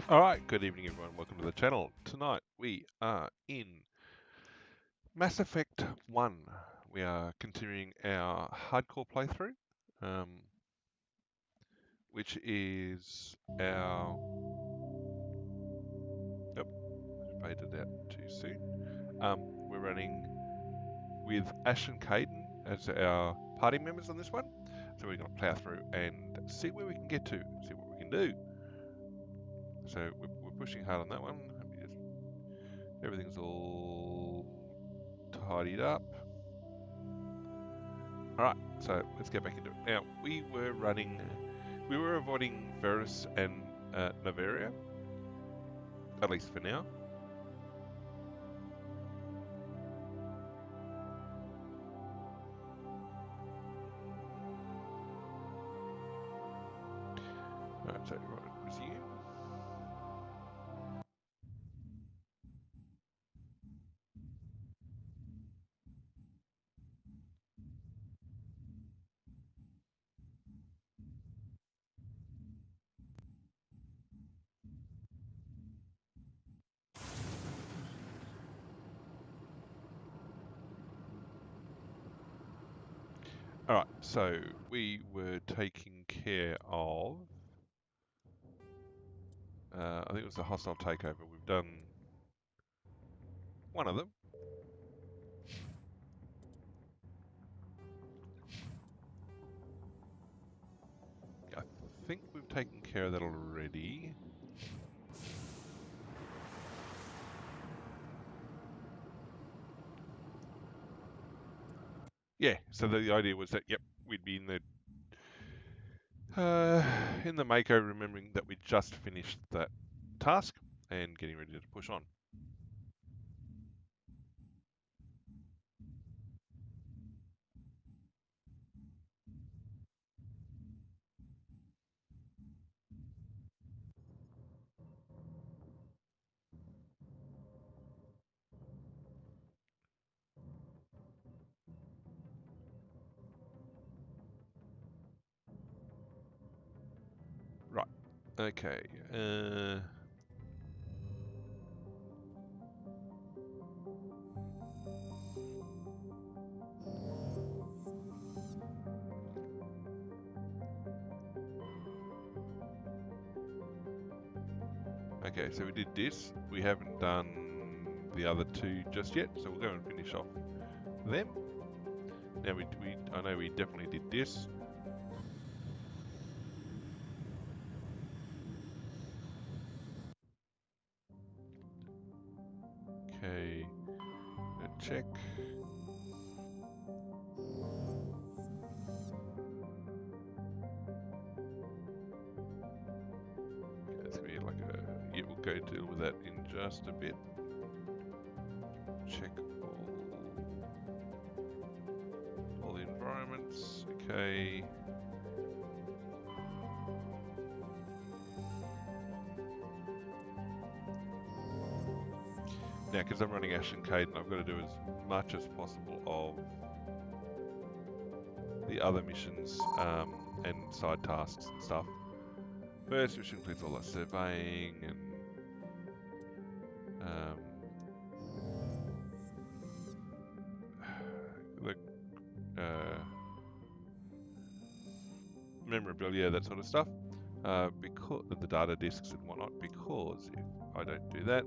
Alright, good evening everyone, welcome to the channel. Tonight we are in Mass Effect 1. We are continuing our hardcore playthrough, which is our... Yep, faded out too soon. We're running with Ash and Kaiden as our party members on this one. So we're going to plow through and see where we can get to, see what we can do. So we're pushing hard on that one. Everything's all tidied up. Alright, so let's get back into it. Now, we were avoiding Verus and Novaria, at least for now. Alright, so resume. Alright, so we were taking care of, I think it was the hostile takeover. We've done one of them. I think we've taken care of that already. Yeah, so the idea was that, yep, we'd be in the Mako, remembering that we just finished that task and getting ready to push on. Right, okay. Okay, so we did this. We haven't done the other two just yet, so we'll go and finish off them. Now I know we definitely did this. Okay, check. Okay, that's gonna be like yeah, we'll go deal with that in just a bit. Check all the environments. Okay. Now, because I'm running Ash and Kaiden, I've got to do as much as possible of the other missions and side tasks and stuff. First mission includes all that surveying and the memorabilia, that sort of stuff. Because the data discs and whatnot. Because if I don't do that,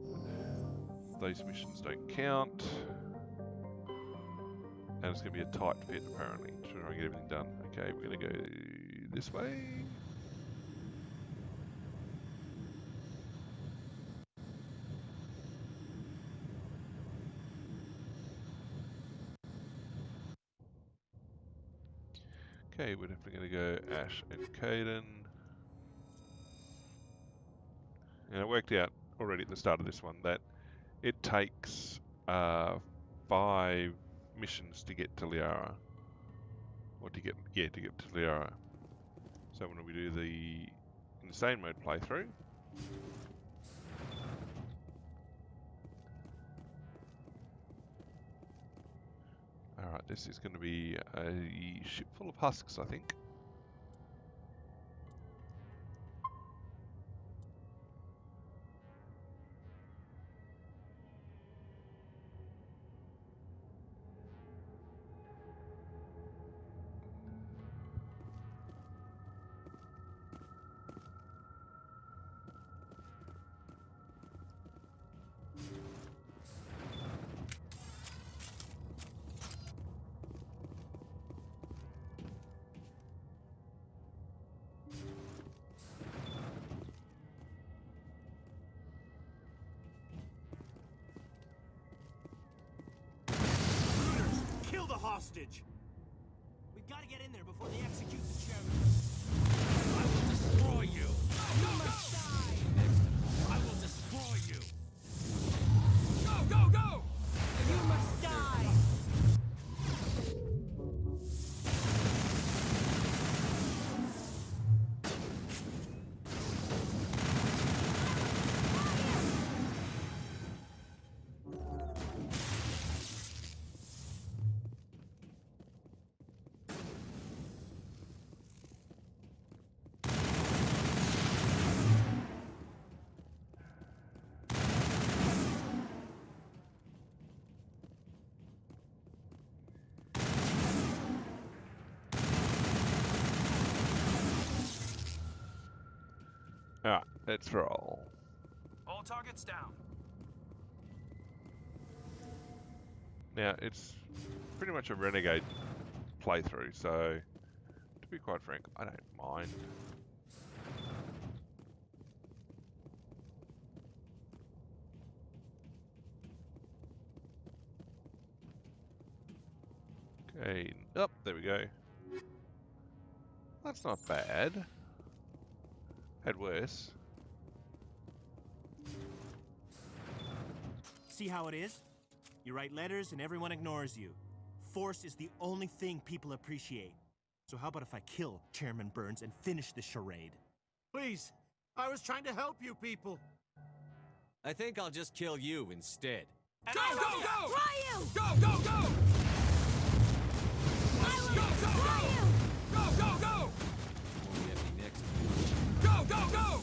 those missions don't count, and it's going to be a tight fit apparently to try and get everything done. Okay, we're going to go this way. Okay, we're definitely going to go Ash and Kaiden. And I worked out already at the start of this one that it takes 5 missions to get to Liara. Or to get to Liara. So when we do the insane mode playthrough, alright, this is going to be a ship full of husks, I think. hostage. We've got to get in there before they execute the chairman. I will destroy you. You must die. I will destroy you. Go, go, go! You must die. Alright, let's roll. All targets down. Now, it's pretty much a Renegade playthrough, so to be quite frank, I don't mind. Okay, up, there we go. That's not bad. Had worse. See how it is? You write letters and everyone ignores you. Force is the only thing people appreciate. So how about if I kill Chairman Burns and finish this charade? Please, I was trying to help you people. I think I'll just kill you instead. Go, go, go! Ryu! Go, go, go! I will Go, go, go! Ryu! Go, go, go! Won't get me next. Go, go, go!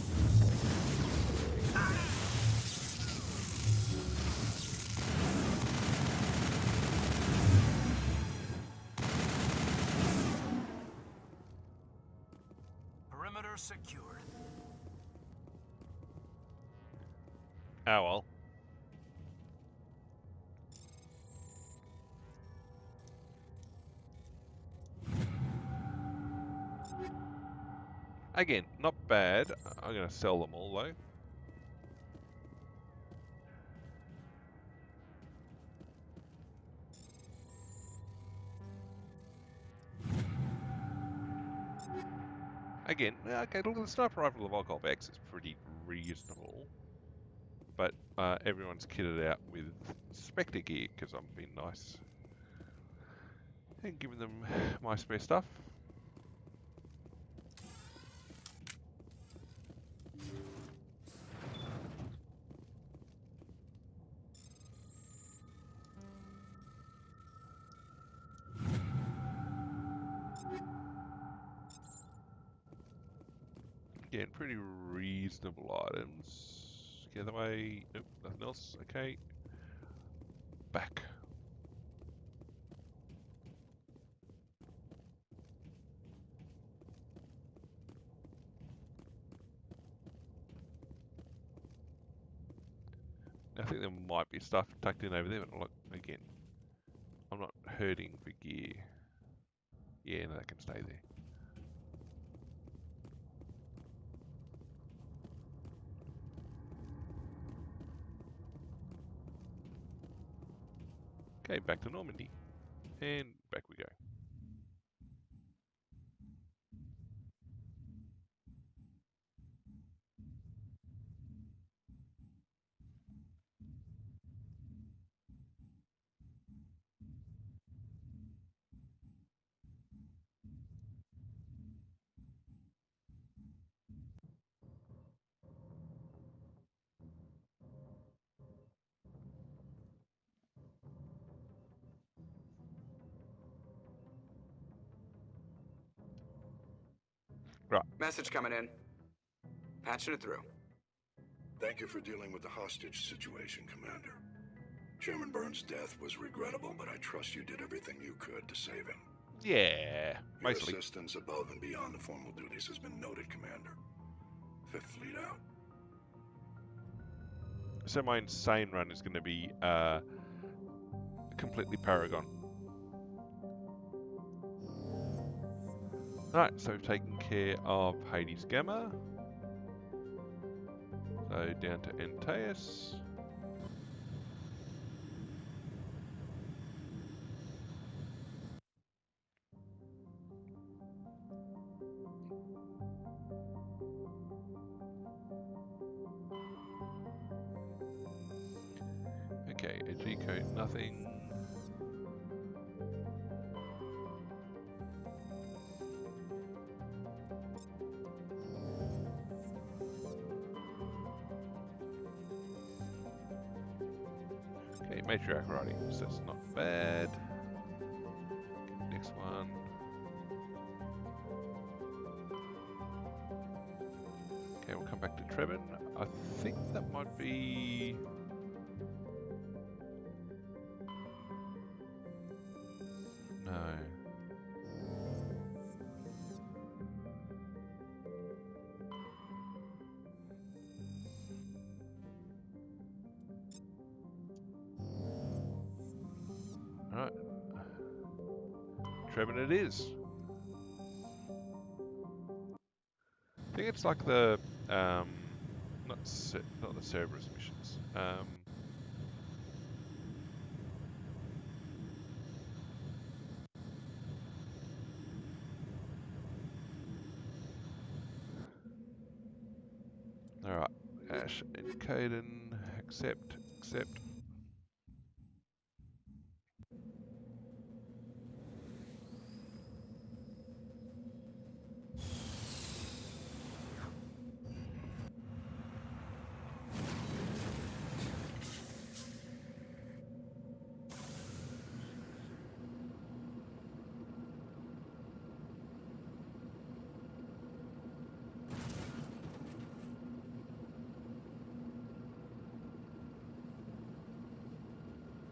Perimeter secured. Oh well. Again, not bad. I'm going to sell them all though. Again, okay, look, the sniper rifle of Volkov X is pretty reasonable. But everyone's kitted out with Spectre gear because I'm being nice. And giving them my spare stuff. Again, pretty reasonable items. Get the way. Nope, nothing else. Okay. Back. I think there might be stuff tucked in over there, but look, again, I'm not hurting for gear. Yeah, no, that can stay there. Okay, back to Normandy. And back we go. Right. Message coming in. Patching it through. Thank you for dealing with the hostage situation, Commander. Chairman Burns' death was regrettable, but I trust you did everything you could to save him. Yeah, Your basically. assistance above and beyond the formal duties has been noted, Commander. Fifth Fleet out. So my insane run is going to be completely Paragon. Alright, so we've taken care of Hades Gamma. So down to Antaeus. Nothing. Okay, matriarch writings, that's not bad. Next one. Okay, we'll come back to Trevin. I think that might be... No. Alright. Trevin it is. I think it's like the, not the Cerberus missions. Alright, Ash and Kaiden, accept.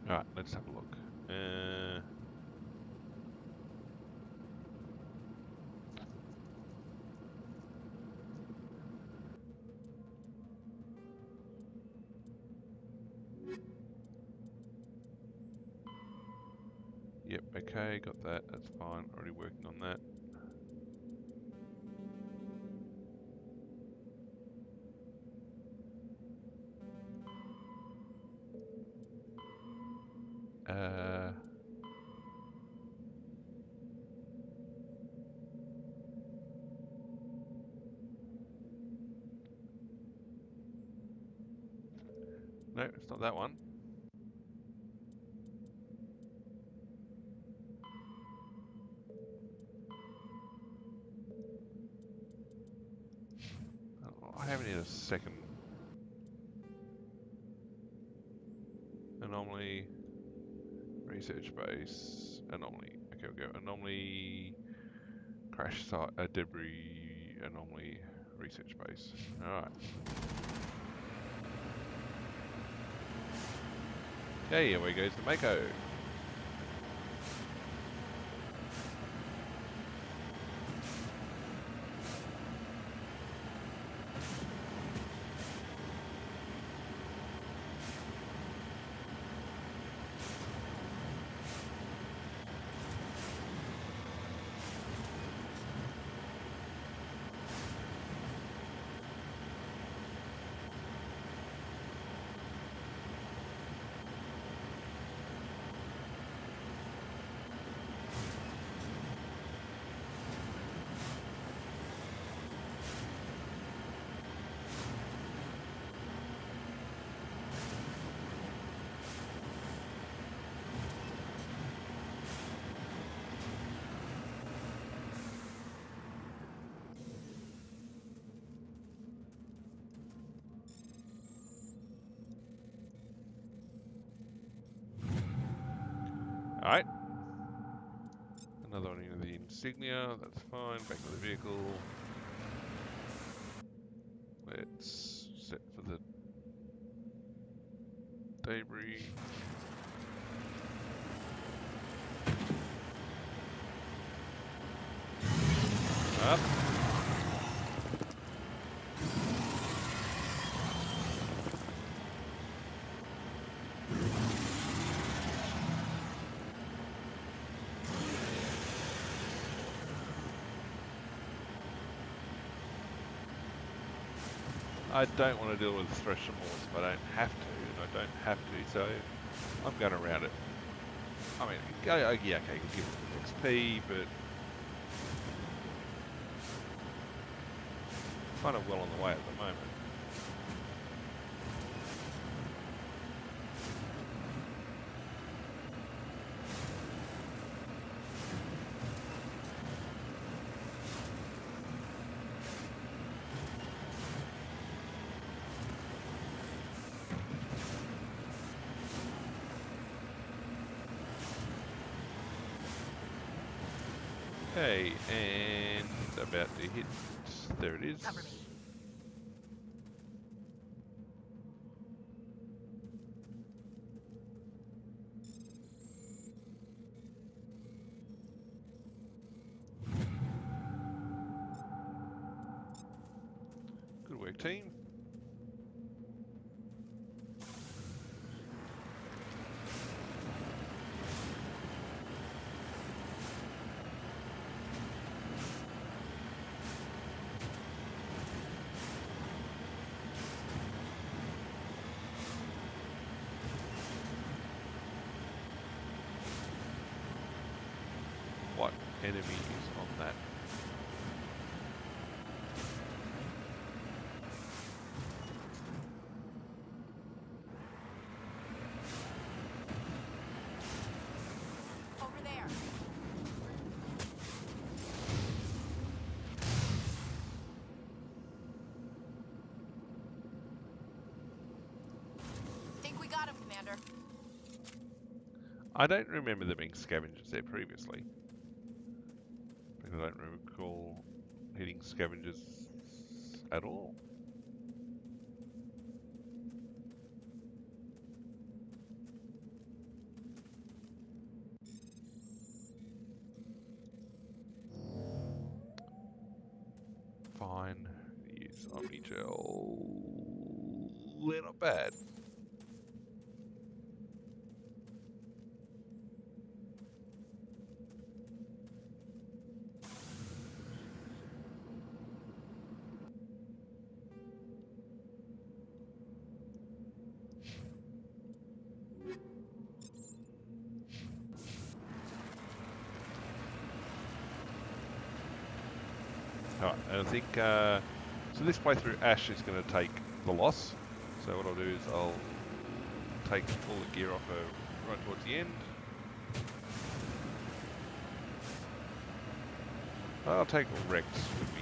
Alright, let's have a look. Yep, okay, got that, that's fine, already working on that. No, it's not that one. Oh, I haven't hit a second anomaly, research base, anomaly. Okay, we'll go anomaly, crash site, debris, anomaly, research base. Alright. Okay, away goes the Mako. Alright. Another one in the insignia, that's fine. Back to the vehicle. Let's set for the debris. Up. I don't want to deal with thresh remorse, but I don't have to, and I don't have to, so I'm going around it. I mean, yeah, okay, you can give it XP, but kind of well on the way at the moment. Okay, and about to hit. There it is. Cover me. Good work, team. What enemy is on that? Over there. Think we got him, Commander. I don't remember there being scavengers there previously. I don't recall hitting scavengers at all. Fine. Use Omnigel. They're not bad. Alright, and I think, so this playthrough Ash is going to take the loss. So what I'll do is I'll take all the gear off her right towards the end. I'll take Rex with me.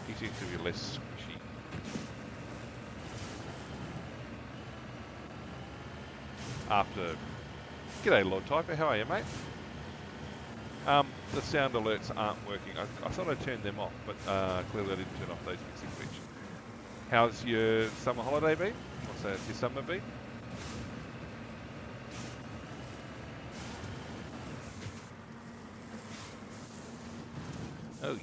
He seems to be less squishy. After... G'day Lord Typer, how are you, mate? The sound alerts aren't working. I thought I turned them off, but clearly I didn't turn off those mixing features. How's your summer holiday been? What's that, your summer been? Oh,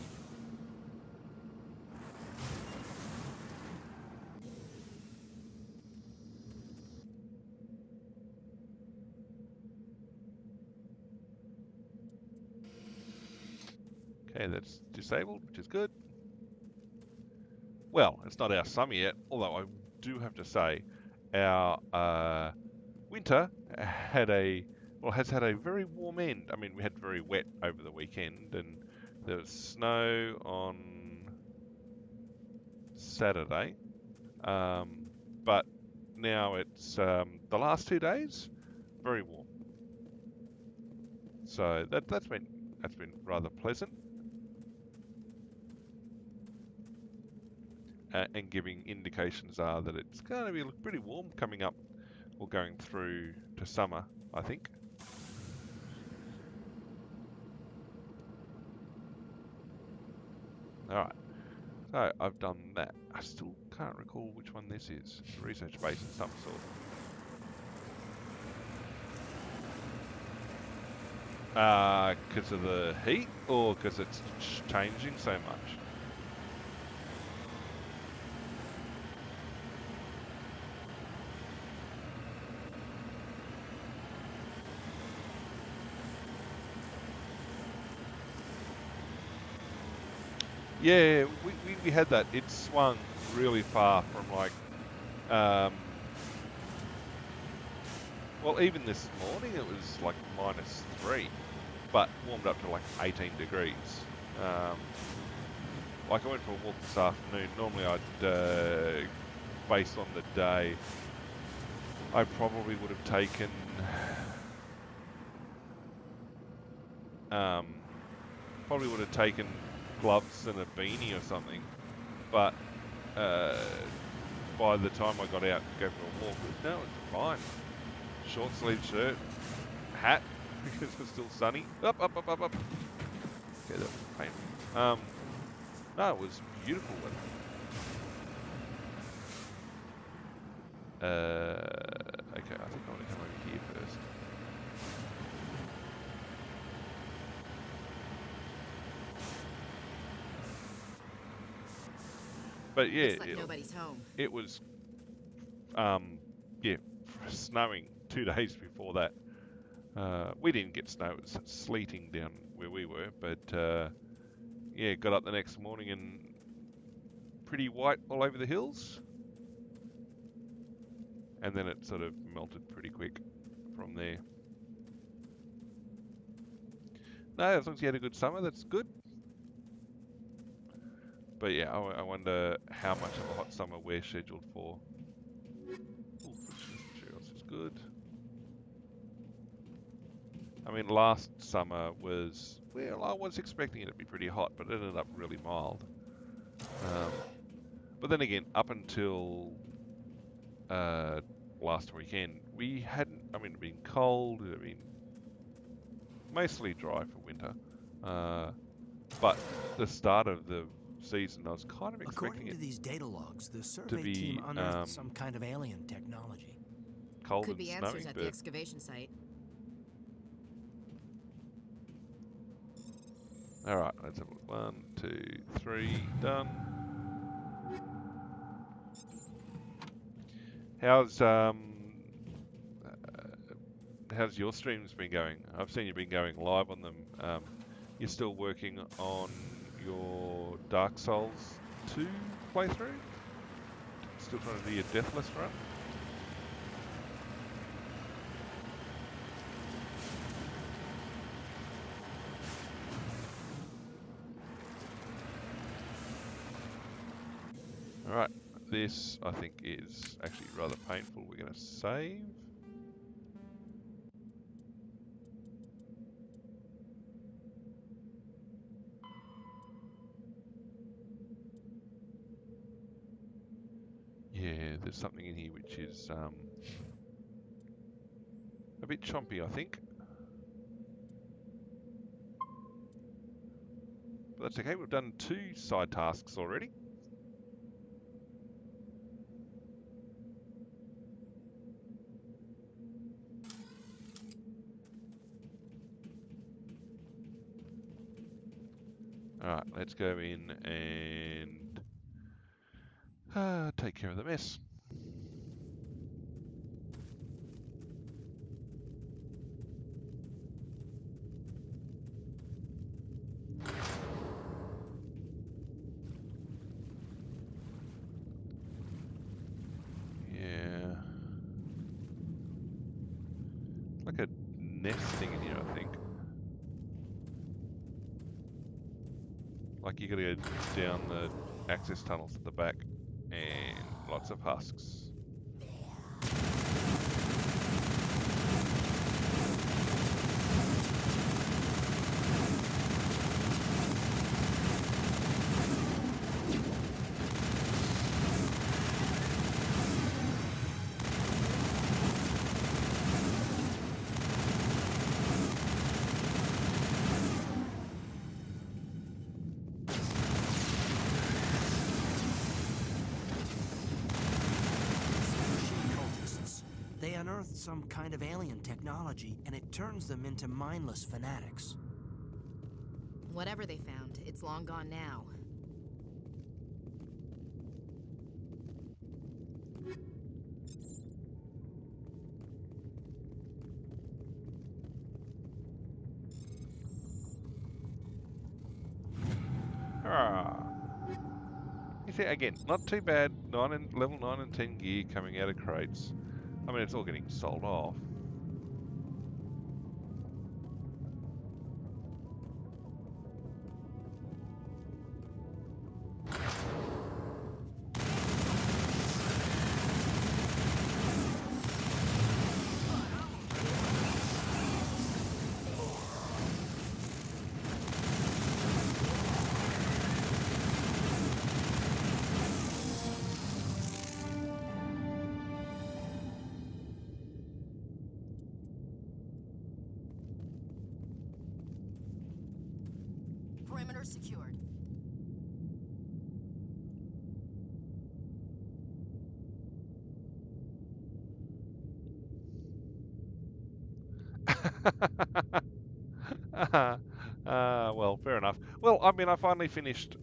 okay, that's disabled, which is good. Well, it's not our summer yet, although I do have to say our winter had has had a very warm end. I mean, we had very wet over the weekend, and there was snow on Saturday. But now it's the last 2 days, very warm. So that's been rather pleasant. And giving indications are that it's going to be pretty warm coming up or going through to summer, I think. Alright, so I've done that. I still can't recall which one this is. It's a research base of some sort. Because of the heat or because it's changing so much? Yeah, we had that. It swung really far from like, well, even this morning it was like -3, but warmed up to like 18 degrees. Like I went for a walk this afternoon. Normally I'd, based on the day, I probably would have taken, gloves and a beanie or something, but by the time I got out to go for a walk, no, it's fine. Short sleeve shirt, hat, because it's still sunny. Up. Okay, that was painful. No, it was beautiful weather. Okay, I think I want to come over here first. But yeah, Looks like nobody's home. it was, yeah, snowing 2 days before that. We didn't get snow; it was sleeting down where we were. But yeah, got up the next morning and pretty white all over the hills, and then it sort of melted pretty quick from there. No, as long as you had a good summer, that's good. But yeah, I wonder how much of a hot summer we're scheduled for. Ooh, materials is good. I mean, last summer was, well, I was expecting it to be pretty hot, but it ended up really mild. But then again, up until last weekend, we hadn't, I mean, it had been cold, it had been mostly dry for winter. But the start of the season, I was kind of expecting According to it these data logs, the to survey be team unearthed some kind of alien technology. cold Could and be snowy, answers at the but excavation site. alright, let's have a look. 1, 2, 3, done. How's your streams been going? I've seen you've been going live on them. You're still working on your Dark Souls 2 playthrough? Still trying to do your Deathless run? Alright, this I think is actually rather painful. We're going to save. Yeah, there's something in here which is a bit chompy, I think. But that's okay, we've done 2 side tasks already. Alright, let's go in and take care of the mess. Yeah. Like a nest thing in here, I think. Like you gotta go down the access tunnels at the back and lots of husks. They unearthed some kind of alien technology, and it turns them into mindless fanatics. Whatever they found, it's long gone now. You see, again, not too bad. Level 9 and 10 gear coming out of crates. I mean, it's all getting sold off. Door secured. Well, fair enough. Well, I mean, I finally finished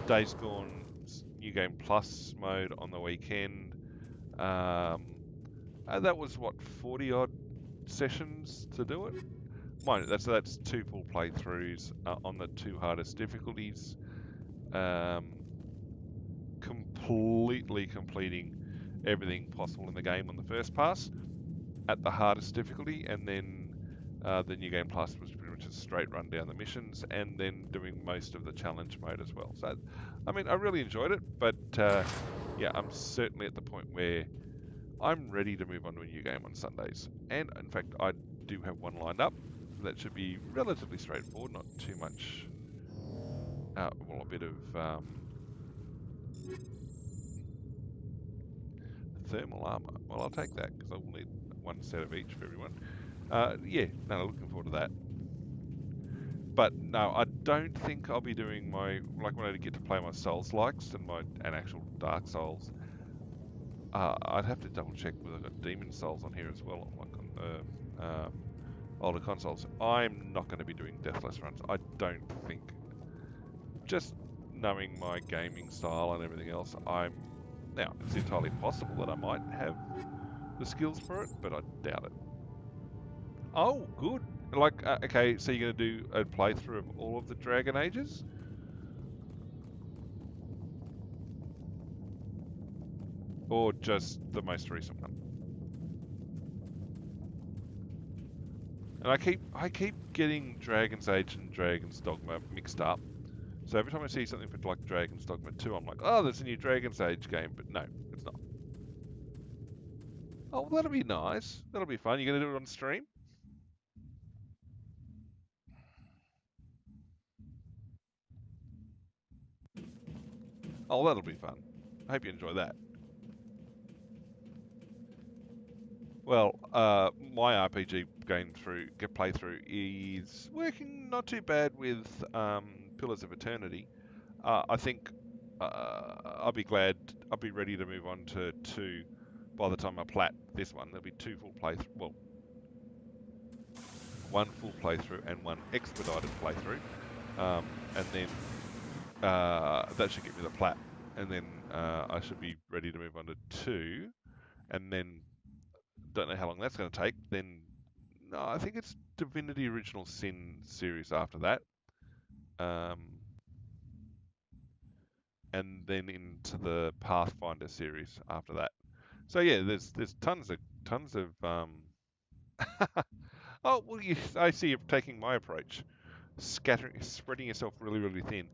Days Gone's New Game Plus mode on the weekend. That was what, 40 odd sessions to do it. Mind you, that's two full playthroughs on the two hardest difficulties. Completely completing everything possible in the game on the first pass at the hardest difficulty, and then the New Game Plus was pretty much a straight run down the missions, and then doing most of the challenge mode as well. So, I mean, I really enjoyed it, but yeah, I'm certainly at the point where I'm ready to move on to a new game on Sundays. And in fact, I do have one lined up that should be relatively straightforward, not too much, well, a bit of thermal armor. Well, I'll take that because I will need one set of each for everyone. Yeah, no, looking forward to that. But no, I don't think I'll be doing my, like when I get to play my Souls likes and actual Dark Souls. I'd have to double check whether I've got Demon Souls on here as well on my older consoles. I'm not going to be doing Deathless runs. I don't think. Just knowing my gaming style and everything else, now it's entirely possible that I might have the skills for it, but I doubt it. Oh, good. Like, okay, so you're going to do a playthrough of all of the Dragon Ages? Or just the most recent one? And I keep getting Dragon's Age and Dragon's Dogma mixed up. So every time I see something for like Dragon's Dogma 2, I'm like, oh, there's a new Dragon's Age game, but no, it's not. Oh, well, that'll be nice. That'll be fun. You're going to do it on stream? Oh, that'll be fun. I hope you enjoy that. Well, my RPG playthrough is working not too bad with Pillars of Eternity. I think I'll be ready to move on to 2 by the time I plat this one. There'll be 2 full playthrough, well, 1 full playthrough and 1 expedited playthrough, and then that should get me the plat, and then I should be ready to move on to 2, and then don't know how long that's going to take. Then no, I think it's Divinity Original Sin series after that, and then into the Pathfinder series after that. So yeah, there's tons of oh well, I see you're taking my approach, spreading yourself really thin.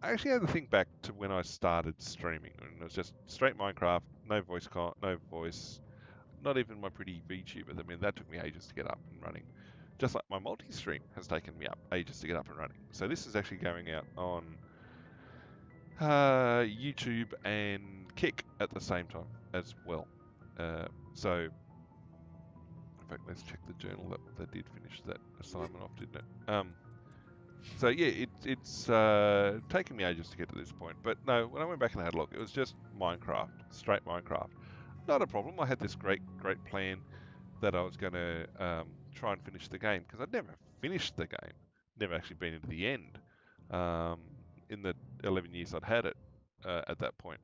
I actually had to think back to when I started streaming, and it was just straight Minecraft, no voice, not even my pretty VTuber. I mean, that took me ages to get up and running. Just like my multi-stream has taken me ages to get up and running. So this is actually going out on YouTube and Kick at the same time as well. So, in fact, let's check the journal that did finish that assignment off, didn't it? So yeah, it's taken me ages to get to this point. But no, when I went back and had a look, it was just Minecraft, straight Minecraft. Not a problem. I had this great plan that I was going to try and finish the game, because I'd never finished the game, never actually been into the end in the 11 years I'd had it at that point.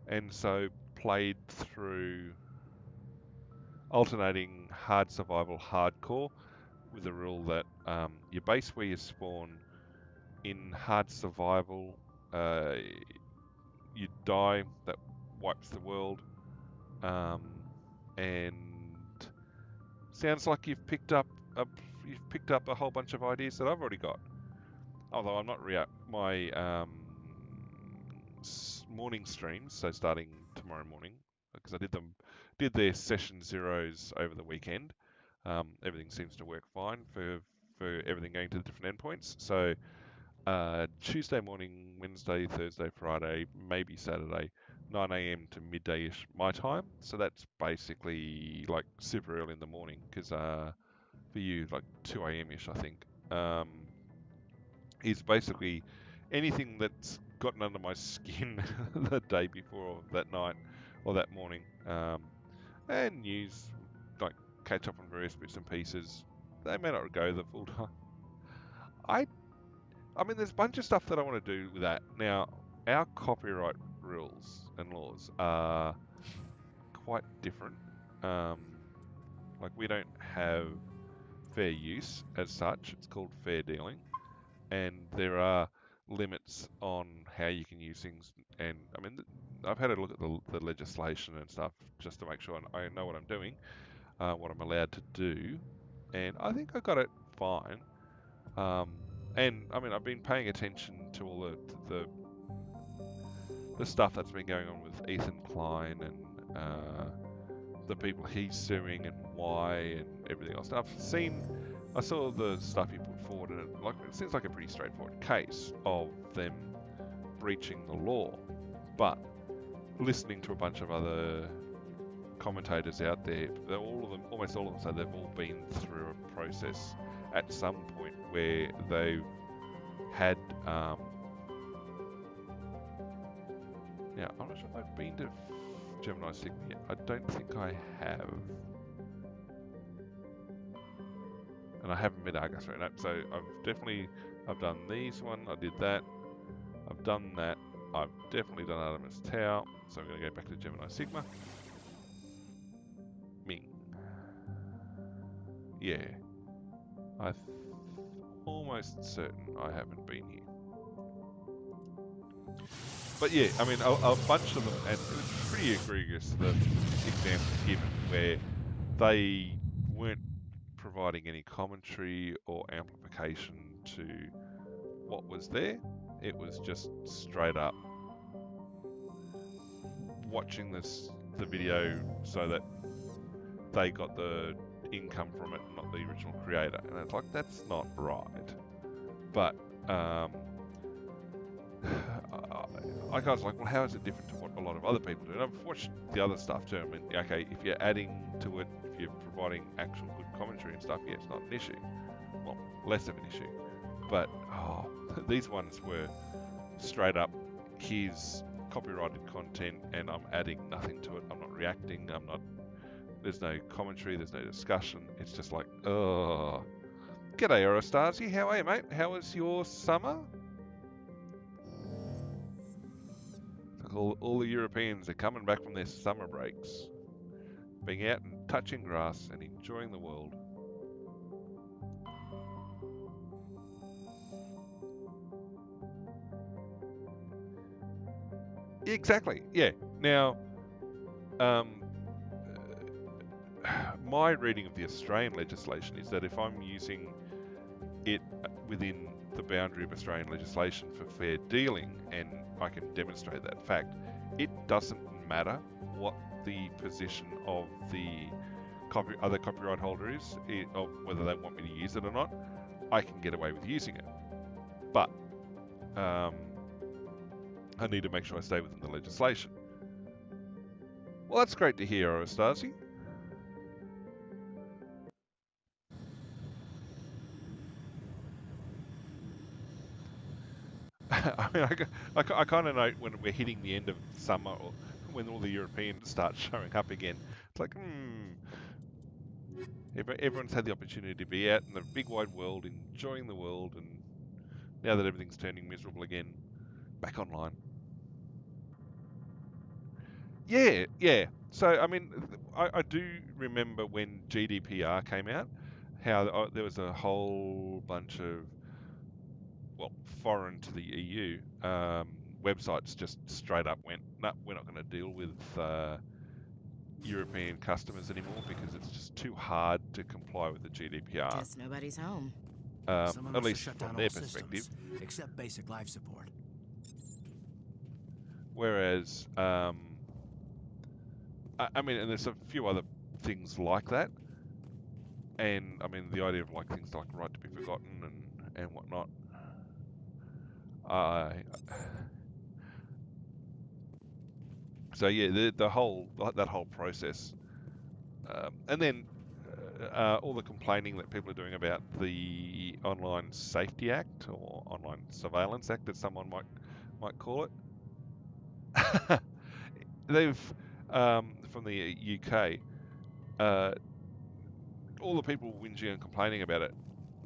And so played through alternating hard survival, hardcore, with the rule that your base where you spawn in hard survival, you die, that wipes the world, and sounds like you've picked up a whole bunch of ideas that I've already got. Although I'm not my morning streams, so starting tomorrow morning, because I did their session zeros over the weekend. Everything seems to work fine for everything going to the different endpoints. So Tuesday morning, Wednesday, Thursday, Friday, maybe Saturday, 9 a.m. to midday-ish my time. So that's basically like super early in the morning, because for you, like 2 a.m. ish, I think. is basically anything that's gotten under my skin the day before, or that night, or that morning, and news, like catch up on various bits and pieces. They may not go the full time. I I mean, there's a bunch of stuff that I want to do with that. Now, our copyright rules and laws are quite different. Um, like, we don't have fair use as such. It's called fair dealing. And there are limits on how you can use things. And, I mean, I've had a look at the legislation and stuff just to make sure I know what I'm doing, what I'm allowed to do. And I think I got it fine. And I mean, I've been paying attention to all the stuff that's been going on with Ethan Klein and the people he's suing and why and everything else. I saw the stuff he put forward, and it seems like a pretty straightforward case of them breaching the law. But listening to a bunch of other commentators out there, almost all of them say they've all been through a process at some point where they've had. Now, I'm not sure if I've been to Gemini Sigma yet. I don't think I have. And I haven't been to Argus right now. So I've done these one, I did that. I've done that. I've definitely done Artemis Tau. So I'm going to go back to Gemini Sigma. Ming. Yeah. I'm almost certain I haven't been here. But yeah, I mean, a bunch of them, and it was pretty egregious, the examples given where they weren't providing any commentary or amplification to what was there. It was just straight up watching the video so that they got the income from it, not the original creator. And it's like, that's not right. But I was like, well, how is it different to what a lot of other people do? And I've watched the other stuff too. I mean, okay, if you're adding to it, if you're providing actual good commentary and stuff, yeah, it's not an issue. Well, less of an issue. But, these ones were straight up, here's copyrighted content and I'm adding nothing to it. I'm not reacting. There's no commentary. There's no discussion. It's just like, oh. G'day, Eurostasi. How are you, mate? How was your summer? All the Europeans are coming back from their summer breaks, being out and touching grass and enjoying the world. Exactly, yeah. Now, my reading of the Australian legislation is that if I'm using it within the boundary of Australian legislation for fair dealing, and I can demonstrate that fact, it doesn't matter what the position of the other copyright holder is, of whether they want me to use it or not, I can get away with using it. But I need to make sure I stay within the legislation. Well, that's great to hear, Orostasi. I mean, I kind of know when we're hitting the end of summer, or when all the Europeans start showing up again. It's like, everyone's had the opportunity to be out in the big wide world, enjoying the world, and now that everything's turning miserable again, back online. Yeah. So, I mean, I do remember when GDPR came out, how there was a whole bunch of, well, foreign to the EU websites just straight up went, no, we're not going to deal with European customers anymore because it's just too hard to comply with the GDPR. Guess nobody's home. At least from their perspective. Except basic life support. Whereas, I mean, and there's a few other things like that. And, I mean, the idea of like things like right to be forgotten and whatnot. So yeah, that whole process, and then all the complaining that people are doing about the Online Safety Act or Online Surveillance Act, that someone might call it. They've from the UK, all the people whinging and complaining about it.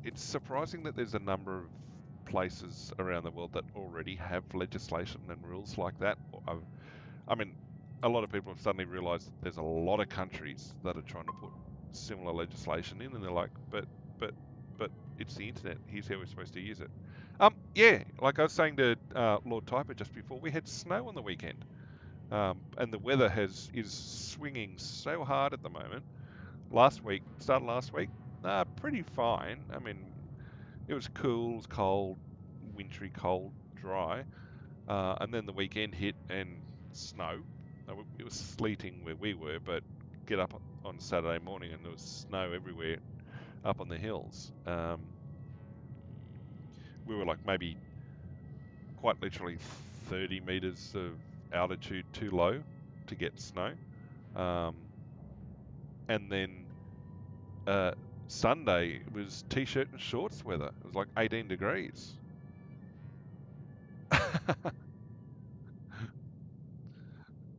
It's surprising that there's a number of places around the world that already have legislation and rules like that. I mean, a lot of people have suddenly realised that there's a lot of countries that are trying to put similar legislation in, and they're like, but, but it's the internet. Here's how we're supposed to use it. Yeah, like I was saying to Lord Typer just before, we had snow on the weekend, and the weather is swinging so hard at the moment. Started last week, pretty fine. I mean, it was cool, it was cold, wintry, cold, dry. And then the weekend hit and snow. It was sleeting where we were, but get up on Saturday morning and there was snow everywhere up on the hills. We were like maybe quite literally 30 meters of altitude too low to get snow. And then Sunday it was t-shirt and shorts weather. It was like 18 degrees.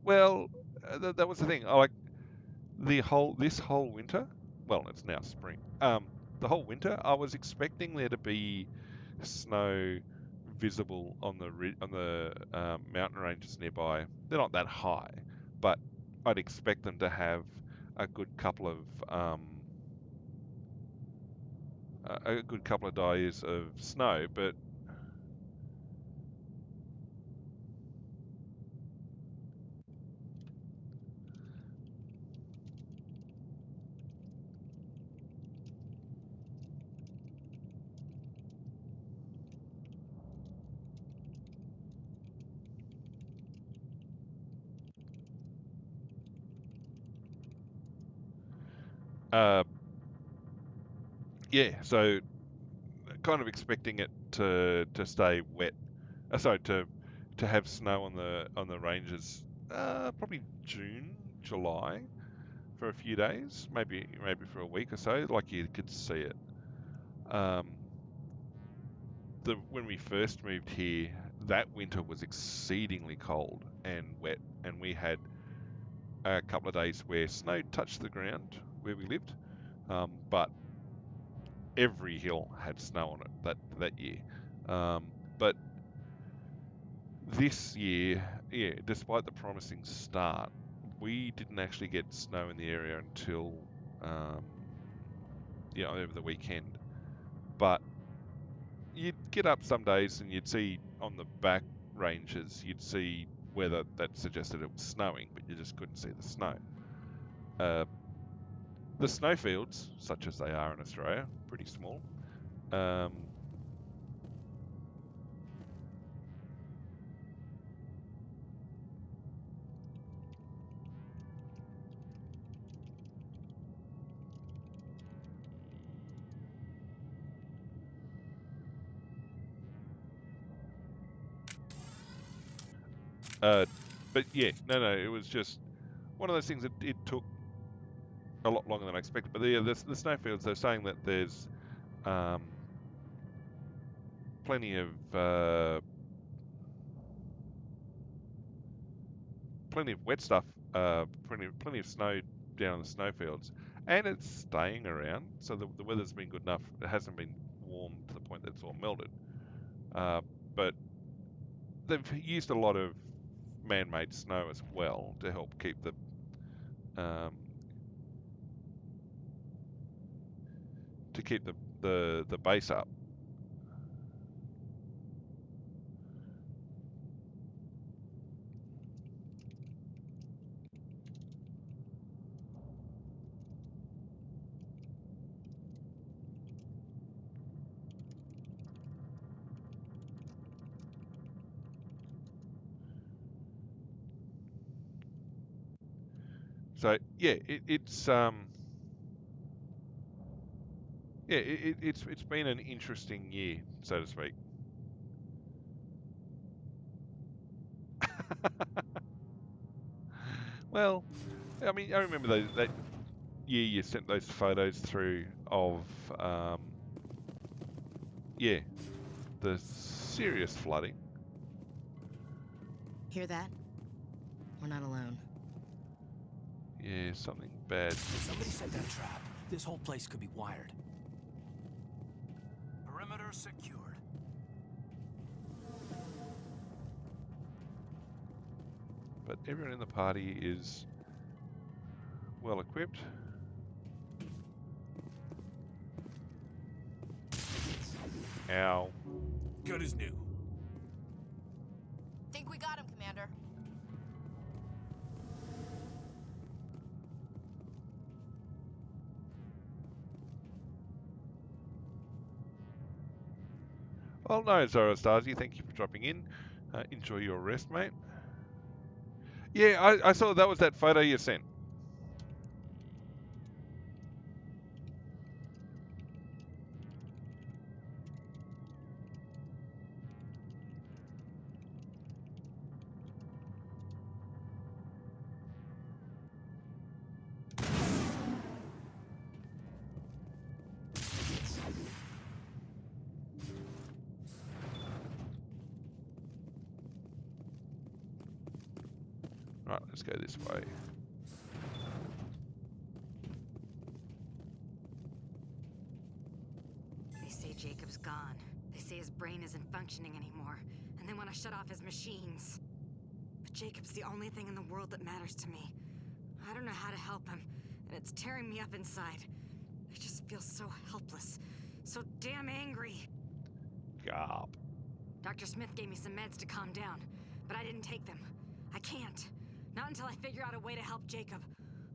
Well, that was the thing. I like this whole winter. Well, it's now spring. The whole winter, I was expecting there to be snow visible on the mountain ranges nearby. They're not that high, but I'd expect them to have a good couple of days of snow. But uh, yeah, so kind of expecting it to stay wet. Sorry, to have snow on the ranges. Probably June, July for a few days, maybe for a week or so. Like you could see it. Um, when we first moved here, that winter was exceedingly cold and wet, and we had a couple of days where snow touched the ground where we lived, but every hill had snow on it that year. But this year, yeah, despite the promising start, we didn't actually get snow in the area until um, over the weekend. But you'd get up some days and you'd see on the back ranges, you'd see weather that suggested it was snowing, but you just couldn't see the snow. The snowfields, such as they are in Australia, pretty small. Um, but yeah, no, it was just one of those things that it took a lot longer than I expected. But the snowfields, they're saying that there's um, plenty of wet stuff, plenty of snow down in the snowfields, and it's staying around. So the weather's been good enough. It hasn't been warm to the point that it's all melted. But they've used a lot of man-made snow as well to help keep um, the base up. So yeah, it's been an interesting year, so to speak. Well, I mean, I remember yeah, you sent those photos through of, yeah, the serious flooding. Hear that? We're not alone. Yeah, something bad. Somebody set that trap. This whole place could be wired. Perimeter secured. But everyone in the party is well equipped. Ow. Good as new. Think we got him, Commander. Well, no, Zorostasi, thank you for dropping in. Enjoy your rest, mate. Yeah, I saw that was that photo you sent. Right, let's go this way. They say Jacob's gone. They say his brain isn't functioning anymore, and they want to shut off his machines. But Jacob's the only thing in the world that matters to me. I don't know how to help him, and it's tearing me up inside. I just feel so helpless, so damn angry. Garp. Dr. Smith gave me some meds to calm down, but I didn't take them. I can't. Not until I figure out a way to help Jacob.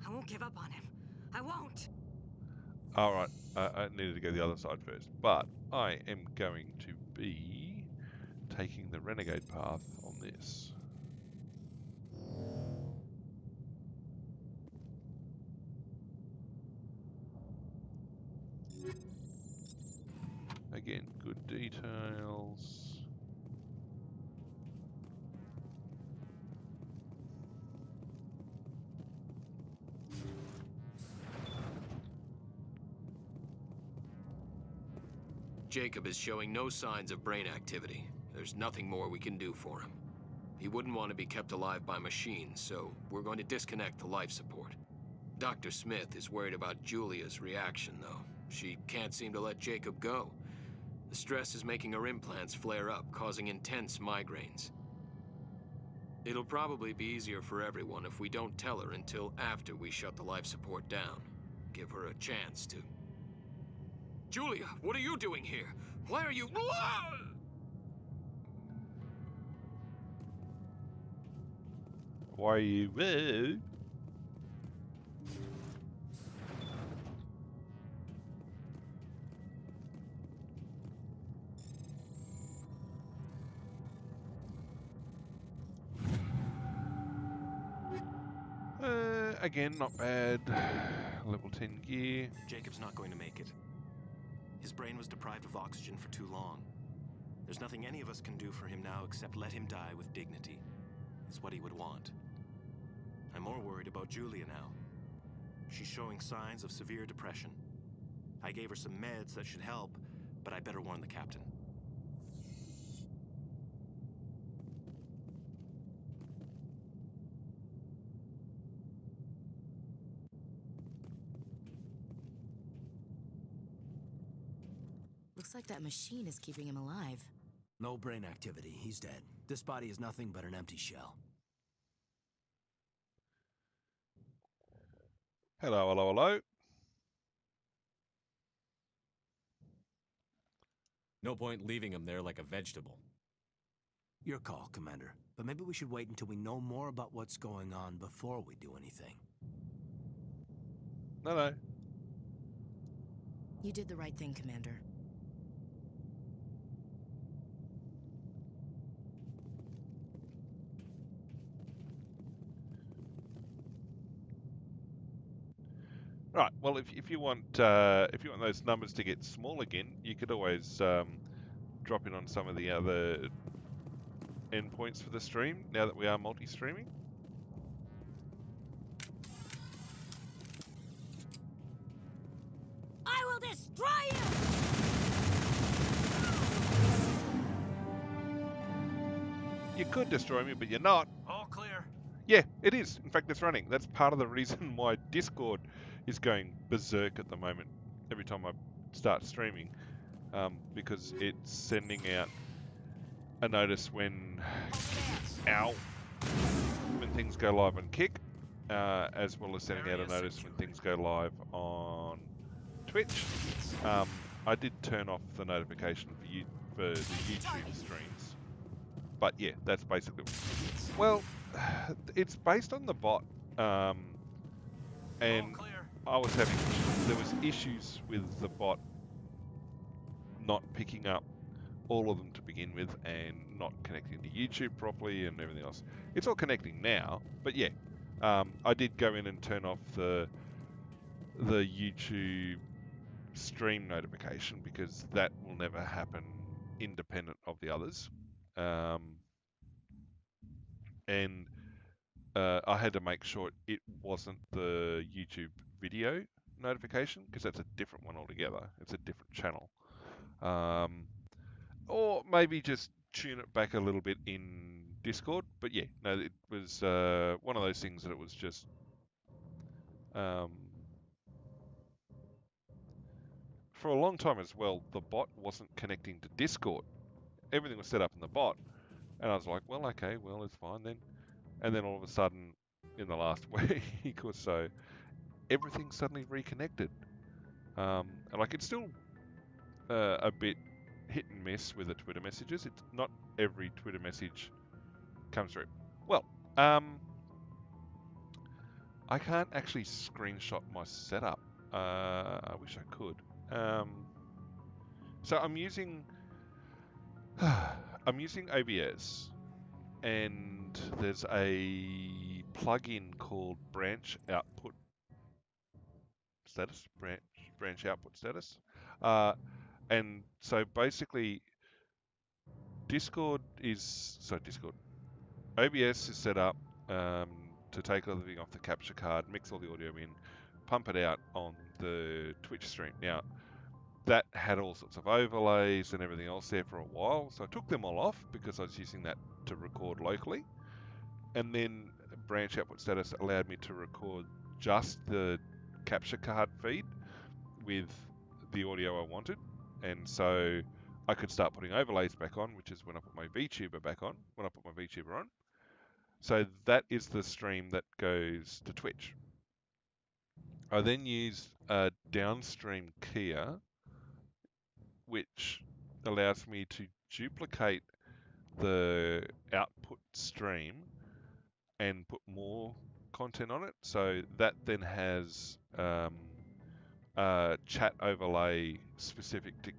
I won't give up on him. I won't. All right, I needed to go the other side first, but I am going to be taking the Renegade path on this. Again, good details. Jacob is showing no signs of brain activity. There's nothing more we can do for him. He wouldn't want to be kept alive by machines, so we're going to disconnect the life support. Dr. Smith is worried about Julia's reaction, though. She can't seem to let Jacob go. The stress is making her implants flare up, causing intense migraines. It'll probably be easier for everyone if we don't tell her until after we shut the life support down. Give her a chance to... Julia, what are you doing here? Why are you... Why are you... Again, not bad. Level 10 gear. Jacob's not going to make it. His brain was deprived of oxygen for too long. There's nothing any of us can do for him now except let him die with dignity. Is what he would want. I'm more worried about Julia now. She's showing signs of severe depression. I gave her some meds that should help, but I better warn the captain. Looks like that machine is keeping him alive. No brain activity. He's dead. This body is nothing but an empty shell. Hello, hello, hello. No point leaving him there like a vegetable. Your call, Commander. But maybe we should wait until we know more about what's going on before we do anything. No. You did the right thing, Commander. Right. Well, if you want those numbers to get small again, you could always drop in on some of the other endpoints for the stream. Now that we are multi-streaming. destroy you! You could destroy me, but you're not. All clear. Yeah, it is. In fact, it's running. That's part of the reason why Discord is going berserk at the moment every time I start streaming, because it's sending out a notice when things go live on Kick, as well as sending out a notice when things go live on Twitch. I did turn off the notification for the YouTube streams, but yeah, that's basically. Well, it's based on the bot, and there was issues with the bot not picking up all of them to begin with and not connecting to YouTube properly and everything else. It's all connecting now, but yeah, I did go in and turn off the YouTube stream notification because that will never happen independent of the others. And I had to make sure it wasn't the YouTube video notification because that's a different one altogether. It's a different channel. Or maybe just tune it back a little bit in Discord. But yeah, no, it was one of those things that it was just for a long time as well, the bot wasn't connecting to Discord. Everything was set up in the bot. And I was like, well, okay, well, it's fine then. And then all of a sudden, in the last week or so, everything suddenly reconnected. And like, it's still a bit hit and miss with the Twitter messages. It's not every Twitter message comes through. Well, I can't actually screenshot my setup. I wish I could. So I'm using OBS, and there's a plugin called branch output status. And so basically, Discord. OBS is set up to take everything off the capture card, mix all the audio in, pump it out on the Twitch stream. Now, that had all sorts of overlays and everything else there for a while, so I took them all off because I was using that to record locally. And then branch output status allowed me to record just the capture card feed with the audio I wanted. And so I could start putting overlays back on, which is when I put my VTuber back on, when I put my VTuber on. So that is the stream that goes to Twitch. I then used a downstream keyer, which allows me to duplicate the output stream and put more content on it. So that then has a chat overlay specific to,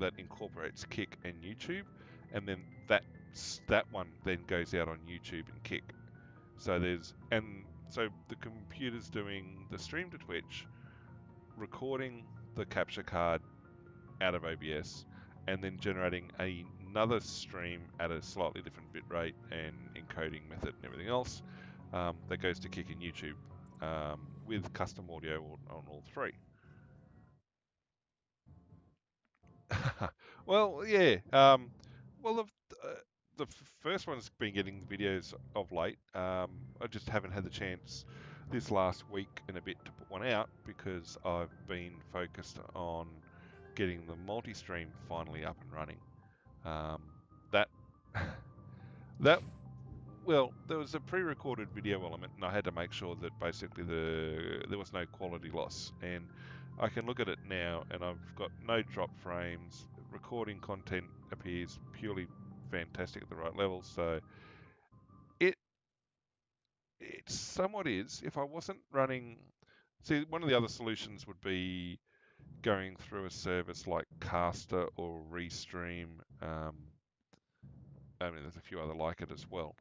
that incorporates Kick and YouTube, and then that one then goes out on YouTube and Kick. So the computer's doing the stream to Twitch, recording the capture card out of OBS, and then generating another stream at a slightly different bitrate and encoding method and everything else that goes to Kick and YouTube with custom audio on all three. Well, yeah. Well, the first one's been getting videos of late. I just haven't had the chance this last week and a bit to put one out because I've been focused on getting the multi-stream finally up and running. Well, there was a pre-recorded video element, and I had to make sure that basically there was no quality loss. And I can look at it now, and I've got no drop frames. Recording content appears purely fantastic at the right level. So it somewhat is. If I wasn't running, see, one of the other solutions would be going through a service like Caster or Restream. I mean, there's a few other like it as well.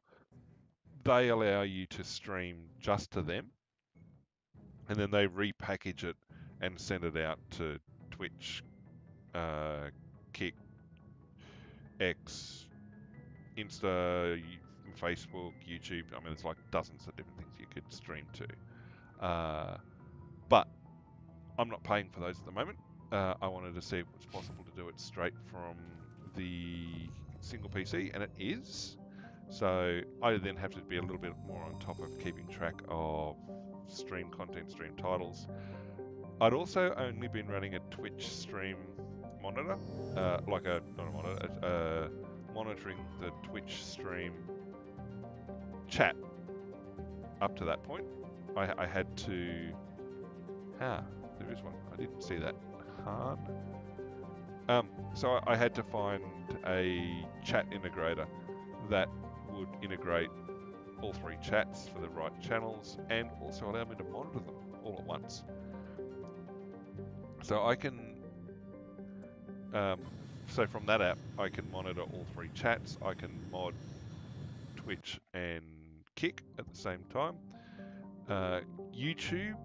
They allow you to stream just to them, and then they repackage it and send it out to Twitch, Kick, X, Insta, Facebook, YouTube. I mean, there's like dozens of different things you could stream to. But I'm not paying for those at the moment. I wanted to see if it was possible to do it straight from the single PC, and it is. So I then have to be a little bit more on top of keeping track of stream content, stream titles. I'd also only been running a Twitch stream monitor, not a monitor, monitoring the Twitch stream chat up to that point. I had to... there is one. I didn't see that. So I had to find a chat integrator that would integrate all 3 chats for the right channels and also allow me to monitor them all at once. So I can, so from that app, I can monitor all 3 chats. I can mod Twitch and Kick at the same time. YouTube,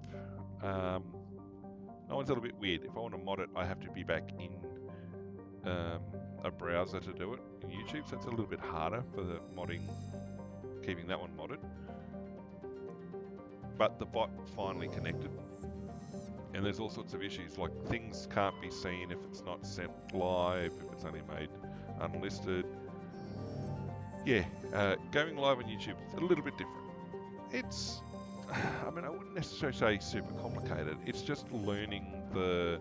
that one's a little bit weird. If I want to mod it, I have to be back in a browser to do it in YouTube, so it's a little bit harder for the modding, keeping that one modded. But the bot finally connected, and there's all sorts of issues, like things can't be seen if it's not sent live, if it's only made unlisted. Yeah, going live on YouTube is a little bit different. It's, I mean, I wouldn't necessarily say super complicated. It's just learning the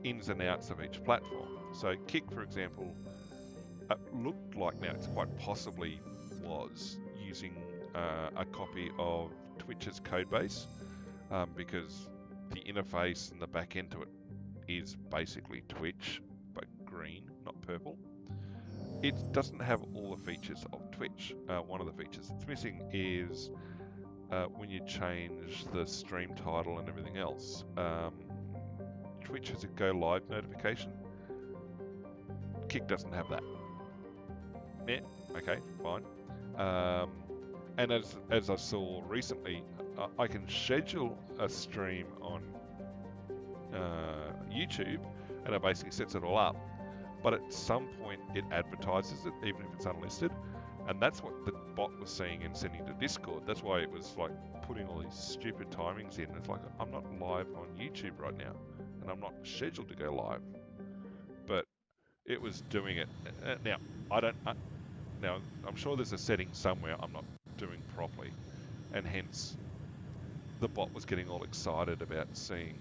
ins and outs of each platform. So Kick, for example, looked like, now it's quite possibly was, using a copy of Twitch's codebase, because the interface and the back end to it is basically Twitch, but green, not purple. It doesn't have all the features of Twitch. One of the features it's missing is when you change the stream title and everything else. Twitch has a go live notification. Kick doesn't have that. Yeah, okay, fine. And as I saw recently, I can schedule a stream on YouTube, and it basically sets it all up. But at some point, it advertises it, even if it's unlisted. And that's what the bot was seeing and sending to Discord. That's why it was like putting all these stupid timings in. It's like, I'm not live on YouTube right now, and I'm not scheduled to go live. But it was doing it. Now, now, I'm sure there's a setting somewhere I'm not doing properly, and hence the bot was getting all excited about seeing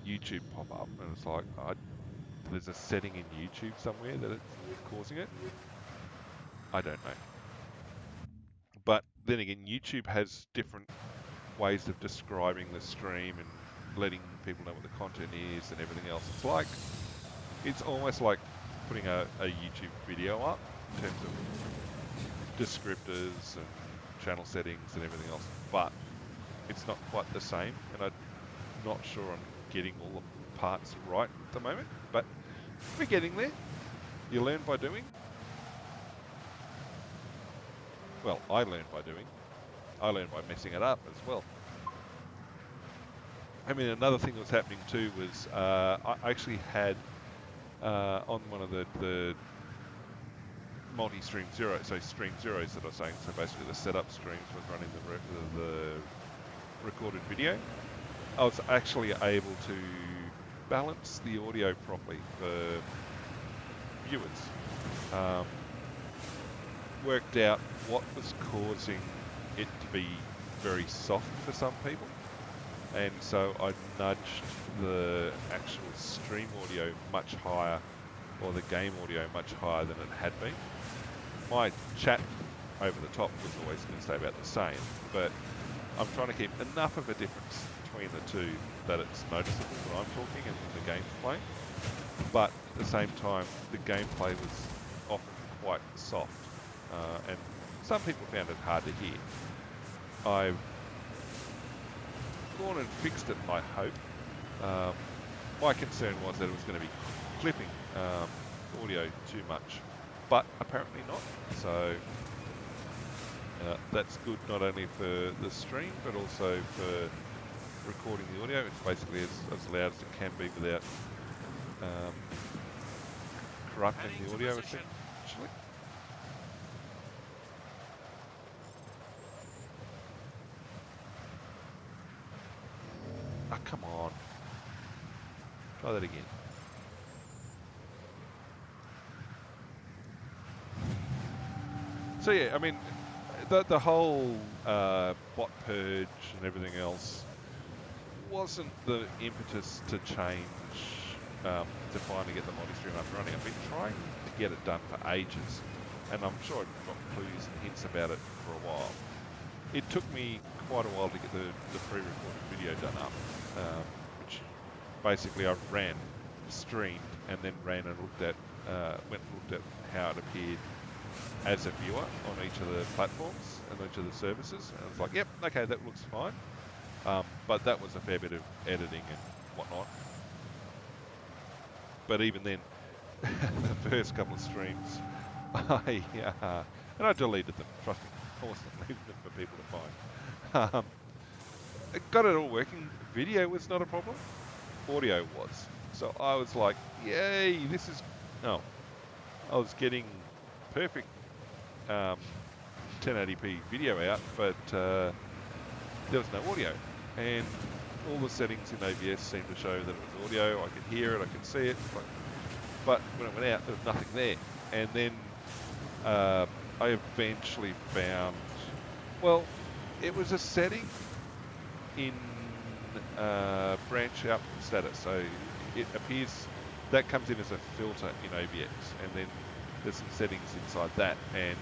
YouTube pop up, and it's like, there's a setting in YouTube somewhere that it's causing it. I don't know. But then again, YouTube has different ways of describing the stream and letting people know what the content is and everything else. It's almost like putting a YouTube video up in terms of descriptors and channel settings and everything else, but it's not quite the same, and I'm not sure I'm getting all the parts right at the moment, but we're getting there. You learn by doing. Well, I learned by doing. I learned by messing it up as well. I mean, another thing that was happening too was I actually had on one of the multi-stream zeros, so stream zeros that I was saying, so basically the setup streams was running the recorded video. I was actually able to balance the audio properly for viewers. Worked out what was causing it to be very soft for some people, and so I nudged the actual stream audio much higher, or the game audio much higher than it had been. My chat over the top was always going to stay about the same, but I'm trying to keep enough of a difference between the two that it's noticeable when I'm talking and when the game's playing, but at the same time the gameplay was often quite soft, and some people found it hard to hear. I've gone and fixed it, I hope. My concern was that it was going to be clipping audio too much, but apparently not. So that's good not only for the stream, but also for recording the audio. It's basically as loud as it can be without corrupting the audio essentially. Ah, come on. Try that again. So yeah, I mean, the whole bot purge and everything else wasn't the impetus to change, to finally get the multi-stream up and running. I've been trying to get it done for ages, and I'm sure I've got clues and hints about it for a while. It took me quite a while to get the pre-recorded video done up, which basically I streamed, and then ran and looked at, went and looked at how it appeared as a viewer on each of the platforms and each of the services, and I was like, yep, okay, that looks fine. But that was a fair bit of editing and whatnot. But even then, the first couple of streams, and I deleted them, trust me, I wasn't leaving them for people to find. It got it all working. Video was not a problem, audio was. So I was like, yay, this is, no. I was getting perfect 1080p video out, but there was no audio. And all the settings in ABS seemed to show that it was audio. I could hear it, I could see it, but when it went out, there was nothing there. And then I eventually found, well, it was a setting in branch out status. So it appears that comes in as a filter in ABX, and then there's some settings inside that. And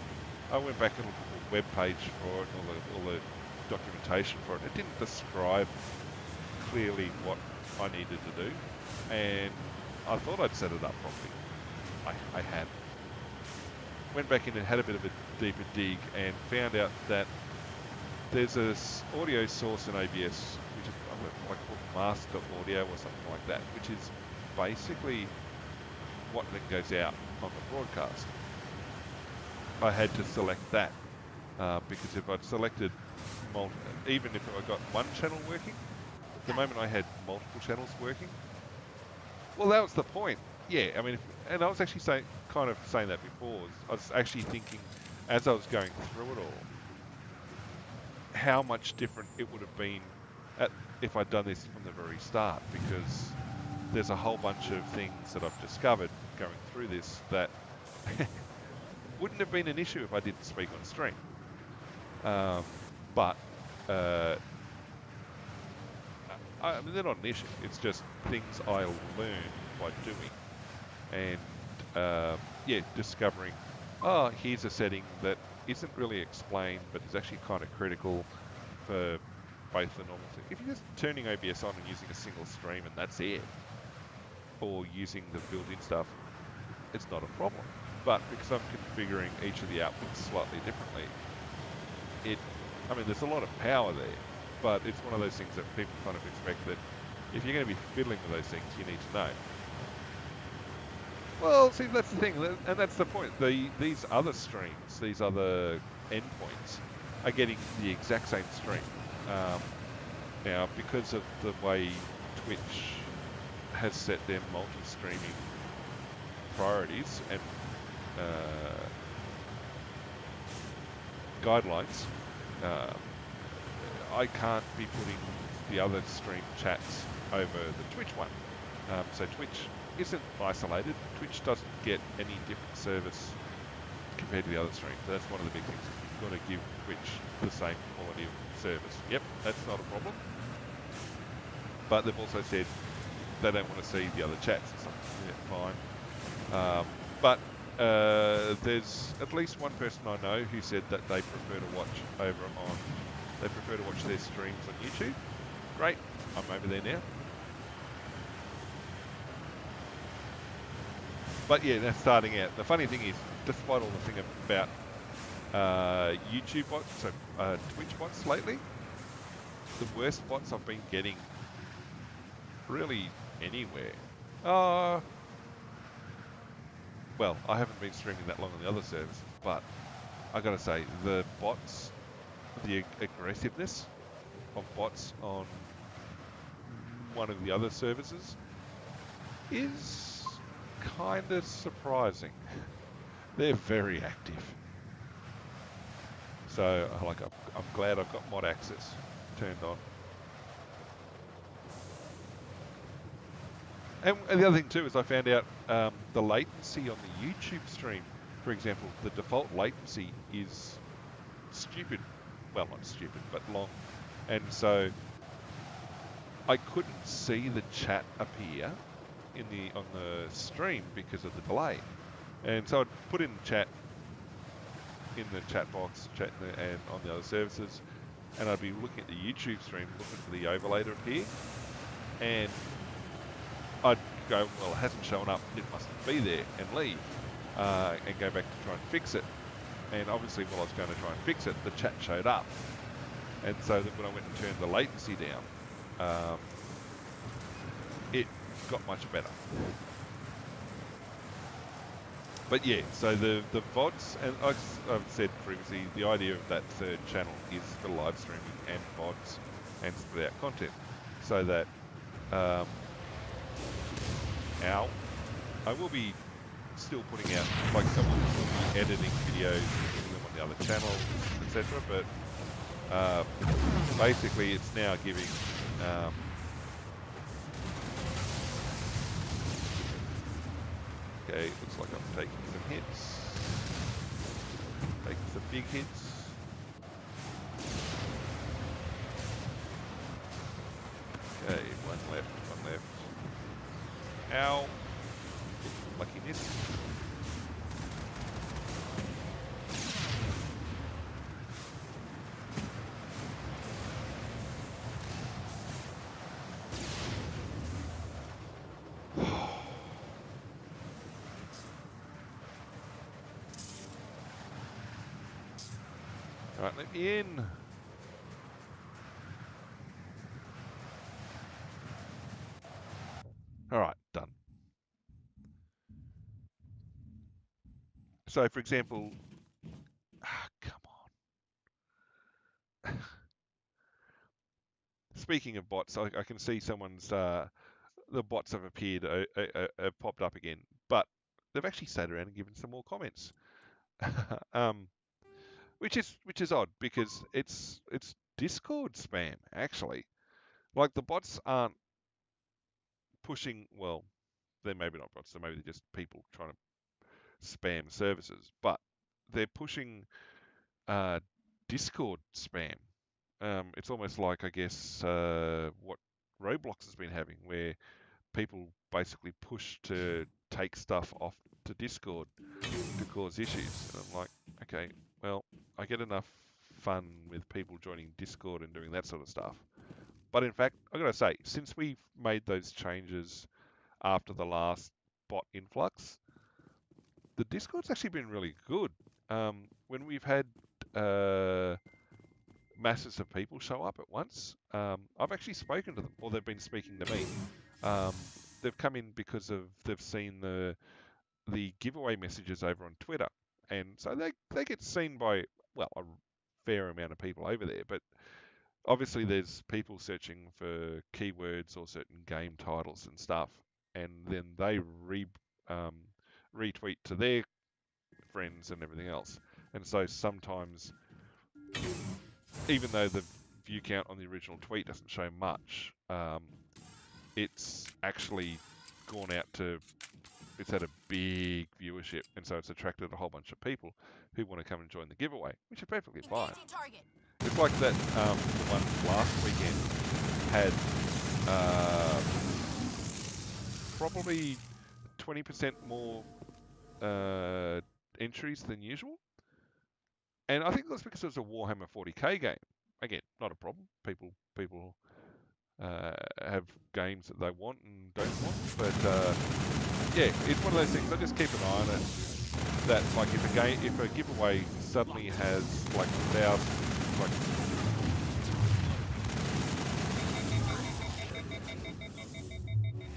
I went back and looked at the web page for it, and all the documentation for it. It didn't describe clearly what I needed to do, and I thought I'd set it up properly. I had. Went back in and had a bit of a deeper dig and found out that there's a audio source in ABS, which is like called master audio or something like that, which is basically what then goes out on the broadcast. I had to select that because if I'd selected even if I got one channel working, the moment I had multiple channels working, well, that was the point. Yeah, I mean, and I was actually saying that before. I was actually thinking, as I was going through it all, how much different it would have been if I'd done this from the very start, because there's a whole bunch of things that I've discovered going through this that wouldn't have been an issue if I didn't speak on stream. But I mean, they're not an issue. It's just things I learned by doing, and yeah, discovering, oh, here's a setting that isn't really explained, but is actually kind of critical for both the normal thing. If you're just turning OBS on and using a single stream and that's it, or using the built-in stuff, it's not a problem. But because I'm configuring each of the outputs slightly differently, I mean, there's a lot of power there, but it's one of those things that people kind of expect that if you're going to be fiddling with those things, you need to know. Well, see, that's the thing, and that's the point. These other streams, these other endpoints, are getting the exact same stream. Now, because of the way Twitch has set their multi-streaming priorities and guidelines, I can't be putting the other stream chats over the Twitch one. So Twitch isn't isolated. Twitch doesn't get any different service compared to the other streams. So that's one of the big things. You've got to give Twitch the same quality of service. Yep, that's not a problem. But they've also said they don't want to see the other chats. It's like, yeah, fine. But there's at least one person I know who said that they prefer to watch they prefer to watch their streams on YouTube. Great, I'm over there now. But yeah, that's starting out. The funny thing is, despite all the thing about YouTube bots, so Twitch bots lately, the worst bots I've been getting really anywhere. Well, I haven't been streaming that long on the other services, but I gotta say, the bots, the aggressiveness of bots on one of the other services is kind of surprising. They're very active. So, like, I'm glad I've got mod access turned on. And the other thing too is I found out the latency on the YouTube stream for example, the default latency is stupid. Well, not stupid, but long. And so I couldn't see the chat appear on the stream because of the delay. And so I'd put in chat in the chat box, and on the other services, and I'd be looking at the YouTube stream, looking for the overlay to appear, and I'd go, well, it hasn't shown up, it mustn't be there, and leave, and go back to try and fix it. And obviously, while I was going to try and fix it, the chat showed up, and so that when I went and turned the latency down, it got much better. But yeah, so the VODs, and I've said previously, the idea of that third channel is for live streaming and VODs and split out content, so that I will be still putting out, like, I will still be editing videos, putting them on the other channels, etc. But basically, it's now giving. Okay, looks like I'm taking some hits. Taking some big hits. Okay, one left. Ow. Lucky miss. Alright, let me in. Alright, done. So, for example, come on. Speaking of bots, I can see someone's, the bots have appeared, have popped up again, but they've actually sat around and given some more comments. Which is odd, because it's Discord spam, actually. Like, the bots aren't pushing, well, they're maybe not bots, so maybe they're just people trying to spam services, but they're pushing Discord spam. It's almost like, I guess, what Roblox has been having, where people basically push to take stuff off to Discord to cause issues. And I'm like, okay, well, I get enough fun with people joining Discord and doing that sort of stuff. But in fact, I've got to say, since we've made those changes after the last bot influx, the Discord's actually been really good. When we've had masses of people show up at once, I've actually spoken to them, or they've been speaking to me. They've come in because they've seen the giveaway messages over on Twitter, and so they get seen by, well, a fair amount of people over there. But obviously, there's people searching for keywords or certain game titles and stuff, and then they retweet to their friends and everything else. And so sometimes, even though the view count on the original tweet doesn't show much, it's actually gone out to, it's had a big viewership, and so it's attracted a whole bunch of people who want to come and join the giveaway, which is perfectly fine. It's like that, the one last weekend had probably 20% more entries than usual. And I think that's because it was a Warhammer 40k game. Again, not a problem. People have games that they want and don't want. But yeah, it's one of those things. I just keep an eye on it. That, like, if a giveaway suddenly has like 1,000, like,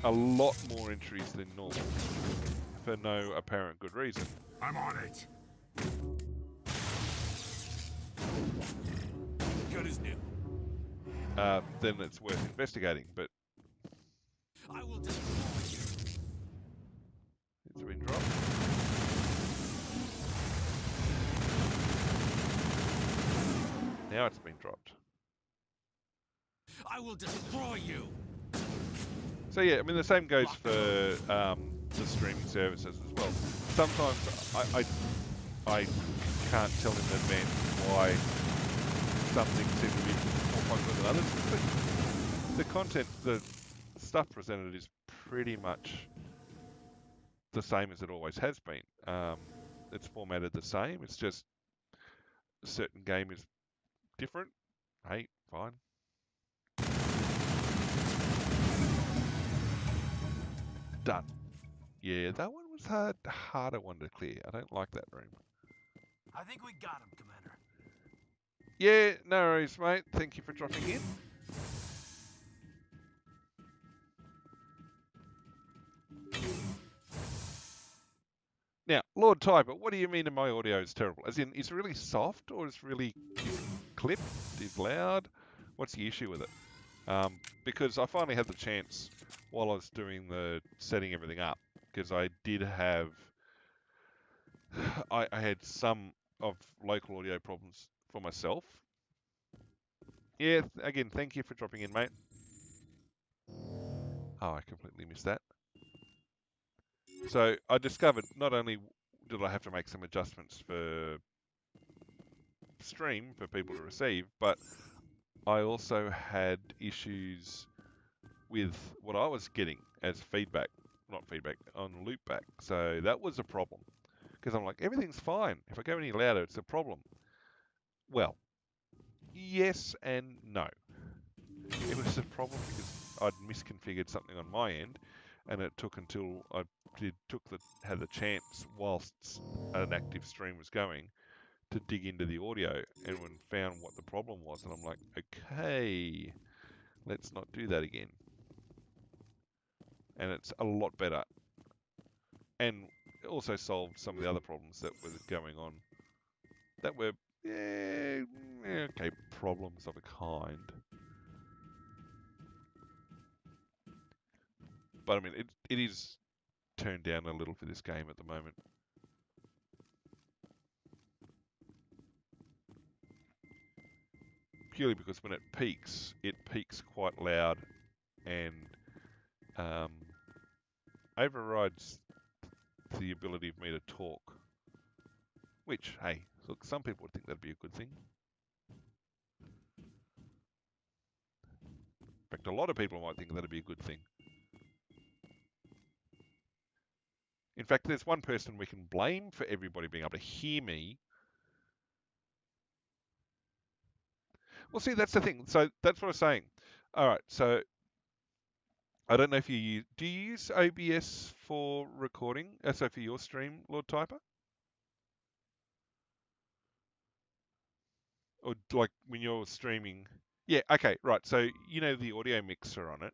a lot more entries than normal for no apparent good reason. I'm on it. Good as new. Then it's worth investigating. But I will destroy you. it's been dropped. Now it's been dropped. I will destroy you. So yeah, I mean, the same goes for the streaming services as well. Sometimes I can't tell in advance why some things seem to be more popular than others. But the content, the stuff presented is pretty much the same as it always has been. It's formatted the same. It's just a certain game is different. Hey, fine. Done. Yeah, that one was harder one to clear. I don't like that room. I think we got him, Commander. Yeah, no worries, mate. Thank you for dropping in. Now, Lord Typer, what do you mean that my audio is terrible? As in, is it really soft or is really clipped, is loud? What's the issue with it? Because I finally had the chance while I was doing the setting everything up, because I did have, I had some of local audio problems for myself. Yeah, again, thank you for dropping in, mate. Oh, I completely missed that. So I discovered not only did I have to make some adjustments for stream for people to receive, but I also had issues with what I was getting as feedback, not feedback, on loopback. So that was a problem, because I'm like, everything's fine. If I go any louder, it's a problem. Well, yes and no. It was a problem because I'd misconfigured something on my end, and it took until I had the chance whilst an active stream was going to dig into the audio and when found what the problem was, and I'm like, okay, let's not do that again. And it's a lot better, and it also solved some of the other problems that were going on that were okay, problems of a kind. But I mean, it is turned down a little for this game at the moment. Purely because when it peaks quite loud and overrides the ability of me to talk. Which, hey, look, some people would think that'd be a good thing. In fact, a lot of people might think that'd be a good thing. In fact, there's one person we can blame for everybody being able to hear me. Well, see, that's the thing. So that's what I was saying. All right, so I don't know if do you use OBS for recording? So for your stream, Lord Typer? Or like when you're streaming? Yeah, okay, right. So you know the audio mixer on it.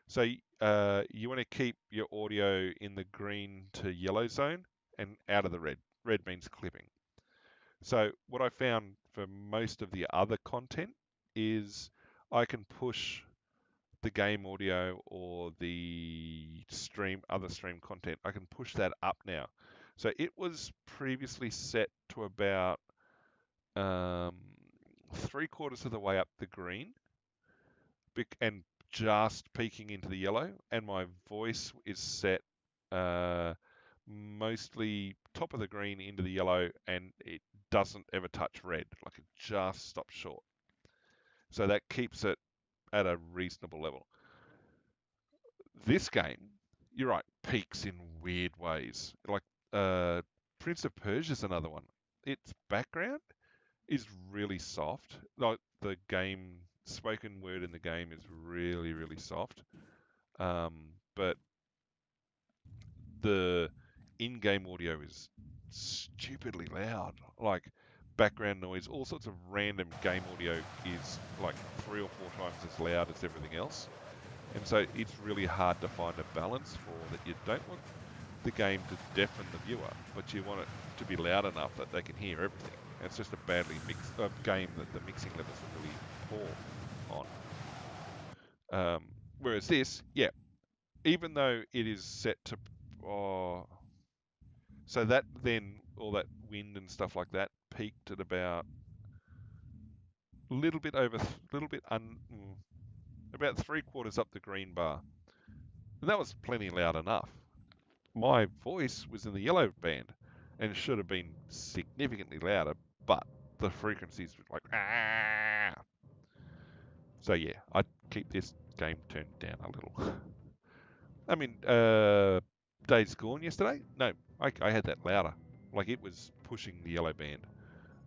So you want to keep your audio in the green to yellow zone and out of the red. Red means clipping. So what I found for most of the other content is I can push the game audio or the other stream content. I can push that up now. So it was previously set to about 3/4 of the way up the green and just peeking into the yellow, and my voice is set mostly top of the green into the yellow, and it doesn't ever touch red, like it just stops short. So that keeps it at a reasonable level. This game, you're right, peaks in weird ways. Like Prince of Persia is another one. Its background is really soft. Like the game, spoken word in the game is really, really soft. But the in-game audio is stupidly loud. Like background noise, all sorts of random game audio is like 3 or 4 times as loud as everything else. And so it's really hard to find a balance for that. You don't want the game to deafen the viewer, but you want it to be loud enough that they can hear everything. And it's just a badly mixed game that the mixing levels are really poor on. Whereas this, yeah, even though it is set to, so that then all that wind and stuff like that peaked at about about 3/4 up the green bar. And that was plenty loud enough. my voice was in the yellow band and should have been significantly louder, but the frequencies were like, ah. So yeah, I'd keep this game turned down a little. I mean, Days Gone yesterday? No, I had that louder. Like it was pushing the yellow band.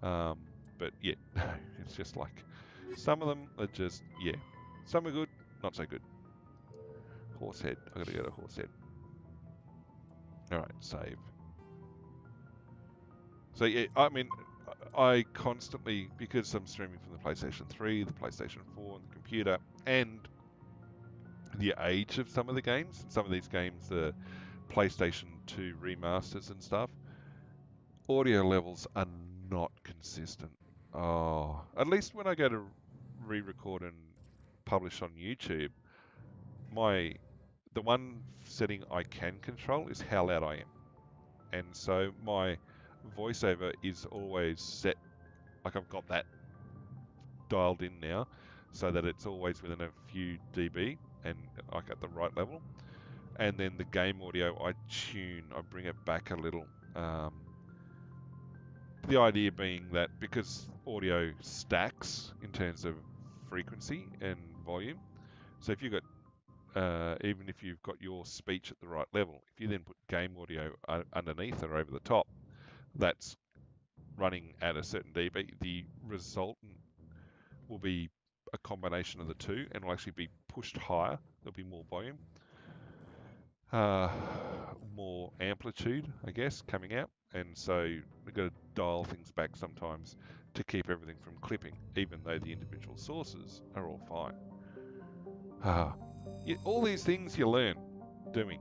But yeah, no, it's just like some of them are just, yeah. Some are good, not so good. Horsehead, I gotta go to Horsehead. Alright, save. So yeah, I mean, I constantly, because I'm streaming from the PlayStation 3, the PlayStation 4, and the computer, and the age of some of the games, some of these games, the PlayStation 2 remasters and stuff, audio levels are not consistent. Oh, at least when I go to re-record and publish on YouTube, the one setting I can control is how loud I am. And so my voiceover is always set, like I've got that dialed in now, so that it's always within a few dB and like at the right level. And then the game audio, I bring it back a little. The idea being that because audio stacks in terms of frequency and volume, so if you've got even if you've got your speech at the right level, if you then put game audio underneath or over the top, that's running at a certain dB, the resultant will be a combination of the two and will actually be pushed higher. There'll be more volume, more amplitude, I guess, coming out. And so we've got to dial things back sometimes to keep everything from clipping, even though the individual sources are all fine. All these things you learn doing.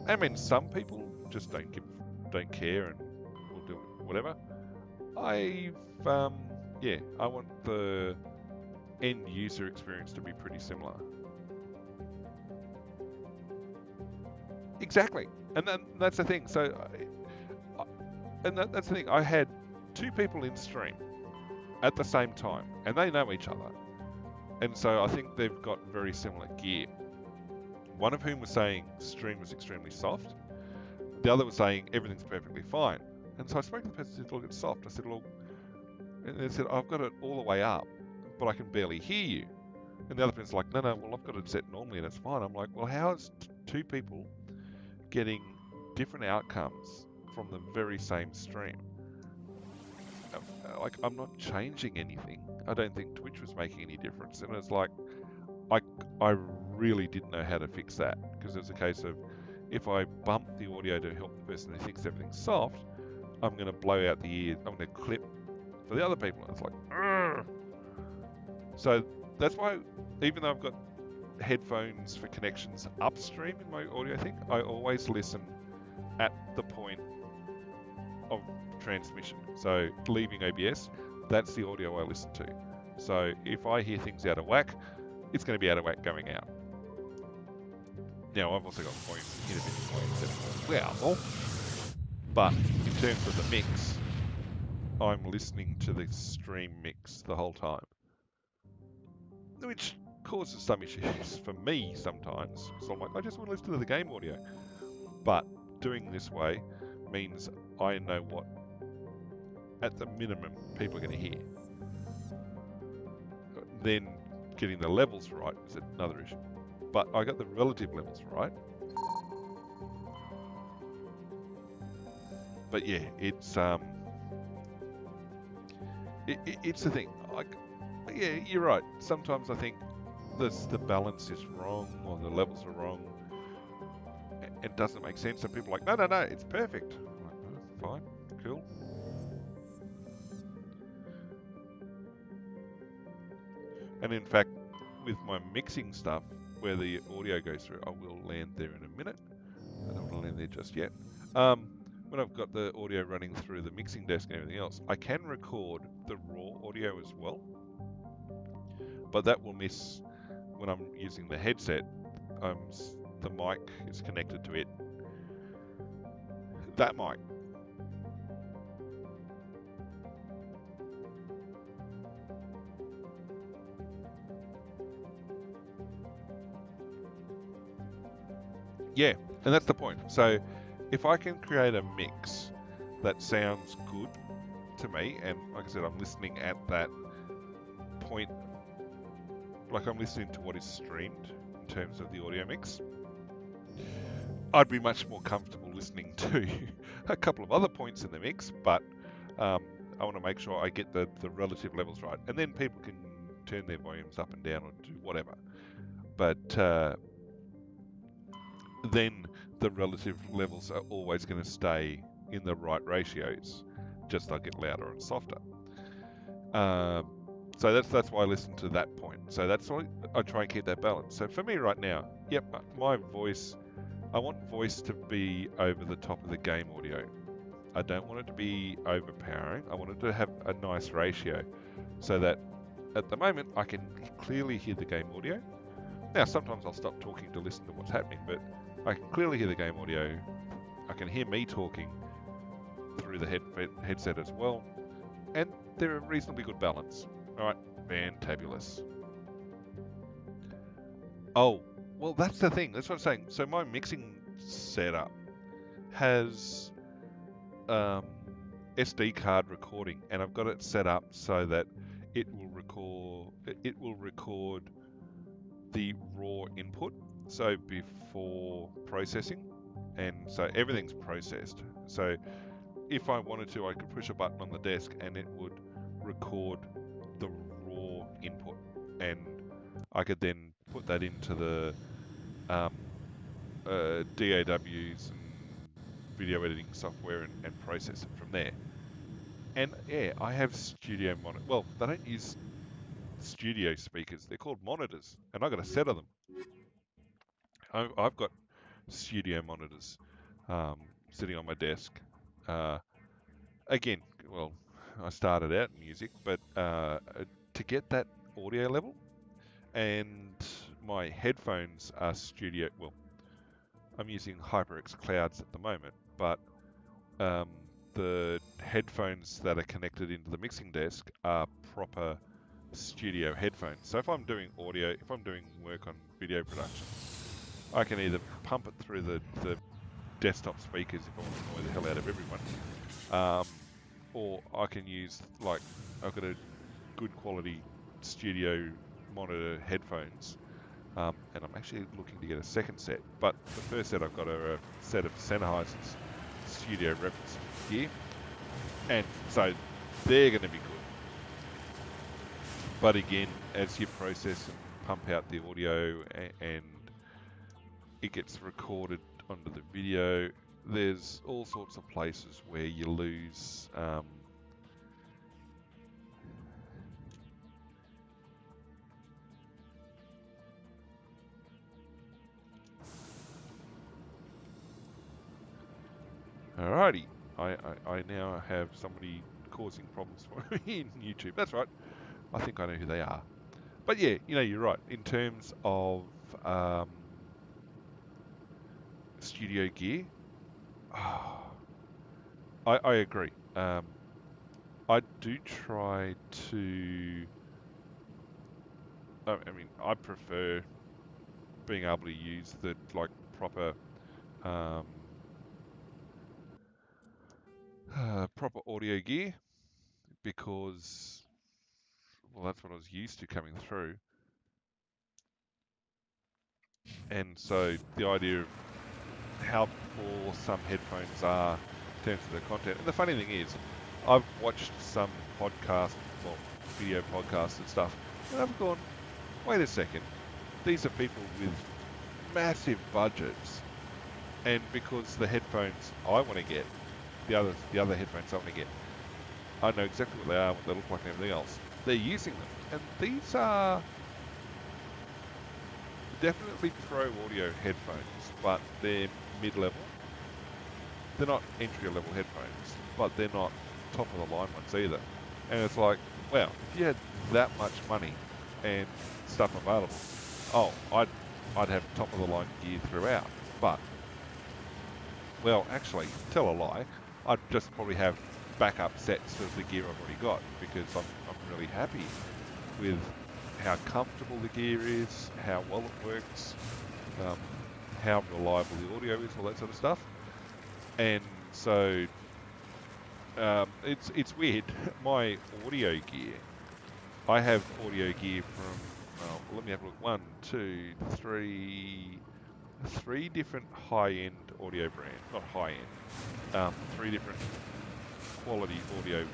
I mean, some people just don't care and will do whatever. I want the end user experience to be pretty similar. Exactly, and that's the thing. So, that's the thing. I had two people in stream at the same time, and they know each other, and so I think they've got very similar gear. One of whom was saying stream was extremely soft. The other was saying everything's perfectly fine. And so I spoke to the person who said, look, it's soft. I said, look, and they said, I've got it all the way up, but I can barely hear you. And the other person's like, no, well, I've got it set normally and it's fine. I'm like, well, how is two people getting different outcomes from the very same stream? Like, I'm not changing anything. I don't think Twitch was making any difference. And it's like, I really didn't know how to fix that, because it was a case of, if I bump the audio to help the person who thinks everything's soft, I'm going to blow out the ear. I'm going to clip for the other people. And it's like, Urgh! So that's why, even though I've got headphones for connections upstream in my audio thing, I always listen at the point of transmission. So leaving OBS, that's the audio I listen to. So if I hear things out of whack, it's going to be out of whack going out. Now, I've also got intermittent volume setting as well, but in terms of the mix, I'm listening to the stream mix the whole time, which causes some issues for me sometimes. So I'm like, I just want to listen to the game audio. But doing this way means I know what, at the minimum, people are going to hear. Then getting the levels right is another issue. But I got the relative levels right. But yeah, it's it's the thing. Like, yeah, you're right. Sometimes I think the balance is wrong or the levels are wrong. It doesn't make sense. And people are like, no, it's perfect. I'm like, oh, fine, cool. And in fact, with my mixing stuff, where the audio goes through, I will land there in a minute. I don't want to land there just yet. When I've got the audio running through the mixing desk and everything else, I can record the raw audio as well. But that will miss when I'm using the headset. The mic is connected to it. That mic. Yeah, And that's the point. So if I can create a mix that sounds good to me, and like I said, I'm listening at that point, like I'm listening to what is streamed in terms of the audio mix, I'd be much more comfortable listening to a couple of other points in the mix, but I want to make sure I get the relative levels right. And then people can turn their volumes up and down or do whatever. But then the relative levels are always going to stay in the right ratios, just they'll get louder and softer. So that's why I listen to that point. So that's why I try and keep that balance. So for me right now, yep, my voice, I want voice to be over the top of the game audio. I don't want it to be overpowering. I want it to have a nice ratio so that at the moment I can clearly hear the game audio. Now sometimes I'll stop talking to listen to what's happening, but I can clearly hear the game audio. I can hear me talking through the headset as well, and they're a reasonably good balance. Alright, fantabulous. Oh, well that's the thing, that's what I'm saying. So my mixing setup has SD card recording, and I've got it set up so that it will record the raw input, so before processing, and so everything's processed. So if I wanted to, I could push a button on the desk and it would record the raw input, and I could then put that into the DAWs and video editing software and process it from there. And yeah, I have studio monitor. Well, they don't use studio speakers; they're called monitors, and I got a set of them. I've got studio monitors sitting on my desk. Again, well, I started out in music, but to get that audio level, and my headphones are studio. Well, I'm using HyperX Clouds at the moment, but the headphones that are connected into the mixing desk are proper studio headphones. So if I'm doing audio, if I'm doing work on video production, I can either pump it through the desktop speakers if I want to annoy the hell out of everyone, or I can use, like, I've got a good quality studio monitor headphones, and I'm actually looking to get a second set, but the first set I've got are a set of Sennheiser's studio reference gear, and so they're going to be good. But again, as you process and pump out the audio and it gets recorded onto the video, there's all sorts of places where you lose Alrighty, I now have somebody causing problems for me in YouTube. That's right, I think I know who they are. But yeah, you're right. In terms of studio gear, I agree. I do try to. I mean, I prefer being able to use the proper proper audio gear, because, well, that's what I was used to coming through. And so the idea of how poor some headphones are in terms of the content. And the funny thing is, I've watched some video podcasts and stuff, and I've gone, wait a second, these are people with massive budgets, and because the headphones I want to get, the other headphones I want to get, I know exactly what they are, what they look like and everything else. They're using them, and these are definitely pro audio headphones, but they're mid-level. They're not entry-level headphones, but they're not top of the line ones either. And it's like, wow, if you had that much money and stuff available, oh, I'd have top of the line gear throughout. But, well, actually, tell a lie, I'd just probably have backup sets of the gear I've already got, because I'm really happy with how comfortable the gear is, how well it works, how reliable the audio is, all that sort of stuff. And so it's weird. My audio gear, I have audio gear from, well, let me have a look. 1, 2, 3, 3 different high-end audio brands, not high-end, 3 different quality audio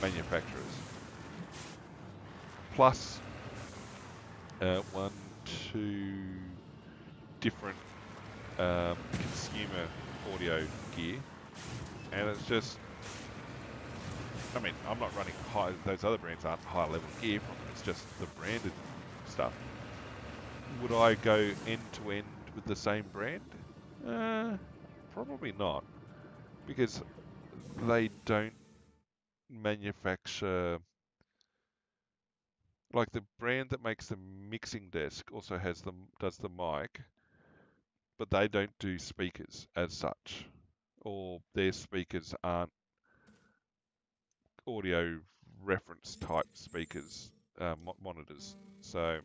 manufacturers, plus 1, 2 different consumer audio gear, and it's just, I mean, I'm not running high, those other brands aren't high level gear from them, it's just the branded stuff. Would I go end to end with the same brand? Probably not, because they don't manufacture, like the brand that makes the mixing desk also does the mic, but they don't do speakers as such, or their speakers aren't audio reference type speakers, monitors. So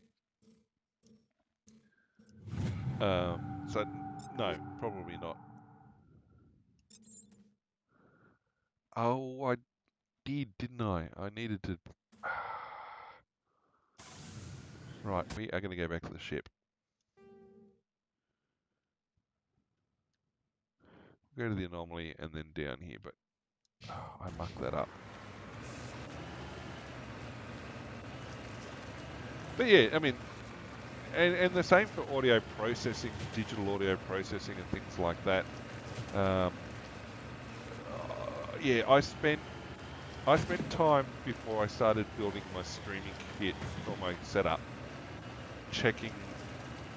no, probably not. Oh, I did, didn't I? I needed to. Right, we are going to go back to the ship. Go to the anomaly and then down here, but I mucked that up. But yeah, I mean, and the same for audio processing, digital audio processing and things like that. Yeah, I spent time before I started building my streaming kit or my setup,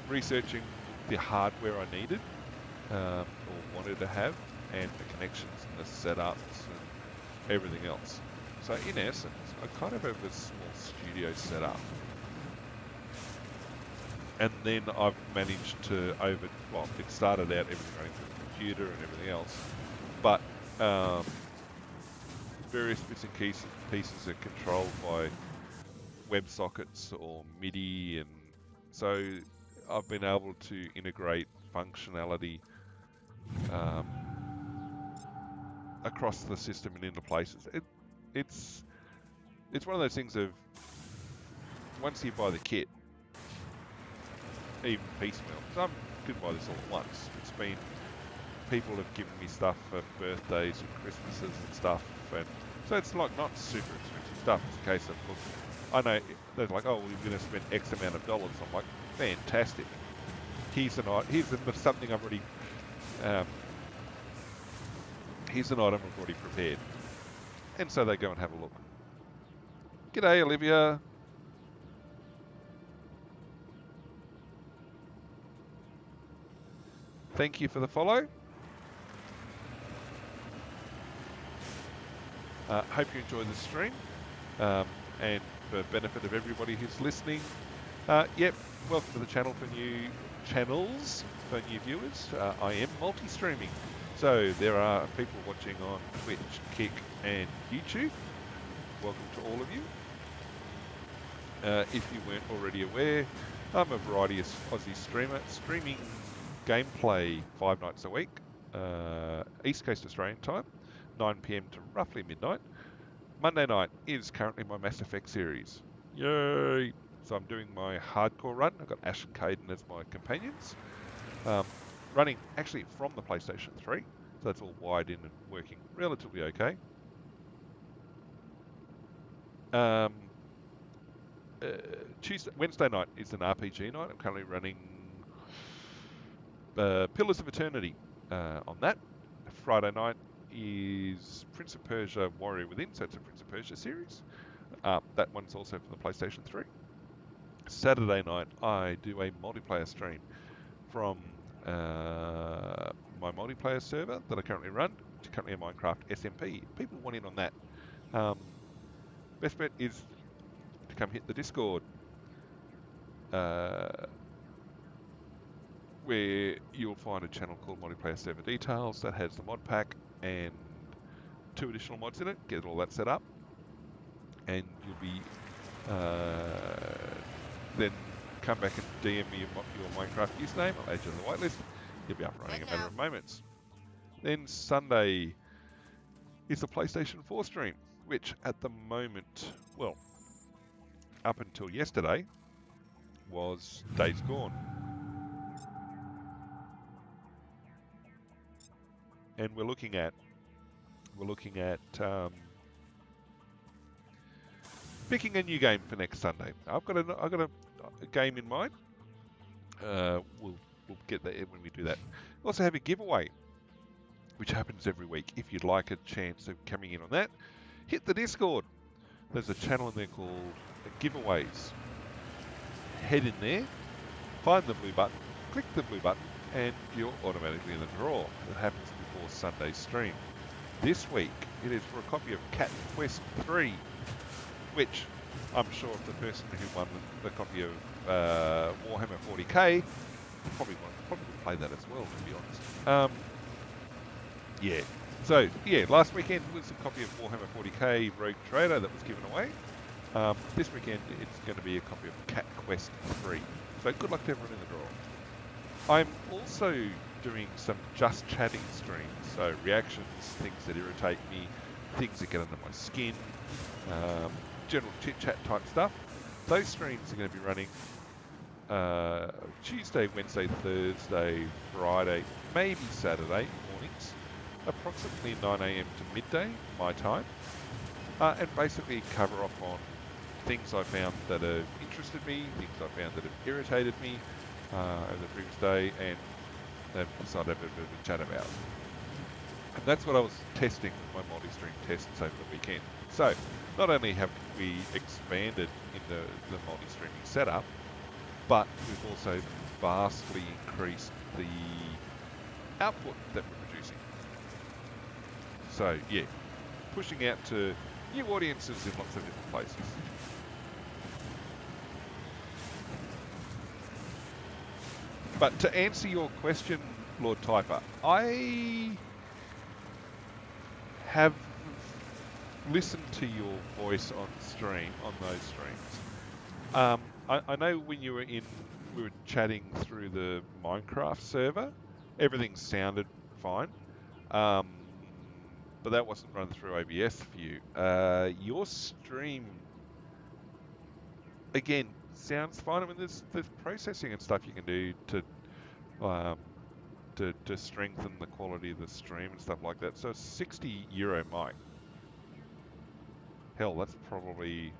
researching the hardware I needed or wanted to have, and the connections and the setups and everything else. So in essence, I kind of have a small studio set up. And then I've managed to it started out everything running through the computer and everything else, but various bits and pieces are controlled by WebSockets or MIDI, and so I've been able to integrate functionality across the system and into places. It's one of those things of, once you buy the kit, even piecemeal, some didn't buy this all at once. It's been, people have given me stuff for birthdays and Christmases and stuff, and so it's like not super expensive stuff. It's a case of, look, I know they're like, oh, well, you're going to spend X amount of dollars. I'm like, fantastic. Here's something I've already. Here's an item I've already prepared, and so they go and have a look. G'day, Olivia. Thank you for the follow. Hope you enjoy the stream, and for benefit of everybody who's listening, yep, welcome to the channel for new channels, for new viewers. I am multi-streaming, so there are people watching on Twitch, Kick, and YouTube. Welcome to all of you. If you weren't already aware, I'm a variety of Aussie streamer, streaming gameplay 5 nights a week, East Coast Australian time, 9 PM to roughly midnight. Monday night is currently my Mass Effect series. Yay! So I'm doing my hardcore run. I've got Ash and Kaiden as my companions. Running actually from the PlayStation 3, so that's all wired in and working relatively okay. Wednesday night is an RPG night. I'm currently running Pillars of Eternity on that. Friday night is Prince of Persia Warrior Within, so it's a Prince of Persia series. That one's also for the PlayStation 3. Saturday night I do a multiplayer stream from my multiplayer server that I currently run, which is currently a Minecraft SMP. People want in on that. Best bet is to come hit the Discord, where you'll find a channel called Multiplayer Server Details that has the mod pack and 2 additional mods in it. Get all that set up, and you'll be then come back and DM me your Minecraft username. I'll add you to the whitelist. You'll be up and running in a matter of moments. Then Sunday is the PlayStation 4 stream, which at the moment, well, up until yesterday, was Days Gone. And we're looking at picking a new game for next Sunday. I've got a game in mind. We'll get that when we do that. We also have a giveaway, which happens every week. If you'd like a chance of coming in on that, hit the Discord. There's a channel in there called Giveaways. Head in there, find the blue button, click the blue button, and you're automatically in the draw. It happens before Sunday's stream. This week, it is for a copy of Cat Quest 3, which I'm sure if the person who won the copy of Warhammer 40k probably would play that as well, to be honest. Yeah. So, yeah, last weekend was a copy of Warhammer 40k Rogue Trader that was given away. This weekend, it's going to be a copy of Cat Quest 3. So good luck to everyone in the draw. I'm also doing some just chatting streams, so reactions, things that irritate me, things that get under my skin, general chit-chat type stuff. Those streams are going to be running Tuesday, Wednesday, Thursday, Friday, maybe Saturday mornings, approximately 9 AM to midday, my time, and basically cover off on things I found that have interested me, things I found that have irritated me over the previous day, and have decided to have a bit of a chat about. And that's what I was testing with my multi-stream tests over the weekend. So, not only have we expanded in the multi-streaming setup, but we've also vastly increased the output that we're producing. So, yeah, pushing out to new audiences in lots of different places. But to answer your question, Lord Typer, I have listened to your voice on stream, on those streams. I know when we were chatting through the Minecraft server, everything sounded fine. But that wasn't run through OBS for you. Your stream, again, sounds fine. I mean, there's processing and stuff you can do to strengthen the quality of the stream and stuff like that. So €60 mic. Hell, that's probably.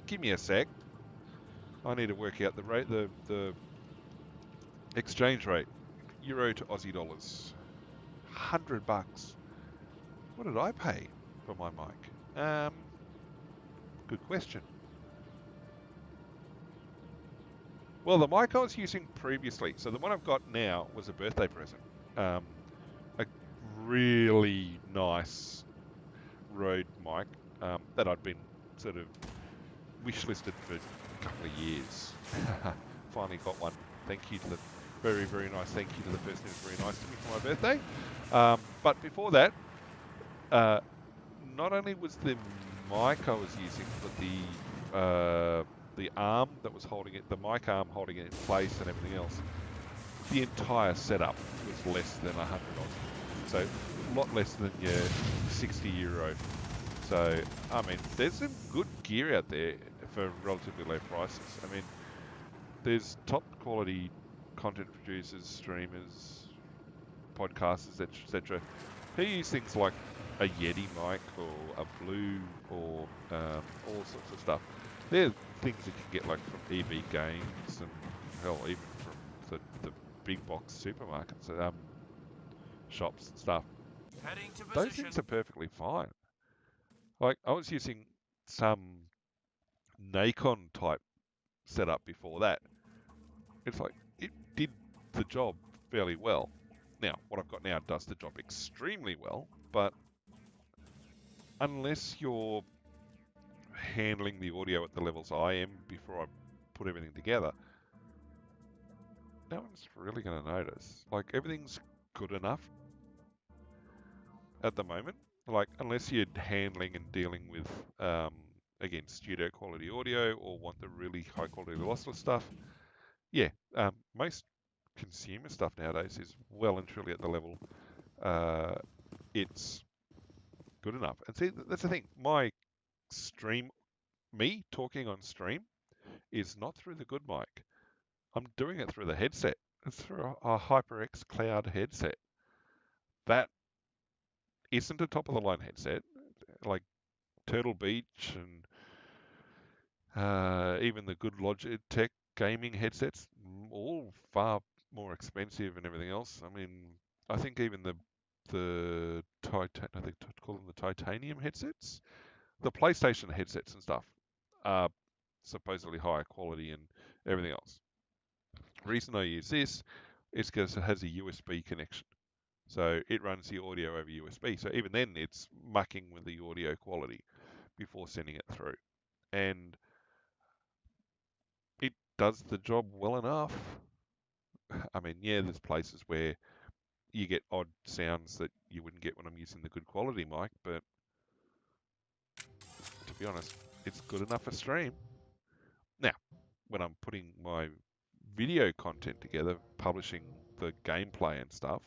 Give me a sec. I need to work out the rate, the exchange rate, euro to Aussie dollars. $100. What did I pay for my mic? Good question. Well, the mic I was using previously, so the one I've got now was a birthday present. A really nice Rode mic that I'd been sort of wishlisted for a couple of years. Finally got one. Thank you to the very, very nice thank you to the person who was very nice to me for my birthday. But before that, not only was the mic I was using, but the arm that was holding it, the mic arm holding it in place and everything else, the entire setup was less than 100 Aussie. So a lot less than your €60. So, I mean, there's some good gear out there for relatively low prices. I mean, there's top quality content producers, streamers, podcasters, etc., who use things like a Yeti mic or a Blue or all sorts of stuff. They're things that you can get like from EB Games and hell, even from the big box supermarkets, shops and stuff. Heading to Those position. things are perfectly fine. Like I was using some Nikon type setup before that. It's like it did the job fairly well. Now, what I've got now does the job extremely well, but unless you're handling the audio at the levels I am before I put everything together, no one's really going to notice. Like, everything's good enough at the moment. Like, unless you're handling and dealing with again, studio quality audio or want the really high quality lossless stuff, yeah, most consumer stuff nowadays is well and truly at the level it's good enough. And see, that's the thing. My stream, me talking on stream, is not through the good mic. I'm doing it through the headset. It's through a HyperX Cloud headset. That isn't a top of the line headset. Like Turtle Beach and even the good Logitech gaming headsets, all far more expensive and everything else. I mean, I think even the Titan, I think call them the titanium headsets, the PlayStation headsets and stuff are supposedly higher quality and everything else. The reason I use this is because it has a USB connection. So it runs the audio over USB. So even then, it's mucking with the audio quality before sending it through. And it does the job well enough. I mean, yeah, there's places where you get odd sounds that you wouldn't get when I'm using the good quality mic, but to be honest, it's good enough for stream. Now, when I'm putting my video content together, publishing the gameplay and stuff,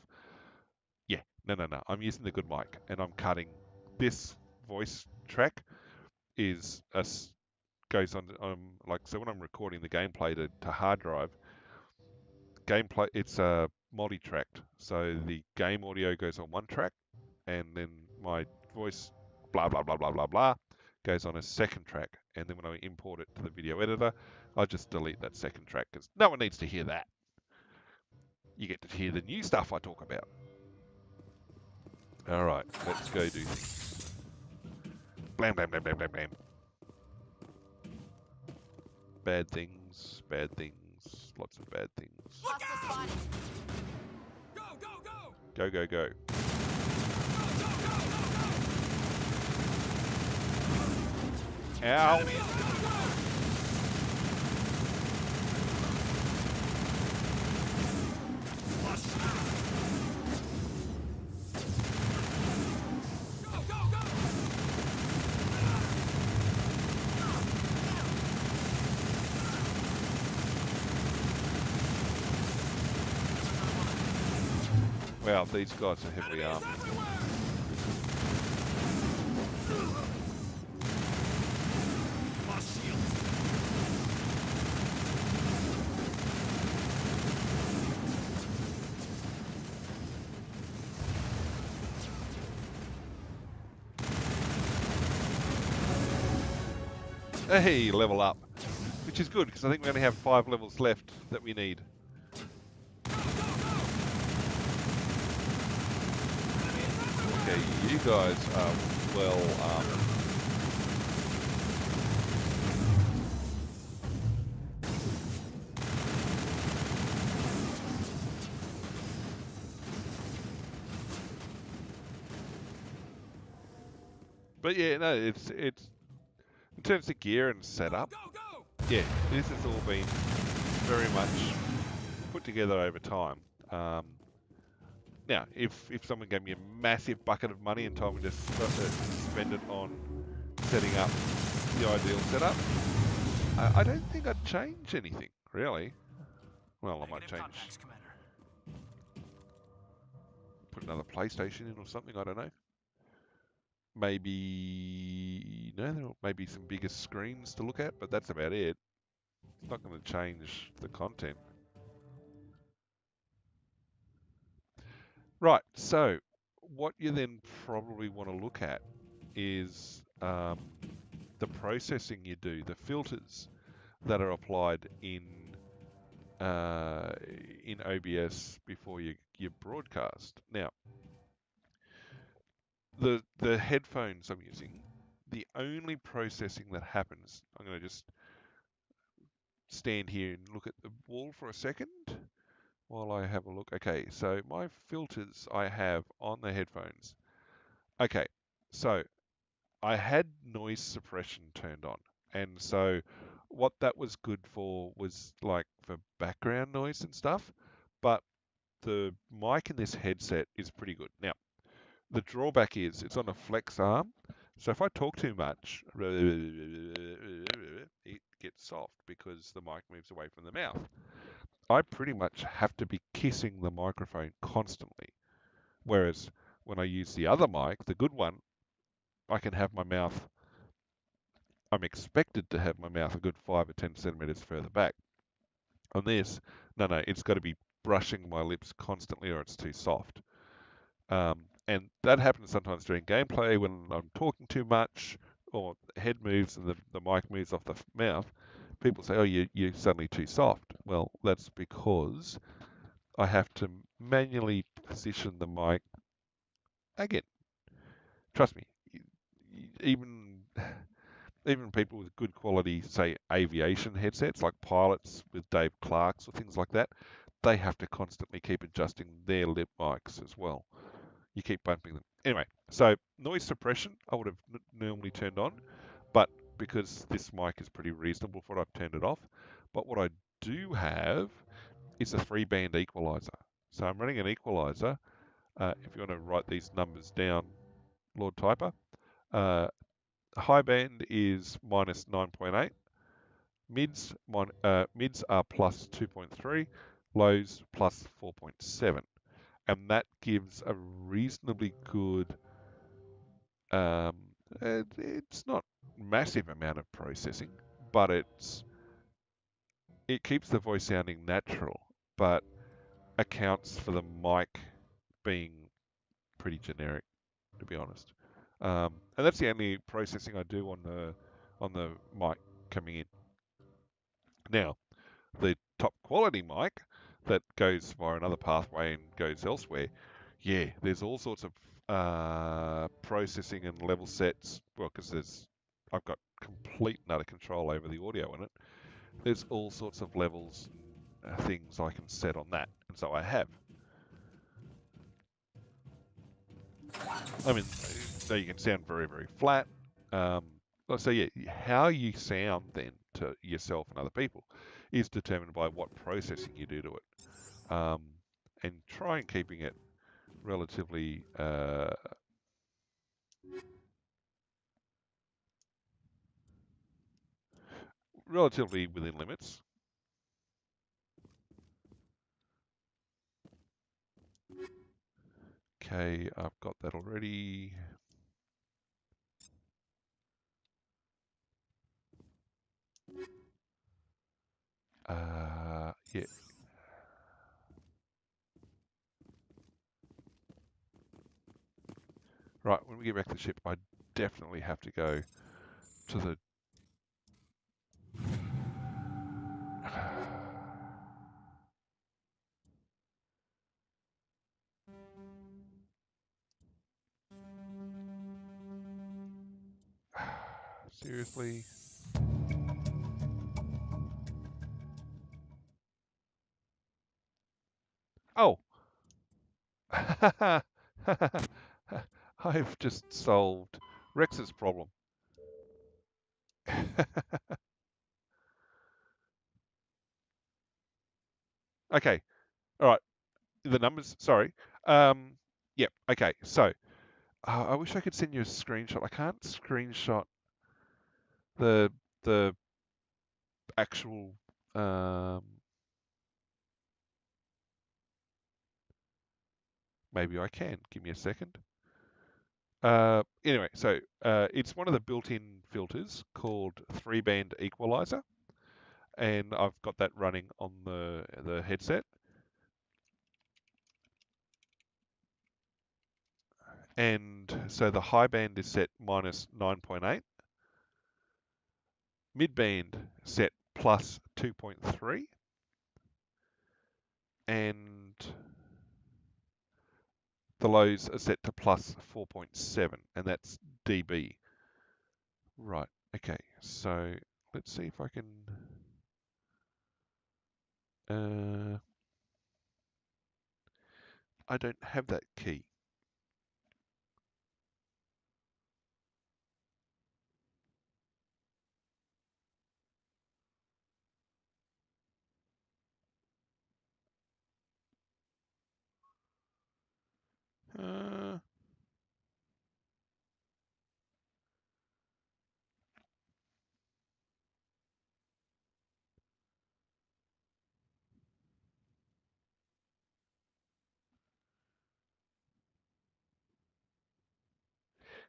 yeah, no. I'm using the good mic and I'm cutting this voice track is goes on like, so when I'm recording the gameplay to hard drive, gameplay, it's multi-tracked. So the game audio goes on one track, and then my voice, blah blah blah blah blah blah, goes on a second track. And then when I import it to the video editor, I just delete that second track because no one needs to hear that. You get to hear the new stuff I talk about. All right, let's go do things. Blam blam blam blam blam blam. Bad things, lots of bad things. Hostile spotted. Go, go, go! Go, go, go. Ow! Wow, these guys are heavily armed. Hey, level up. Which is good, because I think we only have 5 levels left that we need. Okay, you guys are well armed. But yeah, no, it's in terms of gear and setup, yeah, this has all been very much put together over time. Now, if someone gave me a massive bucket of money and told me to spend it on setting up the ideal setup, I don't think I'd change anything, really. Well, I might change, put another PlayStation in or something, I don't know. Maybe, no, there may be some bigger screens to look at, but that's about it. It's not going to change the content. Right, so what you then probably want to look at is the processing you do, the filters that are applied in OBS before you broadcast. Now, the headphones I'm using, the only processing that happens, I'm going to just stand here and look at the wall for a second while I have a look. Okay, so my filters I have on the headphones. Okay, so I had noise suppression turned on, and so what that was good for was like for background noise and stuff, but the mic in this headset is pretty good. Now, the drawback is it's on a flex arm, So if I talk too much, it gets soft because the mic moves away from the mouth. I pretty much have to be kissing the microphone constantly. Whereas when I use the other mic, the good one, I can have my mouth, I'm expected to have my mouth a good 5 or 10 centimeters further back. On this, no, it's got to be brushing my lips constantly or it's too soft. And that happens sometimes during gameplay when I'm talking too much or the head moves and the mic moves off the mouth. People say, oh, you're suddenly too soft. Well, that's because I have to manually position the mic. Again, trust me, even even people with good quality, say, aviation headsets, like pilots with Dave Clark's or things like that, they have to constantly keep adjusting their lip mics as well. You keep bumping them. Anyway, so noise suppression I would have normally turned on, but because this mic is pretty reasonable for it, I've turned it off. But what I do have is a 3-band equalizer. So I'm running an equalizer. If you want to write these numbers down, Lord Typer, high band is minus 9.8. Mids are plus 2.3, lows plus 4.7, and that gives a reasonably good. It's not massive amount of processing, but it keeps the voice sounding natural, but accounts for the mic being pretty generic, to be honest. And that's the only processing I do on the mic coming in. Now, the top quality mic that goes via another pathway and goes elsewhere, yeah, there's all sorts of processing and level sets. Well, because I've got complete and utter control over the audio in it. There's all sorts of levels and things I can set on that, and so I have. I mean, so you can sound very, very flat. So yeah, how you sound then to yourself and other people is determined by what processing you do to it, and try and keeping it relatively relatively within limits. Okay, I've got that already. Yeah. Right, when we get back to the ship, I definitely have to go to the... Seriously? Oh! I've just solved Rex's problem. Okay, all right. The numbers, sorry. Yep, okay. So, I wish I could send you a screenshot. I can't screenshot the the actual maybe I can. Give me a second. Anyway, so it's one of the built-in filters called 3-band equalizer, and I've got that running on the headset. And so the high band is set minus 9.8, mid band set plus 2.3, and the lows are set to plus 4.7, and that's dB. Right, okay, so let's see if I can... I don't have that key.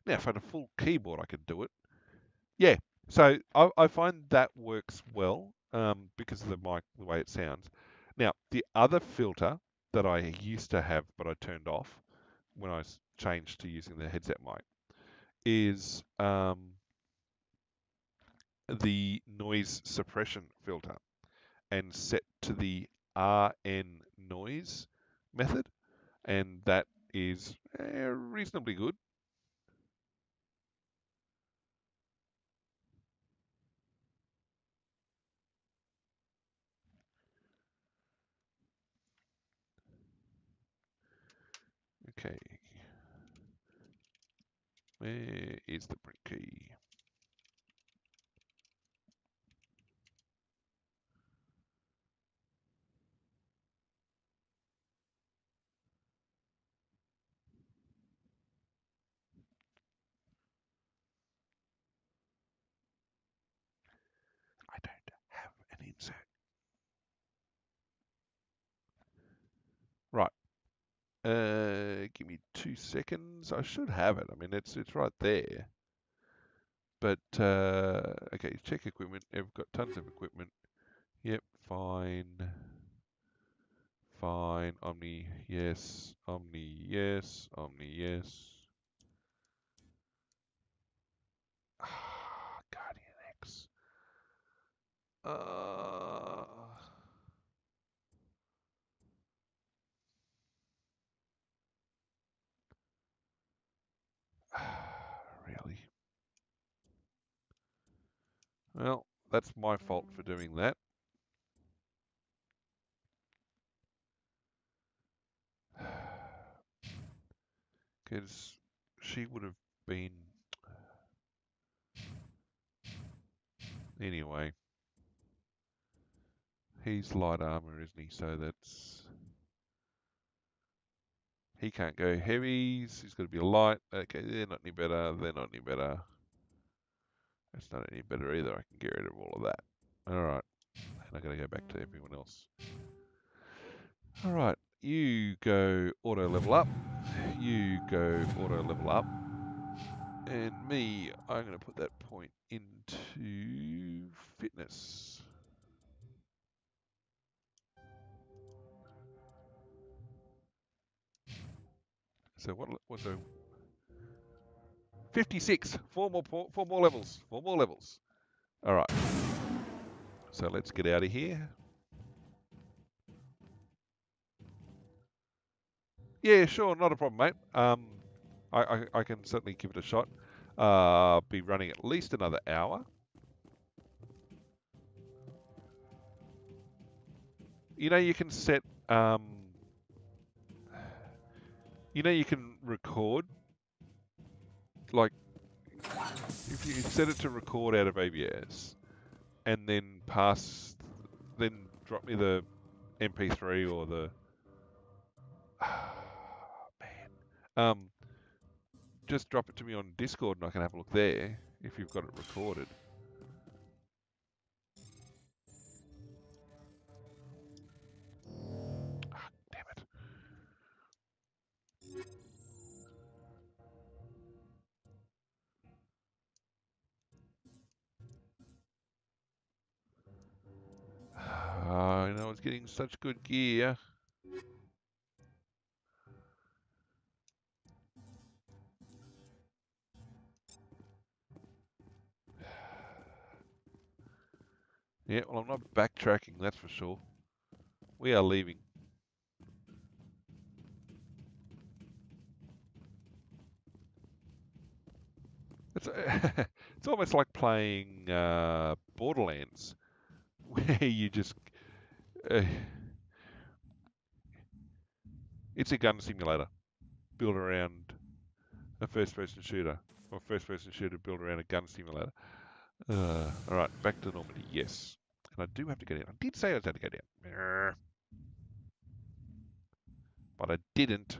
Now, if I had a full keyboard, I could do it. Yeah, so I find that works well because of the mic, the way it sounds. Now, the other filter that I used to have, but I turned off when I changed to using the headset mic, is the noise suppression filter and set to the RN noise method, and that is reasonably good. Okay, where is the print key? I don't have an insert. Right. Give me 2 seconds. I should have it. I mean, it's right there. But okay, check equipment. I've got tons of equipment. Yep, fine. Fine. Omni, yes. Omni, yes. Omni, yes. Ah, Guardian X. Really? Well, that's my fault for doing that. Because she would have been... Anyway. He's light armor, isn't he? So that's... He can't go heavies. He's got to be light. Okay, they're not any better. They're not any better. That's not any better either. I can get rid of all of that. Alright. And I got to go back to everyone else. Alright. You go auto level up. You go auto level up. And me, I'm going to put that point into fitness. So what was a 56? Four more levels. 4 more levels. All right. So let's get out of here. Yeah, sure, not a problem, mate. I can certainly give it a shot. Be running at least another hour. You know, you can set. You know, you can record. Like, if you set it to record out of ABS, and then then drop me the MP3 or the. Man. Just drop it to me on Discord and I can have a look there if you've got it recorded. Ah, damn it. I know it's getting such good gear. Yeah, well, I'm not backtracking, that's for sure. We are leaving. It's it's almost like playing Borderlands, where you just it's a gun simulator built around a first-person shooter, or first-person shooter built around a gun simulator. All right, back to Normandy. Yes, and I do have to go down. I did say I was going to go down, but I didn't.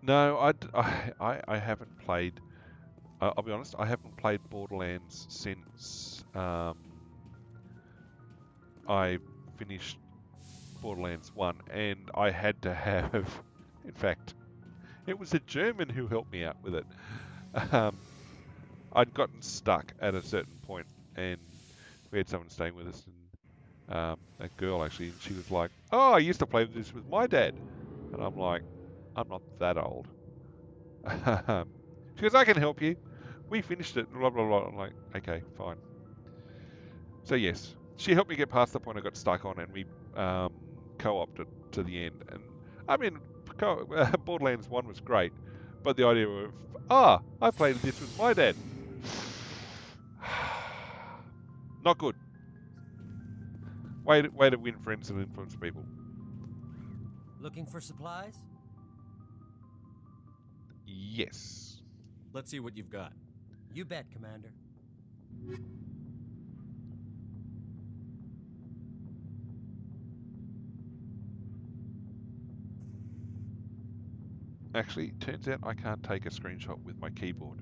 No, I haven't played. I'll be honest, I haven't played Borderlands since I finished Borderlands 1, and I had to have. In fact, it was a German who helped me out with it. Um, I'd gotten stuck at a certain point, and we had someone staying with us, and a girl actually, and she was like, "Oh, I used to play this with my dad," and I'm like, "I'm not that old." She goes, "I can help you. We finished it." Blah blah blah. I'm like, "Okay, fine." So yes, she helped me get past the point I got stuck on, and we co-opted it to the end. And I mean, Borderlands 1 was great, but the idea of, I played this with my dad. Not good. Way to win friends and influence people. Looking for supplies? Yes. Let's see what you've got. You bet, Commander. Actually, turns out I can't take a screenshot with my keyboard.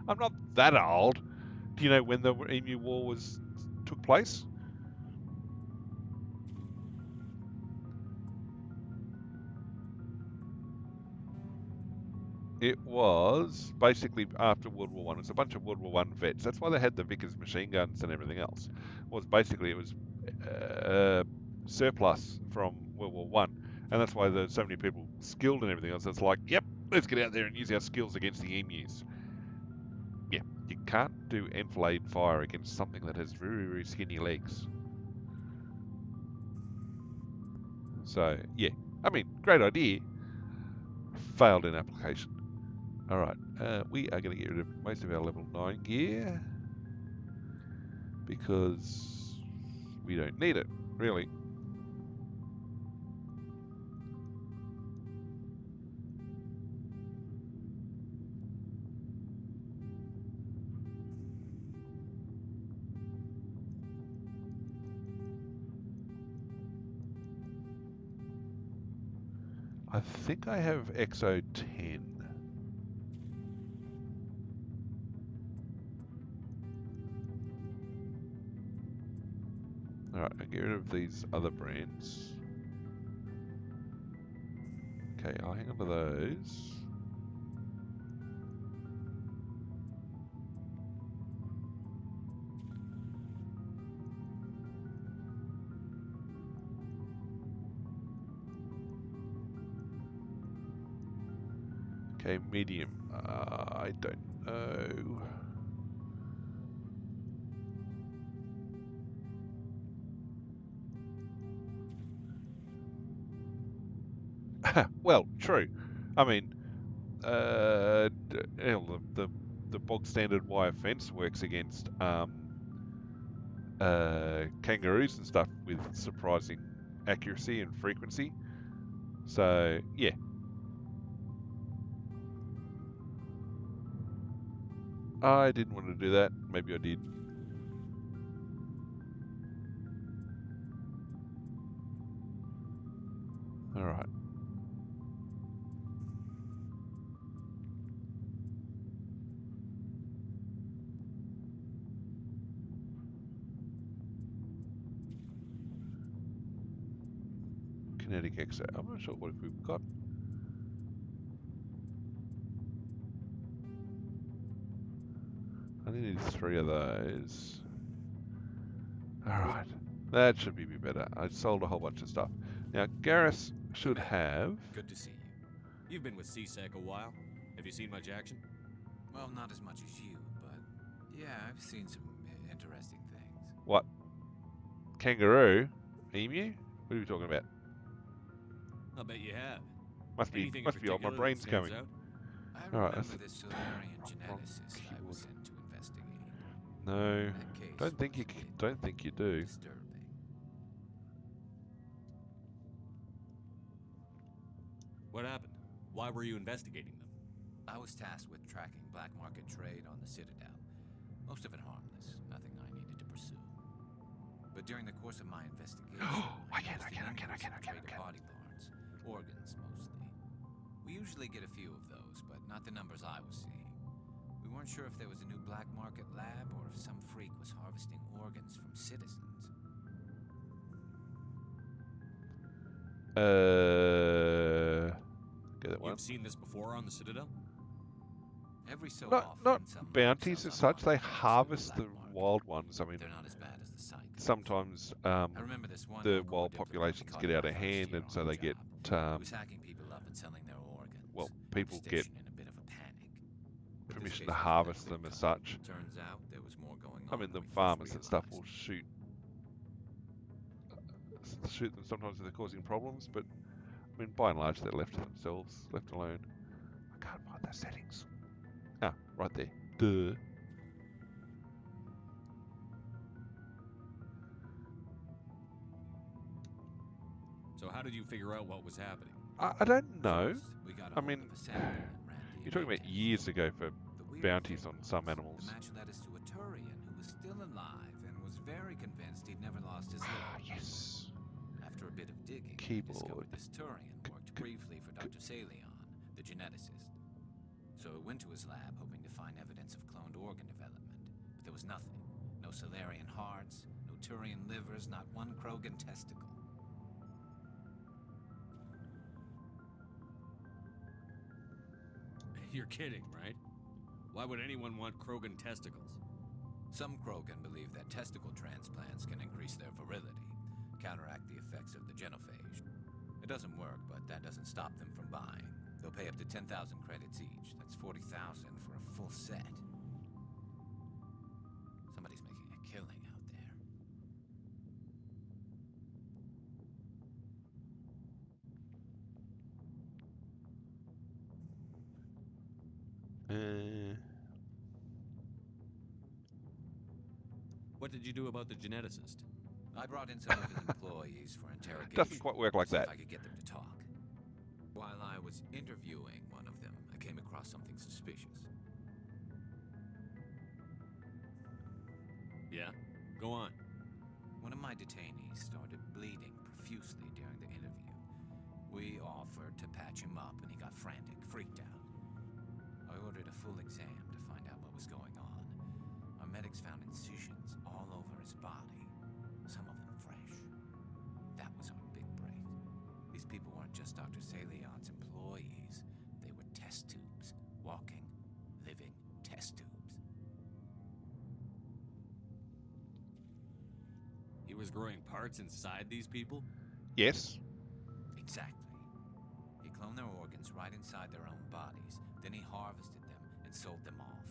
I'm not that old. Do you know when the Emu War took place? It was basically after World War One. It was a bunch of World War One vets. That's why they had the Vickers machine guns and everything else. It was surplus from World War One, and that's why there's so many people skilled and everything else. It's like, yep, let's get out there and use our skills against the emus. Yeah, you can't do enfilade fire against something that has very, very skinny legs. So yeah, I mean, great idea, failed in application. All right, we are going to get rid of most of our level 9 gear because we don't need it, really. I think I have XO 10. Alright, I'll get rid of these other brands. Okay, I'll hang on to those. Okay, medium. I don't know. Well, true. I mean, the bog standard wire fence works against kangaroos and stuff with surprising accuracy and frequency. So yeah. I didn't want to do that. Maybe I did. All right. Kinetic exit. I'm not sure what we've got. I need 3 of those. Alright. That should be better. I sold a whole bunch of stuff. Now, Garrus should have... Good to see you. You've been with CSEC a while. Have you seen much action? Well, not as much as you, but yeah, I've seen some interesting things. What? Kangaroo? Emu? What are we talking about? I'll bet you have. Must be old. My brain's going. I remember this Solarian geneticist I was sent to investigate. No, don't think you do. Disturbing. What happened? Why were you investigating them? I was tasked with tracking black market trade on the Citadel. Most of it harmless, nothing I needed to pursue. But during the course of my investigation, I noticed an increase in the trade of body parts, organs mostly. We usually get a few of those, but not the numbers I was seeing. We weren't sure if there was a new black market lab or if some freak was harvesting organs from citizens. Get that one. You've seen this before on the Citadel? Every so Not often, some bounties lab as sells such. They off organs harvest from the black market. wild ones. I mean, They're not as bad as the site. sometimes I remember this one the Elcor wild diplomat populations we get caught out in of my first hand, year and so on the they get job. He was hacking people up and selling their organs. well, The people get station in a bit of a panic. But this permission case to was a harvest quick them as cut. such. Turns out there was more going I on mean, than the we first farmers and stuff will realized. shoot them sometimes if they're causing problems, but I mean, by and large, they're left to themselves, left alone. I can't find the settings. Ah, right there. Duh. So how did you figure out what was happening? I don't know. First, we got a I hold mean, of a sample and ran you're talking DNA about tests. years ago for The weird bounties thing on some was, animals. The match led us to a Turian who was still alive and was very convinced he'd never lost his liver. Yes. After a bit of digging, we Keyboard. discovered this Turian worked briefly for Dr. Salion, the geneticist. So we went to his lab hoping to find evidence of cloned organ development, but there was nothing. No Salarian hearts, no Turian livers, not one Krogan testicle. You're kidding, right? Why would anyone want Krogan testicles? Some Krogan believe that testicle transplants can increase their virility, counteract the effects of the genophage. It doesn't work, but that doesn't stop them from buying. They'll pay up to 10,000 credits each. That's 40,000 for a full set. Somebody's making a killing out there. What did you do about the geneticist? I brought in some of his employees for interrogation. Doesn't quite work like See that. if I could get them to talk. While I was interviewing one of them, I came across something suspicious. Yeah? Go on. One of my detainees started bleeding profusely during the interview. We offered to patch him up, and he got frantic, freaked out. I ordered a full exam to find out what was going on. Our medics found incisions all over his body, some of them fresh. That was our big break. These people weren't just Dr. Salion's employees. They were test tubes, walking, living test tubes. He was growing parts inside these people? Yes. Exactly. He cloned their organs right inside their own bodies. Then he harvested them and sold them off.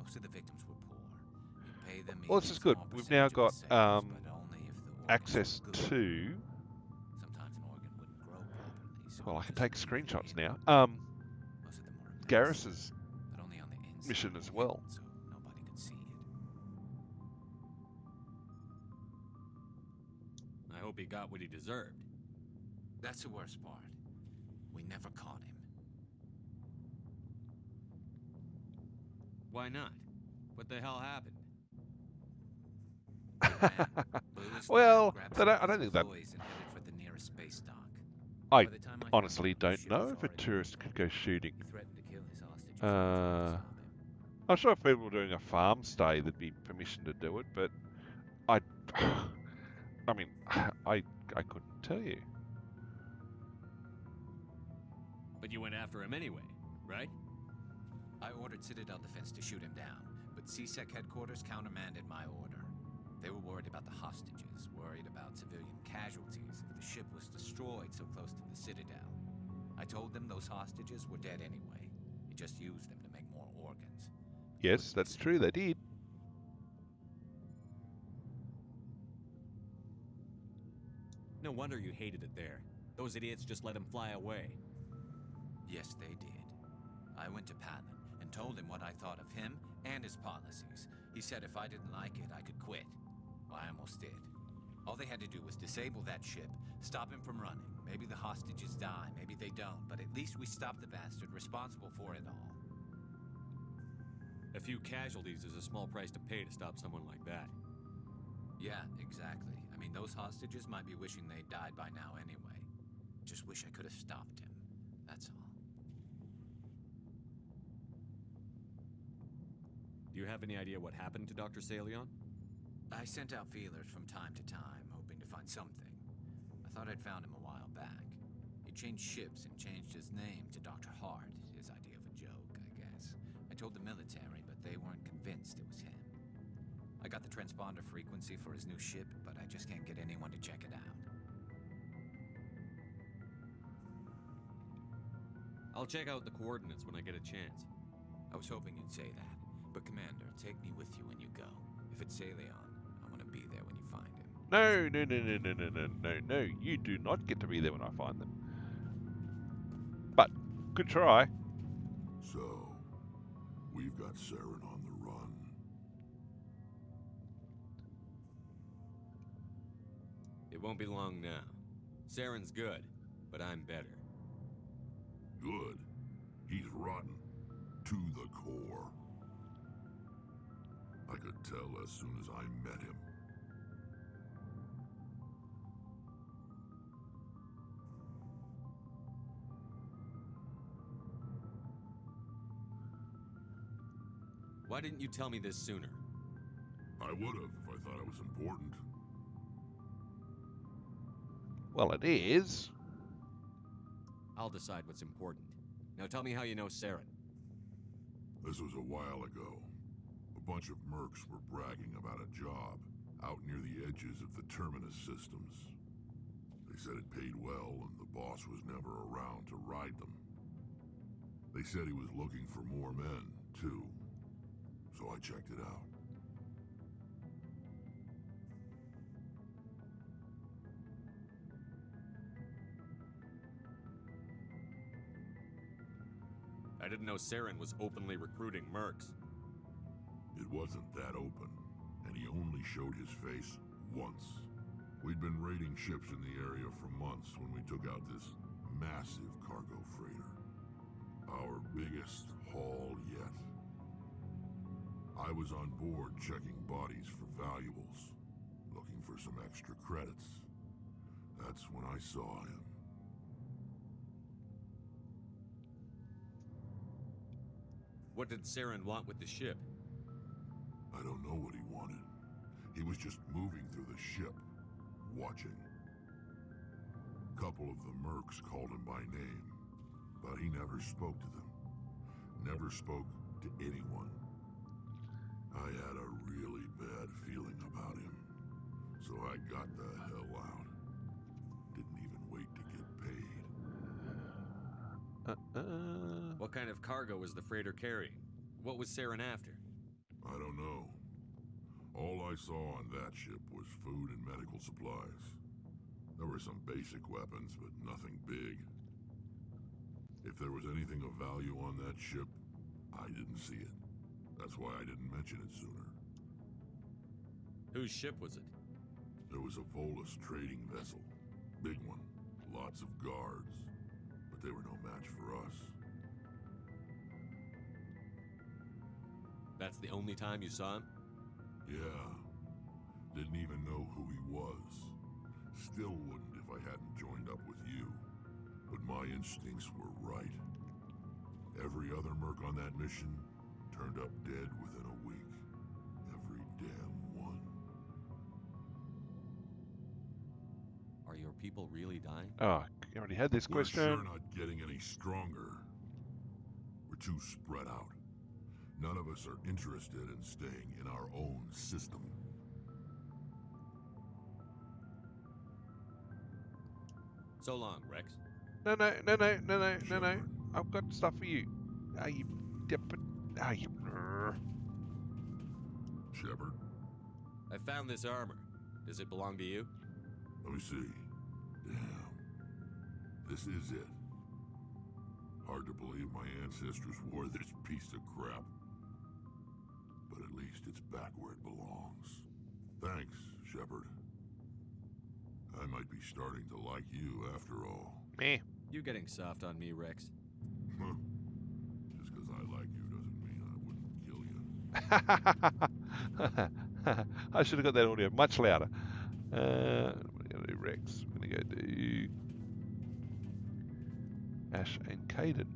Most of the victims were poor. He'd pay them Well, each this is a good. small We've now percentage of got the sales, but only if the organs access were good. to. Sometimes an organ wouldn't grow properly, so Well, I we can just take leave screenshots them in. now. Most of them were in Garrus's but only on the inside, mission as well. so nobody could see it. I hope he got what he deserved. That's the worst part. We never caught him. Why not? What the hell happened? He ran, blew his Well, flag, grabbed that- some I of his don't think that- employees and headed for the nearest space dock. I By the time I found honestly him, the don't ship know was if a already tourist leaving. could go shooting. He threatened to kill his hostages if we tried to stop him. I'm sure if people were doing a farm stay, there'd be permission to do it, but I mean, I couldn't tell you. But you went after him anyway, right? I ordered Citadel Defense to shoot him down, but CSEC headquarters countermanded my order. They were worried about the hostages, worried about civilian casualties if the ship was destroyed so close to the Citadel. I told them those hostages were dead anyway. You just used them to make more organs. Yes, that's true, they did. No wonder you hated it there. Those idiots just let him fly away. Yes, they did. I went to Palin and told him what I thought of him and his policies. He said if I didn't like it, I could quit. Well, I almost did. All they had to do was disable that ship, stop him from running, Maybe the hostages die, maybe they don't, but at least we stopped the bastard responsible for it all. A few casualties is a small price to pay to stop someone like that. Yeah, exactly. I mean, those hostages might be wishing they'd died by now anyway. Just wish I could have stopped him. That's all. Do you have any idea what happened to Dr. Salion? I sent out feelers from time to time, hoping to find something. I thought I'd found him a while back. He changed ships and changed his name to Dr. Hart, his idea of a joke, I guess. I told the military, but they weren't convinced it was him. I got the transponder frequency for his new ship, but I just can't get anyone to check it out. I'll check out the coordinates when I get a chance. I was hoping you'd say that. But Commander, take me with you when you go. If it's Salion, I want to be there when you find him. No, no, no, no, no, no, no, no, no. You do not get to be there when I find them. But, good try. So, we've got Saren on the run. It won't be long now. Saren's good, but I'm better. Good. He's rotten. To the core. I could tell as soon as I met him. Why didn't you tell me this sooner? I would have if I thought it was important. Well, it is. I'll decide what's important. Now tell me how you know Saren. This was a while ago. A bunch of mercs were bragging about a job out near the edges of the Terminus systems. They said it paid well and the boss was never around to ride them. They said he was looking for more men, too. So I checked it out. I didn't know Saren was openly recruiting mercs. It wasn't that open, and he only showed his face once. We'd been raiding ships in the area for months when we took out this massive cargo freighter. Our biggest haul yet. I was on board checking bodies for valuables, looking for some extra credits. That's when I saw him. What did Saren want with the ship? I don't know what he wanted. He was just moving through the ship, watching. A couple of the mercs called him by name, but he never spoke to them. Never spoke to anyone. I had a really bad feeling about him, so I got the hell out. Didn't even wait to get paid. What kind of cargo was the freighter carrying? What was Saren after? I don't know. All I saw on that ship was food and medical supplies. There were some basic weapons, but nothing big. If there was anything of value on that ship, I didn't see it. That's why I didn't mention it sooner. Whose ship was it? There was a Volus trading vessel. Big one. Lots of guards. But they were no match for us. That's the only time you saw him? Yeah. Didn't even know who he was. Still wouldn't if I hadn't joined up with you. But my instincts were right. Every other merc on that mission turned up dead within a week. Every damn one. Are your people really dying? Oh, you already had this We're question. sure not getting any stronger. We're too spread out. None of us are interested in staying in our own system. So long, Rex. No. I've got stuff for you. Are you... Are you... Shepard, I found this armor. Does it belong to you? let me see. Damn. This is it. Hard to believe my ancestors wore this piece of crap. But at least it's back where it belongs. Thanks, Shepard. I might be starting to like you after all. Meh. You getting soft on me, Rex? Huh. Just because I like you doesn't mean I wouldn't kill you. I should have got that audio much louder. What are we going to do, Rex? We're going to go do Ash and Kaiden.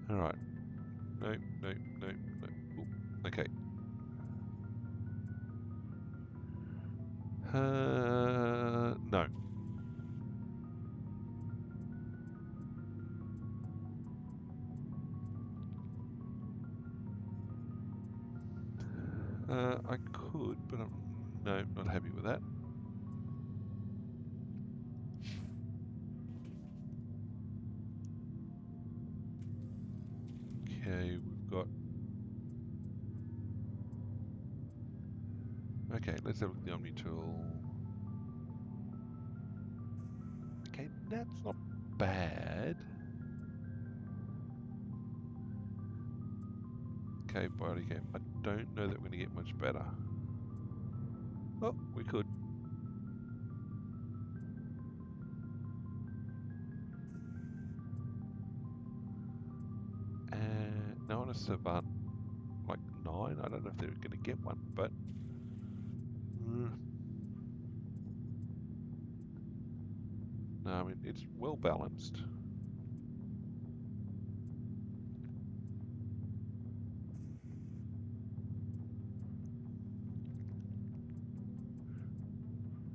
Alright. No. Ooh, okay. No. I could, but I'm not happy with that. Okay, we've got. Okay, let's have a look at the Omni tool. Okay, that's not bad. Okay, body cam. I don't know that we're going to get much better. Oh, we could. Now on a Savant, like 9. I don't know if they're going to get one, but. No, I mean, it's well balanced.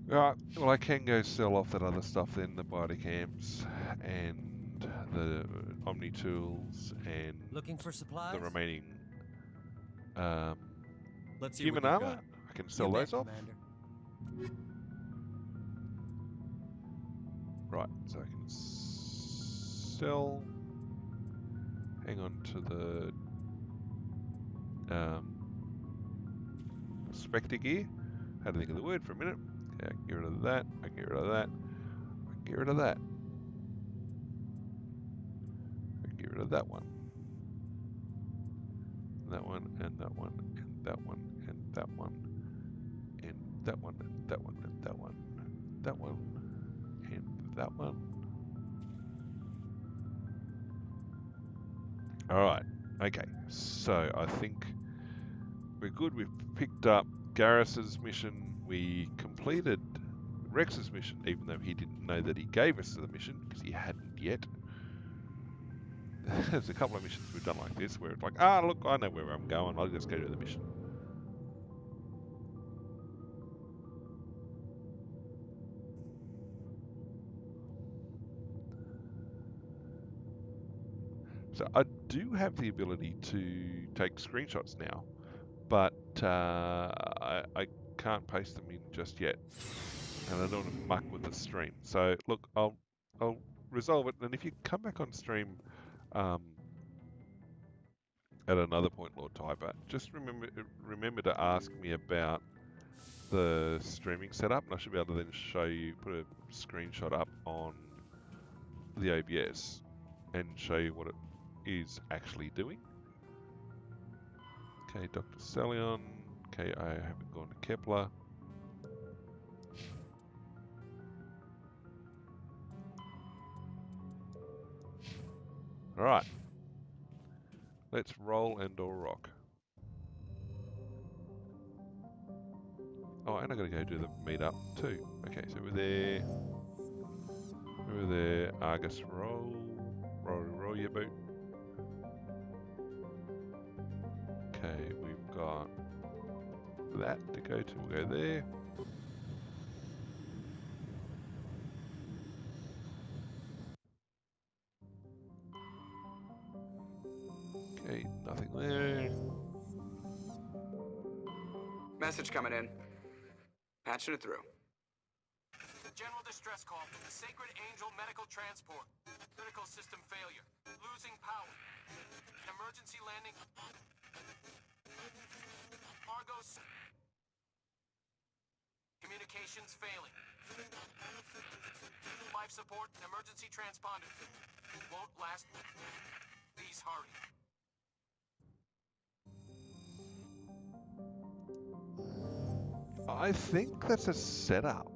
Right, well, I can go sell off that other stuff then, the body cams and the Omni tools and Looking for supplies? the remaining Let's see human what you've armor. got. I can sell You those bet, off. Commander. Right, so I can sell. Hang on to the Spectre gear. Had to think of the word for a minute. Okay, I can get rid of that. I can get rid of that. I can get rid of that. I can get rid of that one. That one, and that one, and that one, and that one, and that one, and that one, and that one, that one, and that one. Alright, okay, so I think we're good. We've picked up Garrus's mission. We completed Rex's mission, even though he didn't know that he gave us the mission, because he hadn't yet. There's a couple of missions we've done like this, where it's like, look, I know where I'm going, I'll just go to the mission. So I do have the ability to take screenshots now, but I can't paste them in just yet, and I don't want to muck with the stream. So look, I'll resolve it, and if you come back on stream at another point, Lord Typer, just remember to ask me about the streaming setup, and I should be able to then show you, put a screenshot up on the OBS and show you what it is actually doing. Okay, Dr. Salion. Okay, I haven't gone to Kepler. Alright. Let's roll and or rock. Oh, and I gotta go do the meetup too. Okay, so we're there. We're there. Argus, roll. Roll your boot. Okay, we've got that to go to. We'll go there. Okay, nothing there. Message coming in. Patching it through. General distress call from the Sacred Angel Medical Transport. Critical system failure. Losing power. Emergency landing. Argos. Communications failing. Life support and emergency transponder. Won't last. Please hurry. I think that's a setup.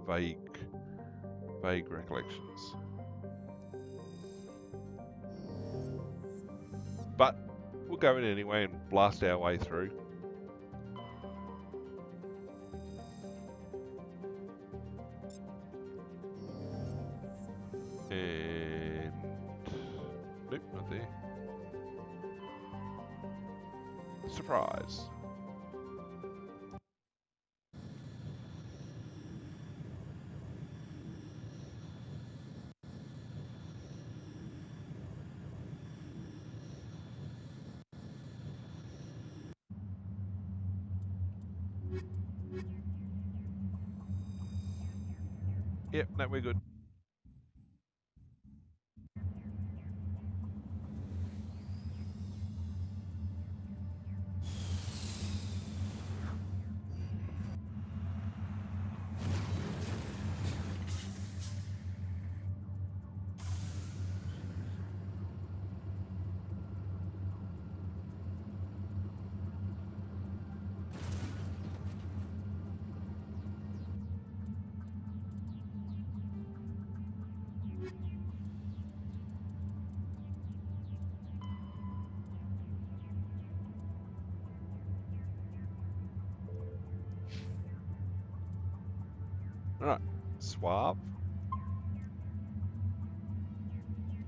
Vague recollections. But we'll go in anyway and blast our way through. And nope, not there. Surprise. Yep, no, we're good. Alright, Suave.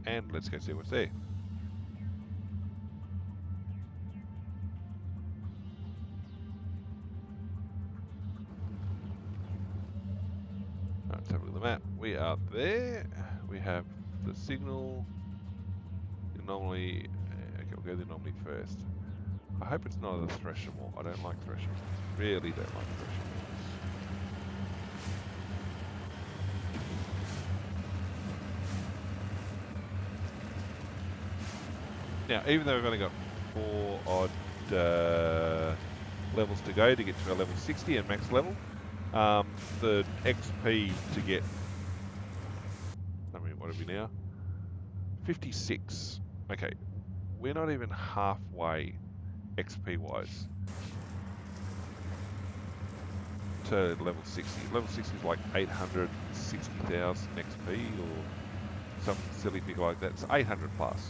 And let's go see what's there. Let's have a look at the map. We are there. We have the signal. Anomaly. Okay, we'll go the anomaly first. I hope it's not a thresher wall. I don't like thresher walls. Really don't like thresher walls. Now, even though we've only got 4 odd levels to go to get to our level 60 and max level, the XP to get, I mean, what are we now? 56. Okay, we're not even halfway XP wise to level 60. Level 60 is like 860,000 XP or some silly figure like that. It's 800 plus.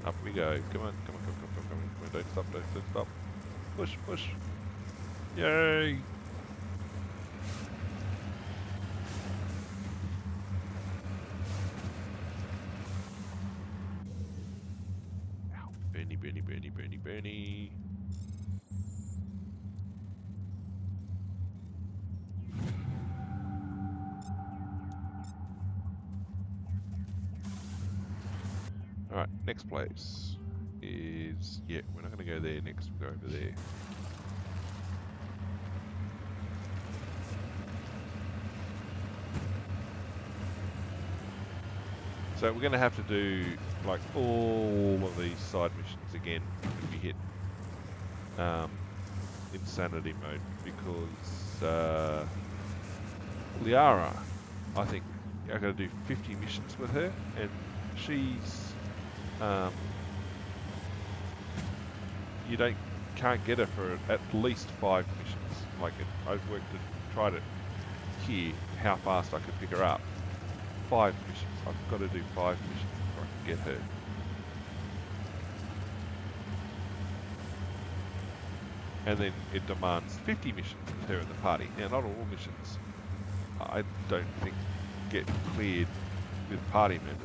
Up we go. Come on, come on, come on, come on, come on, come on. Don't stop, don't stop. Push, push. Yay! Ow. Bernie, Bernie, Bernie, Bernie, Bernie. Alright, next place is, yeah, we're not going to go there next, we'll go over there. So we're going to have to do like all of these side missions again if we hit insanity mode, because Liara, I think I got to do 50 missions with her, and she's you can't get her for at least 5 missions. Like I've worked to try to hear how fast I could pick her up. 5 missions. I've got to do 5 missions before I can get her. And then it demands 50 missions with her in the party. Now, not all missions, I don't think, get cleared with party members.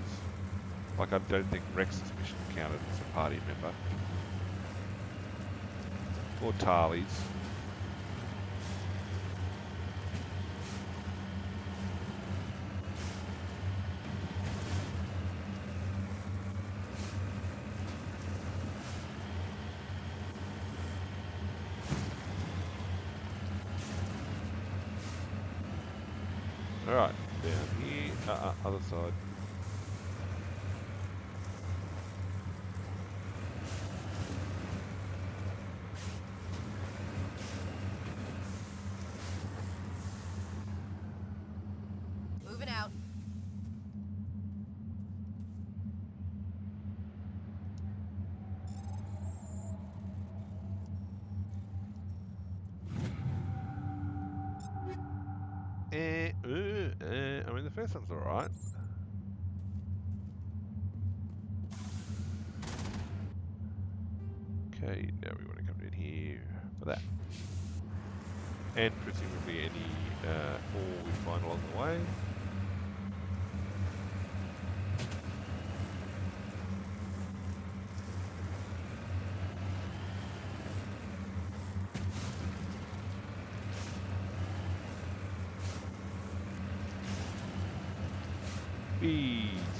Like, I don't think Rex's mission counted as a party member. Or Tali's. Alright, down here, other side. That sounds alright. Okay, now we want to come in here for that. And presumably any ore we find along the way.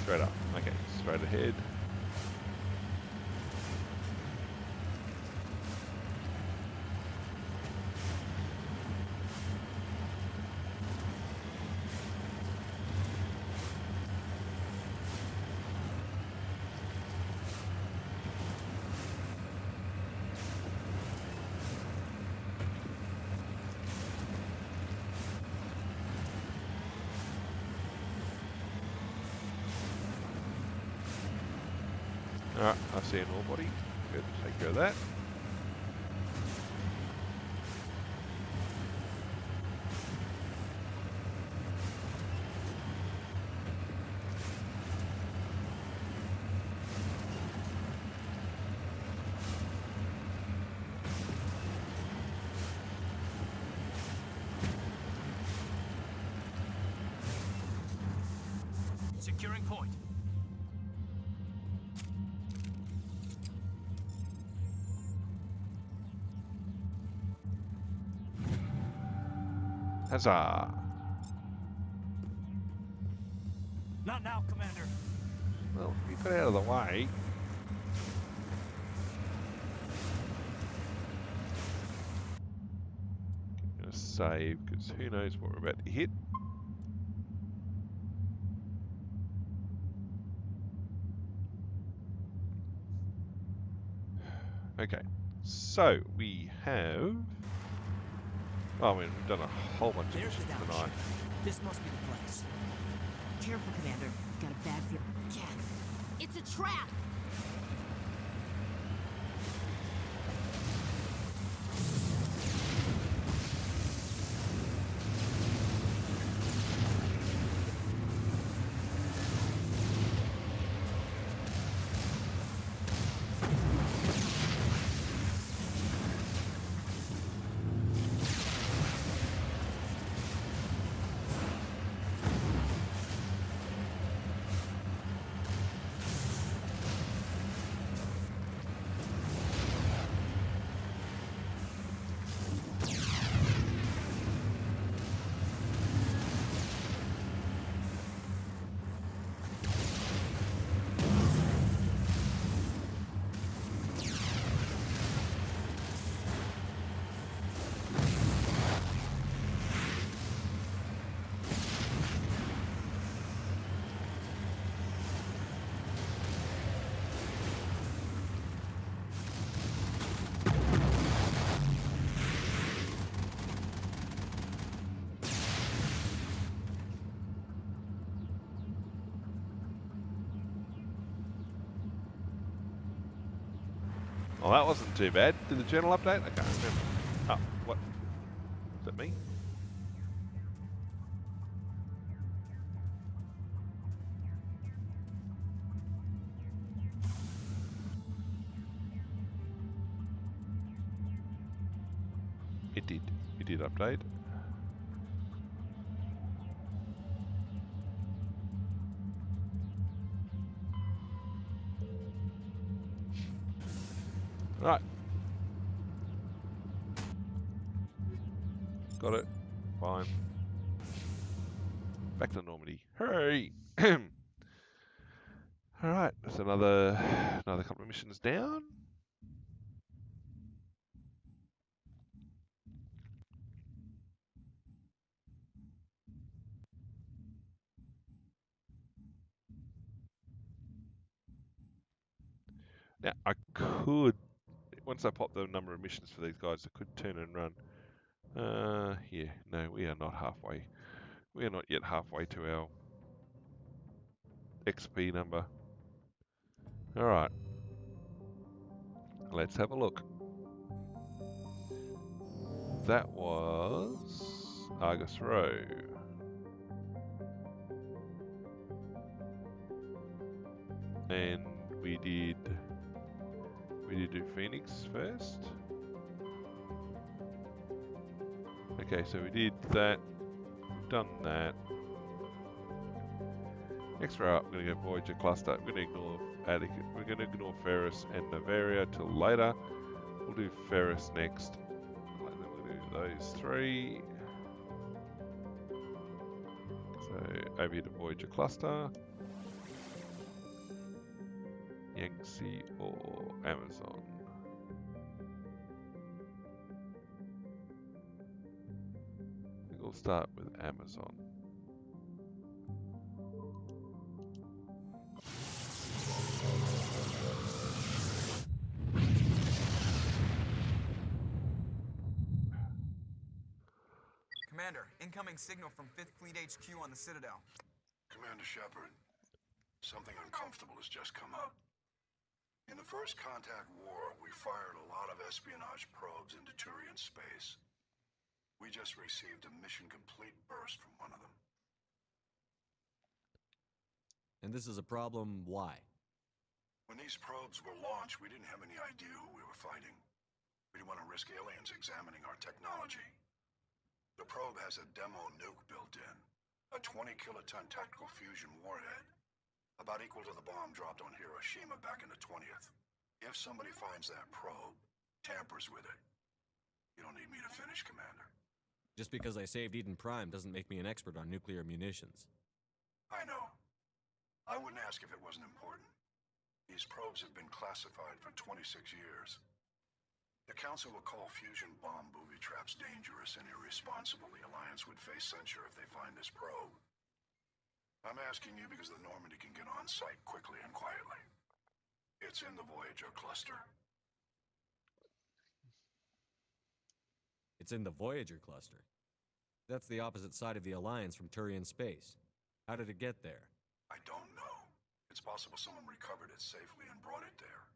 Straight up. Okay, straight ahead. Alright, I see an ore body. Good, take care of that. Securing point. Huzzah! Not now, Commander. Well, we got out of the way. Gonna save, because who knows what we're about to hit. Okay, so we have... Well, I mean, we've done a whole bunch of There's the missions down tonight. ship. This must be the place. Careful, Commander. I've got a bad feel. Yeah. It's a trap! Well, that wasn't too bad. Did the journal update? I can't remember. Oh, what? Is that me? It did. It did update. Right. Got it. Fine. Back to Normandy. Hurry! Alright, that's another couple of missions down. Now, I could, once I pop the number of missions for these guys, I could turn and run. Yeah, no, we are not halfway. We are not yet halfway to our XP number. Alright. Let's have a look. That was Argus Row. And we did do Phoenix first. Okay, so we did that. We've done that. Next we're up, we're going to go Voyager Cluster. We're going to ignore Atticus. We're going to ignore Ferris and Navaria till later. We'll do Ferris next. And then we'll do those three. So over here to Voyager Cluster. Yangtze or Amazon. I think we'll start with Amazon. Commander, incoming signal from 5th Fleet HQ on the Citadel. Commander Shepard, something uncomfortable has just come up. In the First Contact War, we fired a lot of espionage probes into Turian space. We just received a mission complete burst from one of them. And this is a problem, why? When these probes were launched, we didn't have any idea who we were fighting. We didn't want to risk aliens examining our technology. The probe has a demo nuke built in, a 20-kiloton tactical fusion warhead, about equal to the bomb dropped on Hiroshima back in the 20th. If somebody finds that probe, tampers with it, you don't need me to finish, Commander. Just because I saved Eden Prime doesn't make me an expert on nuclear munitions. I know. I wouldn't ask if it wasn't important. These probes have been classified for 26 years. The Council will call fusion bomb booby traps dangerous and irresponsible. The Alliance would face censure if they find this probe. I'm asking you because the Normandy can get on site quickly and quietly. It's in the Voyager cluster. It's in the Voyager cluster. That's the opposite side of the Alliance from Turian space. How did it get there? I don't know. It's possible someone recovered it safely and brought it there.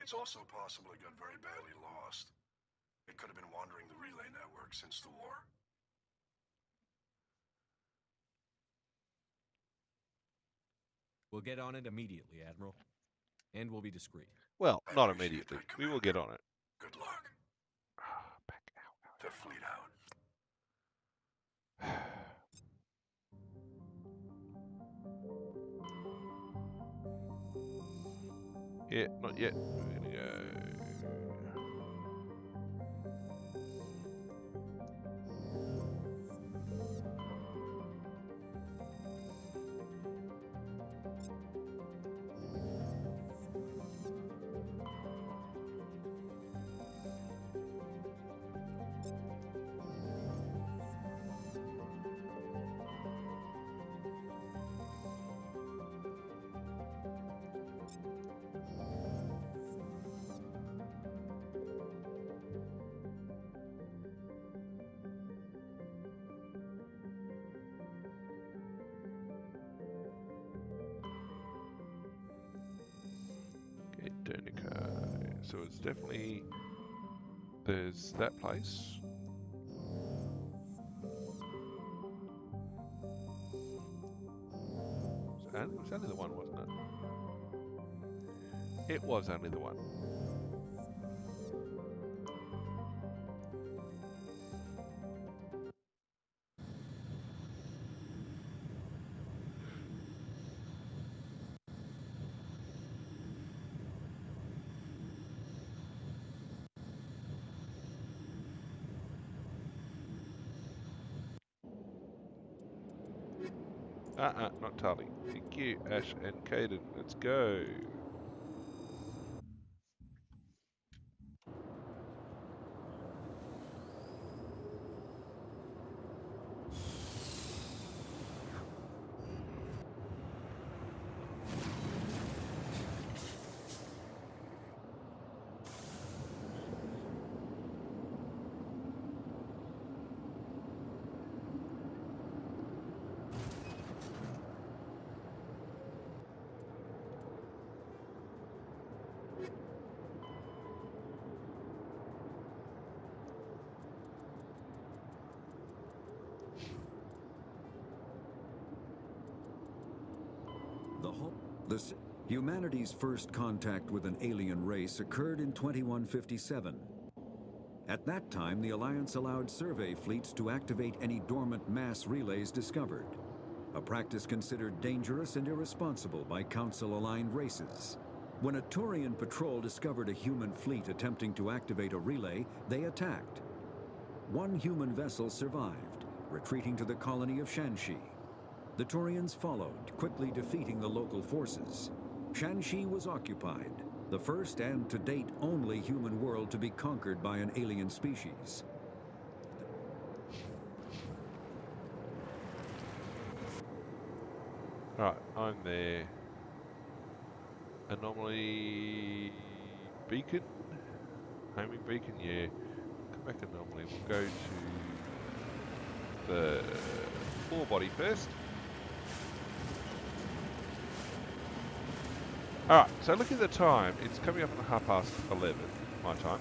It's also possible it got very badly lost. It could have been wandering the relay network since the war. We'll get on it immediately, Admiral. And we'll be discreet. Well, not immediately. We will get on it. Good luck. Back out. The fleet out. Yeah, not yet. We're gonna go. So it's definitely, there's that place. It was only the one, wasn't it? It was only the one. Not Tully. Thank you, Ash and Kaiden. Let's go. The Humanity's first contact with an alien race occurred in 2157. At that time, the Alliance allowed survey fleets to activate any dormant mass relays discovered, a practice considered dangerous and irresponsible by Council-aligned races. When a Turian patrol discovered a human fleet attempting to activate a relay, they attacked. One human vessel survived, retreating to the colony of Shanxi. The Turians followed, quickly defeating the local forces. Shanxi was occupied, the first and to date only human world to be conquered by an alien species. Right, I'm there. Anomaly beacon? Homing beacon, yeah. Come back anomaly. We'll go to the floor body first. Alright, so look at the time. It's coming up at 11:30 my time.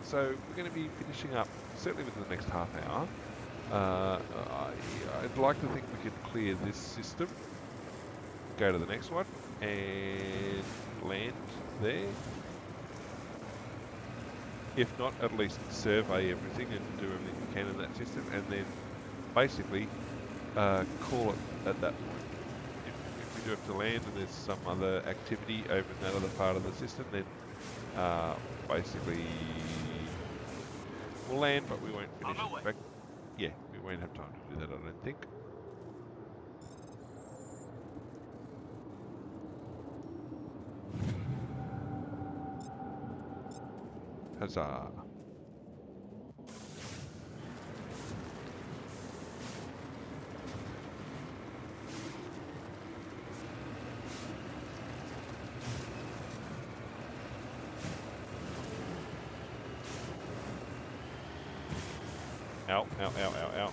So we're going to be finishing up certainly within the next half hour. I'd like to think we could clear this system, go to the next one, and land there. If not, at least survey everything and do everything we can in that system, and then basically call it at that point. If we do have to land and there's some other activity over in that other part of the system, then basically we'll land, but we won't finish. In fact, yeah, we won't have time to do that, I don't think. Huzzah. Ow, ow, ow, ow, ow.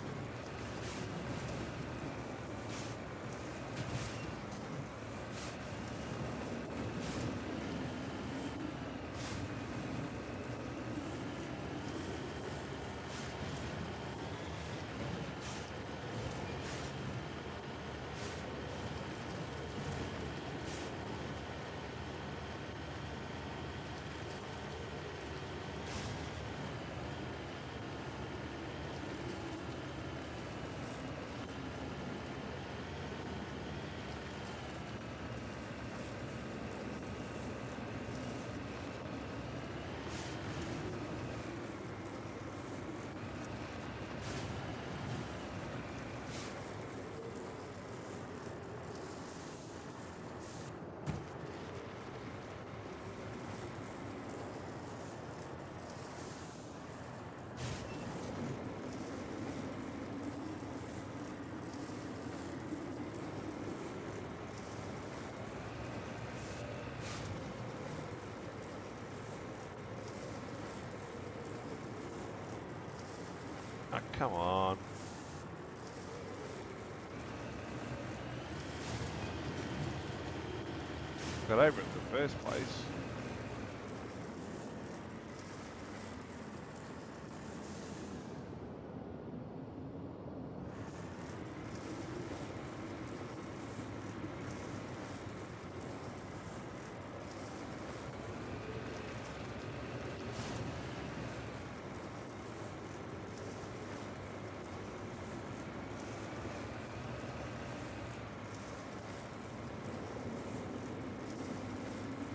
Oh, come on. Got over it in the first place.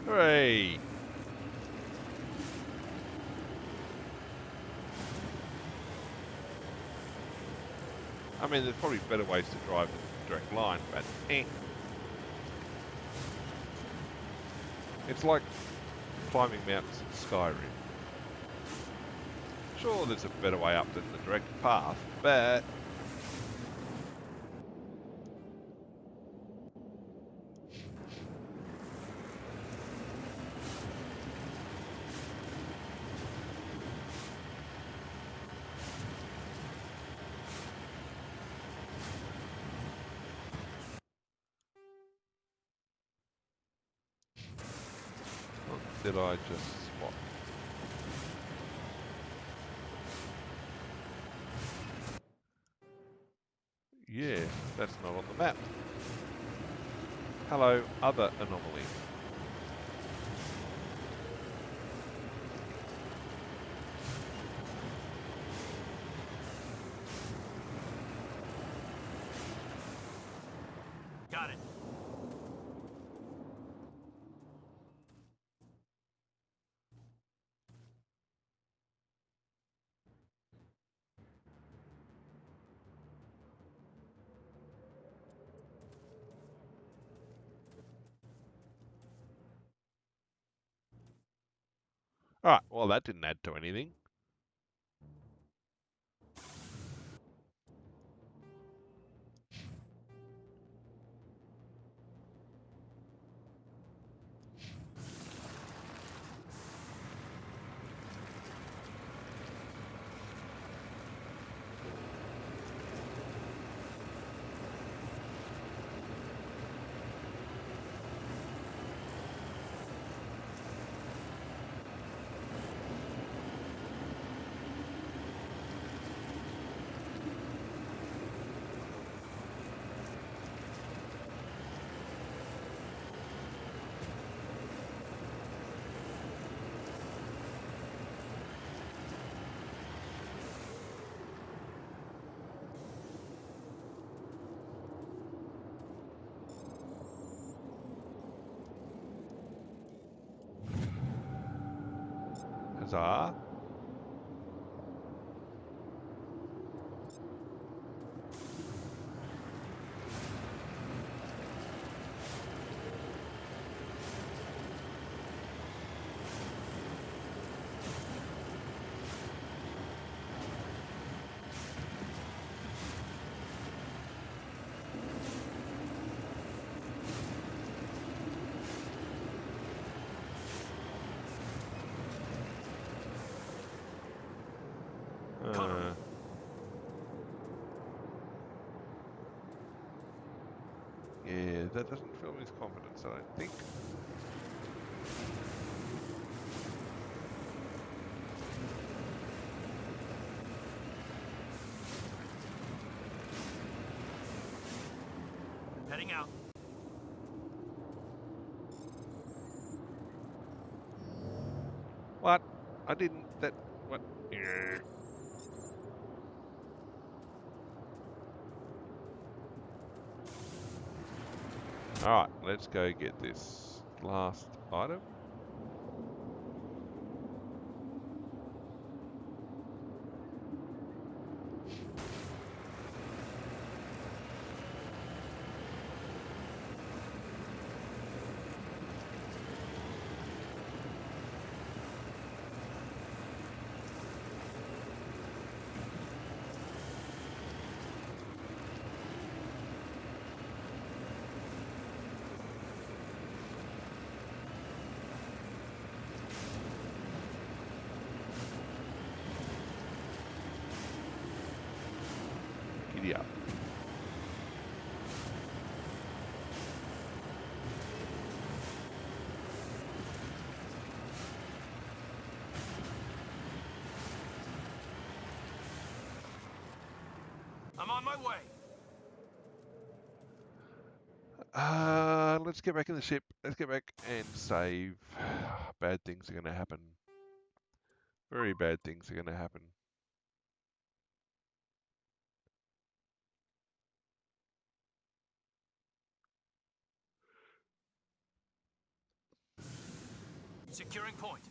Hooray! I mean, there's probably better ways to drive than direct line, but eh. It's like climbing mountains in Skyrim. Sure, there's a better way up than the direct path, but did I just spot? Yeah, that's not on the map. Hello, other anomaly. Got it. Alright, well that didn't add to anything. Huzzah. Yeah, that doesn't fill me with confidence, I don't think. Heading out. What? I didn't. That. What? Yeah. Alright, let's go get this last item. Giddy up. I'm on my way. Let's get back in the ship. Let's get back and save. Bad things are going to happen. Very bad things are going to happen. Securing point.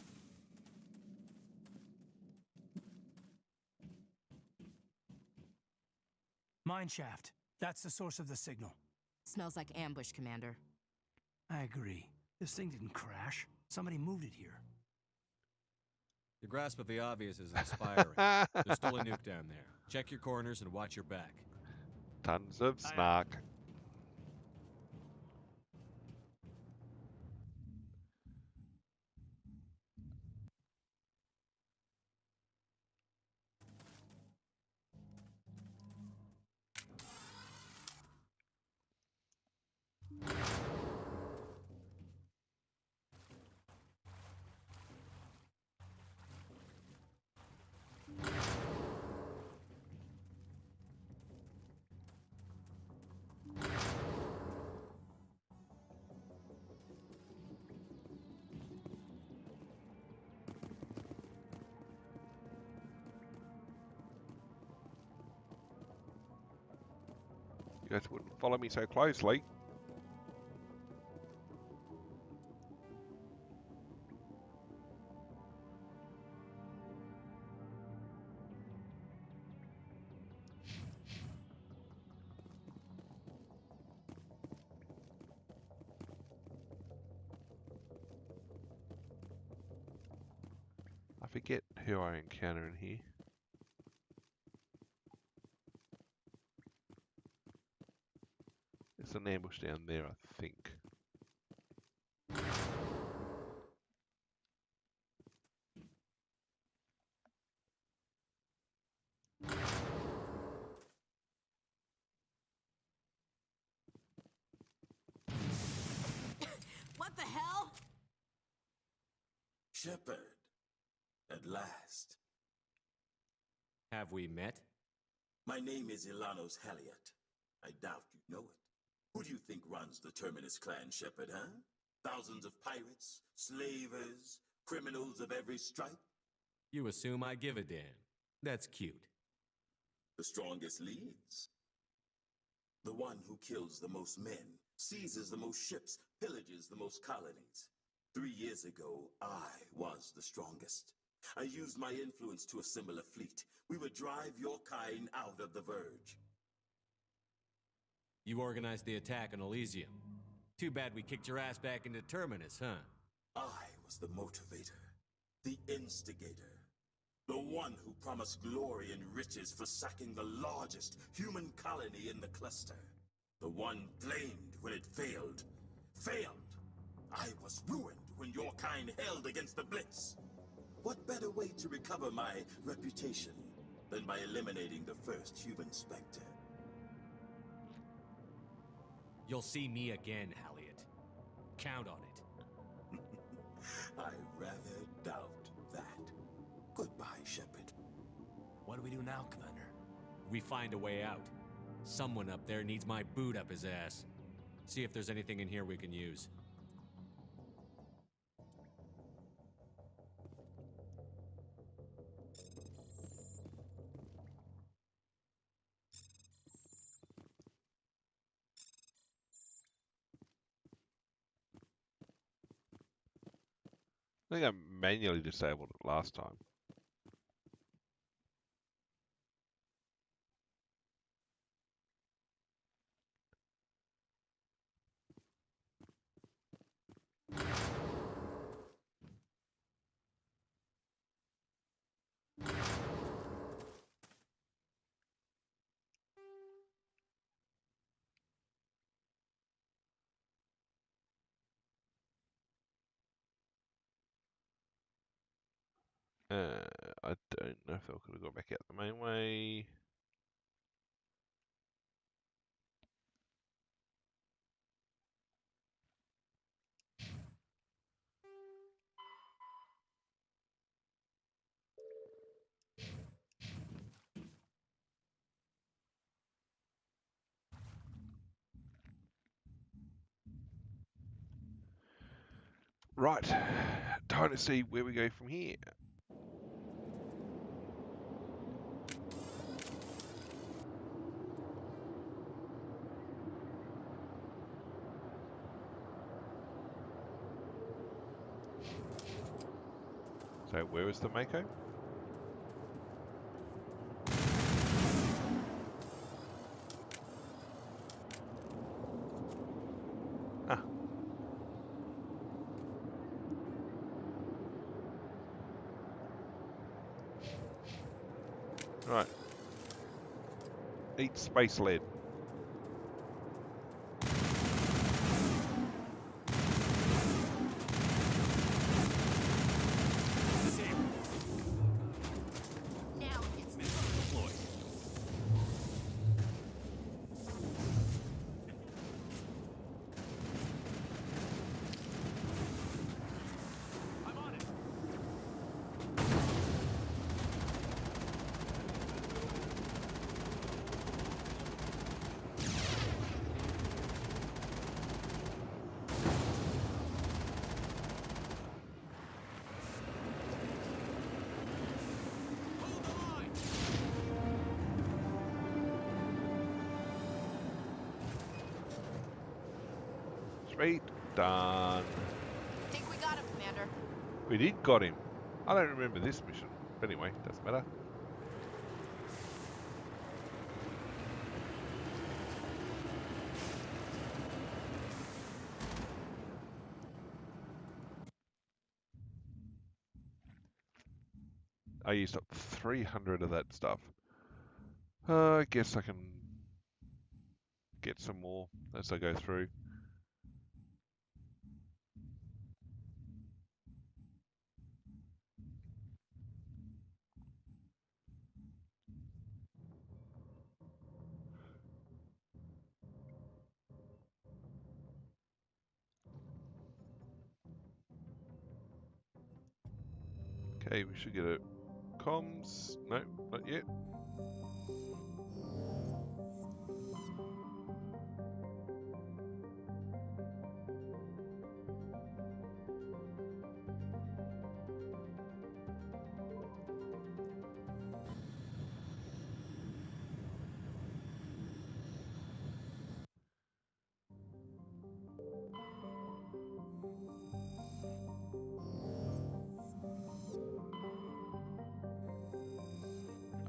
Mine shaft. That's the source of the signal. Smells like ambush, Commander. I agree. This thing didn't crash. Somebody moved it here. Your grasp of the obvious is inspiring. There's still a nuke down there. Check your corners and watch your back. Tons of snark. You guys wouldn't follow me so closely. I forget who I encounter in here. There's an ambush down there, I think. What the hell? Shepard, at last. Have we met? My name is Ilanos Halliot. I doubt you know it. Who do you think runs the Terminus clan, Shepard, huh? Thousands of pirates, slavers, criminals of every stripe? You assume I give a damn. That's cute. The strongest leads. The one who kills the most men, seizes the most ships, pillages the most colonies. 3 years ago, I was the strongest. I used my influence to assemble a fleet. We would drive your kind out of the Verge. You organized the attack on Elysium. Too bad we kicked your ass back into Terminus, huh? I was the motivator, the instigator, the one who promised glory and riches for sacking the largest human colony in the cluster. The one blamed when it failed. Failed! I was ruined when your kind held against the Blitz. What better way to recover my reputation than by eliminating the first human Spectre? You'll see me again, Halliot. Count on it. I rather doubt that. Goodbye, Shepard. What do we do now, Commander? We find a way out. Someone up there needs my boot up his ass. See if there's anything in here we can use. I think I manually disabled it last time. I don't know if I could have gone back out the main way. Right, time to see where we go from here. So where is the Mako? Ah. Right. Eat space lead. Now it's Deployed. I'm on it. Sweet. Done. Think we got him, Commander. We did got him. I don't remember this mission. But anyway, doesn't matter. I used up 300 of that stuff. I guess I can get some more as I go through. Okay, we should get a comms. No, not yet.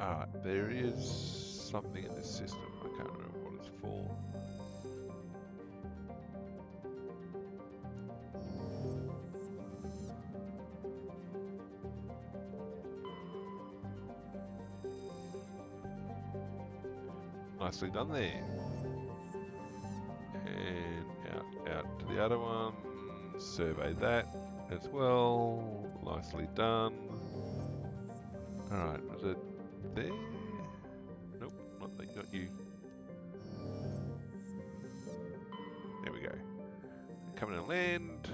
Alright, there is something in this system. I can't remember what it's for. Nicely done there. And out to the other one. Survey that as well. Nicely done. Alright, was it there? Nope, not you. There we go. Coming to land.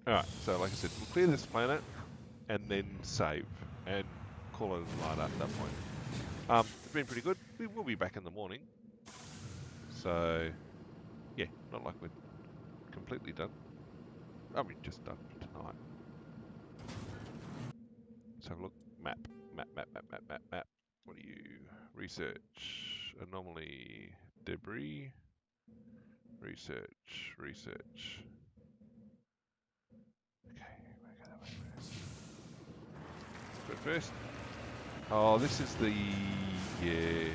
Alright, so like I said, we'll clear this planet and then save and call it a night at that point. It's been pretty good. We will be back in the morning. So, yeah, not like we're completely done. I mean, just done for tonight. Let's have a look. Map. What do you... Research. Anomaly. Debris. Research. Okay, we're gonna go that way first. But first... Oh, this is the... Yeah...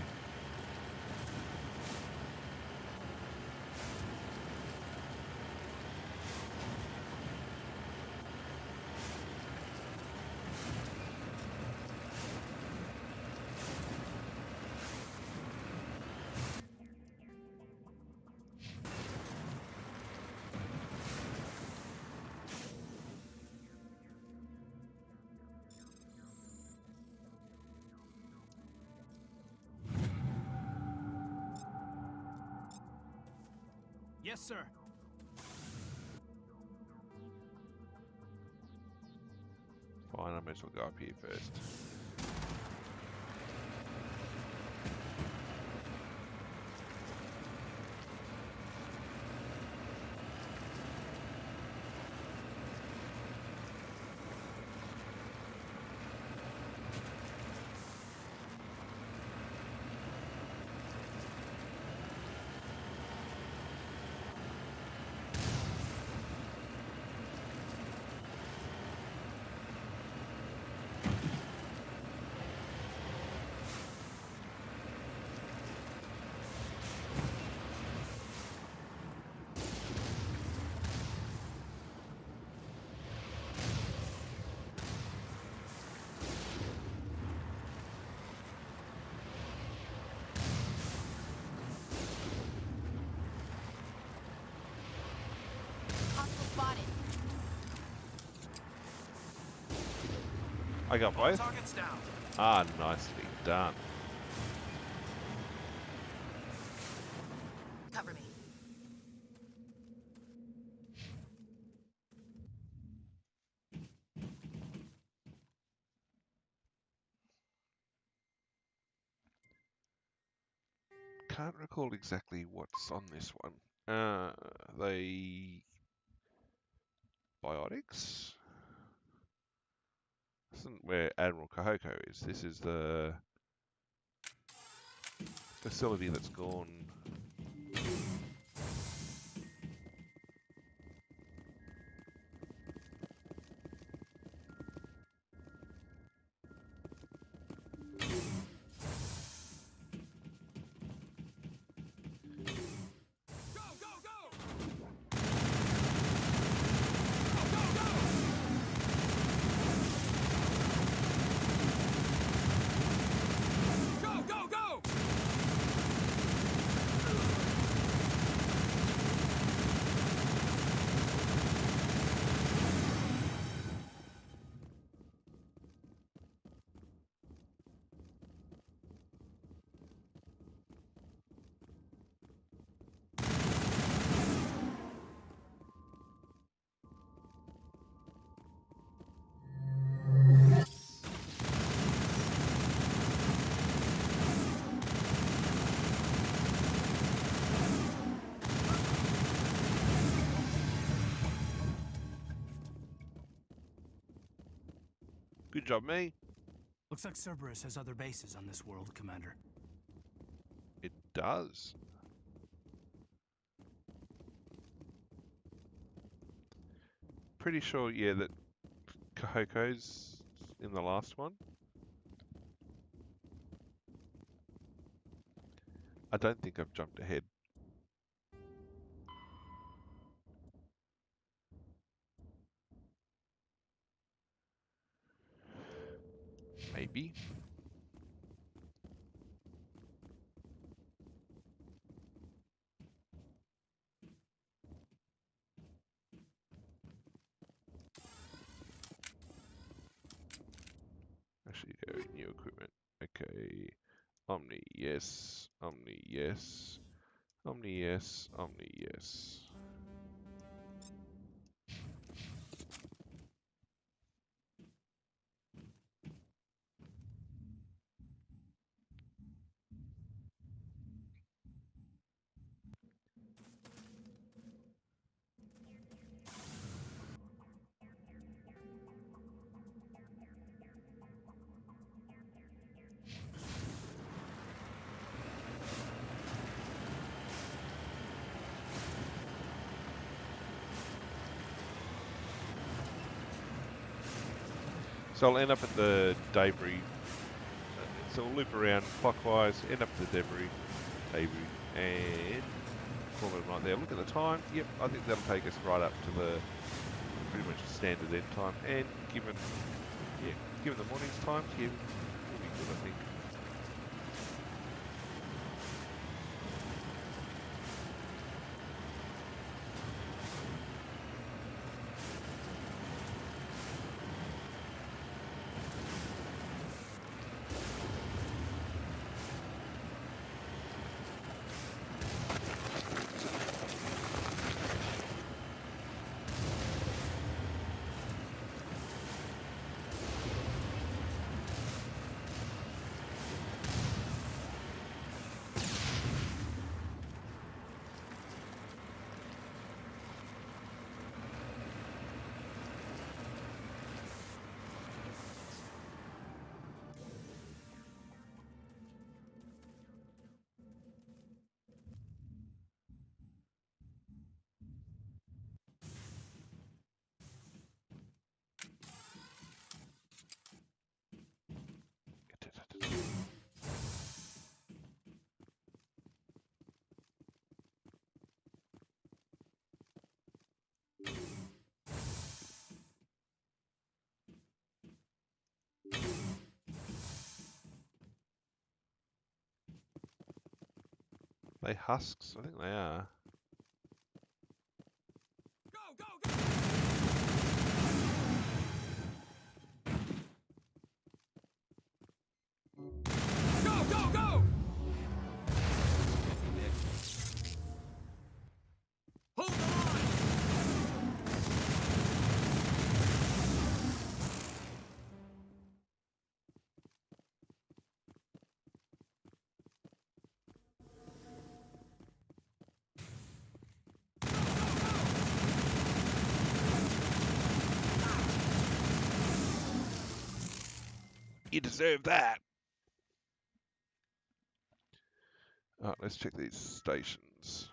Yes, sir. Fine, I may as well go up here first. I got both? Targets down. Ah, nicely done. Cover me. can't recall exactly what's on this one. The biotics? This isn't where Admiral Kahoko is. This is the facility that's gone. Good job, me. Looks like Cerberus has other bases on this world, Commander. It does. Pretty sure, yeah, that Kahoko's in the last one. I don't think I've jumped ahead. Maybe. Actually, go new equipment. Okay. Omni, yes. Omni, yes. Omni, yes. Omni, yes. So I'll end up at the debris. So we'll loop around clockwise, end up at the debris, and call it right there. Look at the time. Yep, I think that'll take us right up to the pretty much standard end time. And given the morning's times, yeah, we'll be good, I think. They husks? I think they are. Go, go, go! Hold the line! You deserve that. Alright, let's check these stations.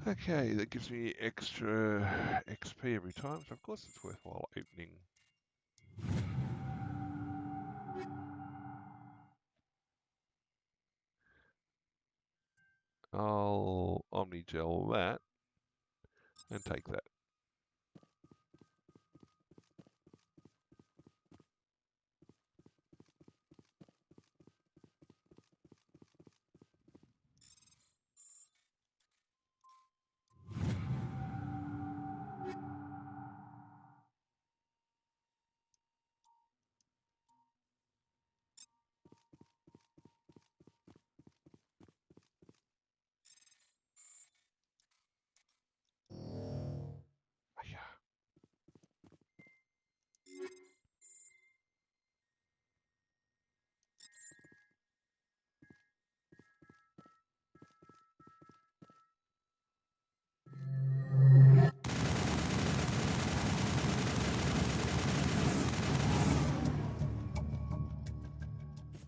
Okay, that gives me extra XP every time, so of course it's worthwhile opening. I'll Omnigel that and take that.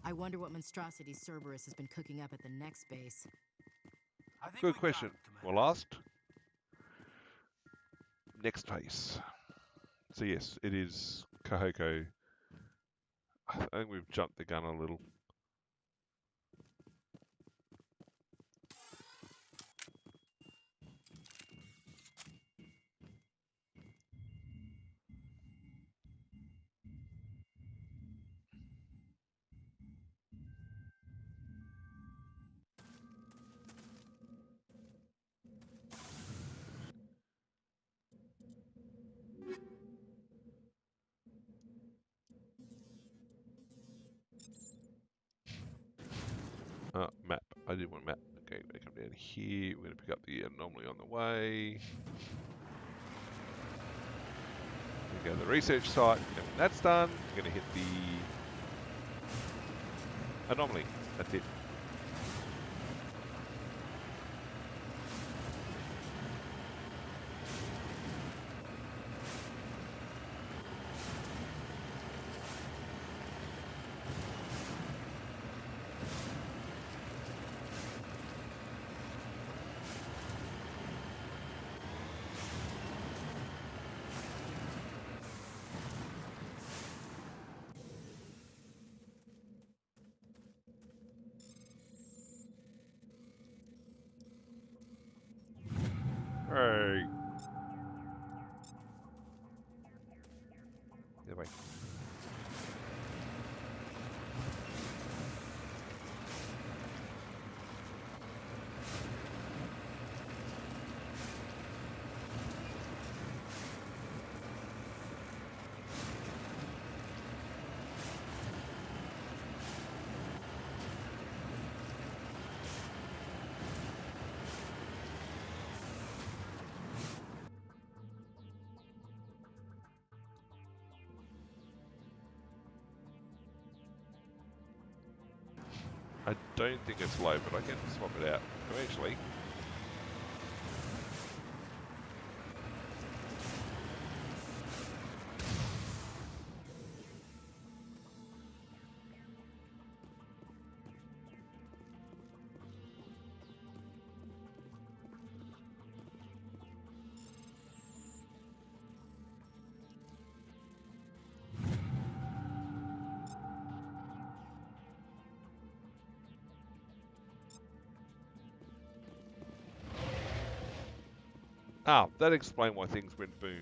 I wonder what monstrosity Cerberus has been cooking up at the next base. Good question. Well asked. Next base. So yes, it is Kahoko. I think we've jumped the gun a little. Map. I did want map. Okay, we come down here. We're going to pick up the anomaly on the way. We go to the research site. And when that's done, we're going to hit the anomaly. That's it. Hey. Yeah, wait. I don't think it's low, but I can swap it out eventually. Ah, that explains why things went boom.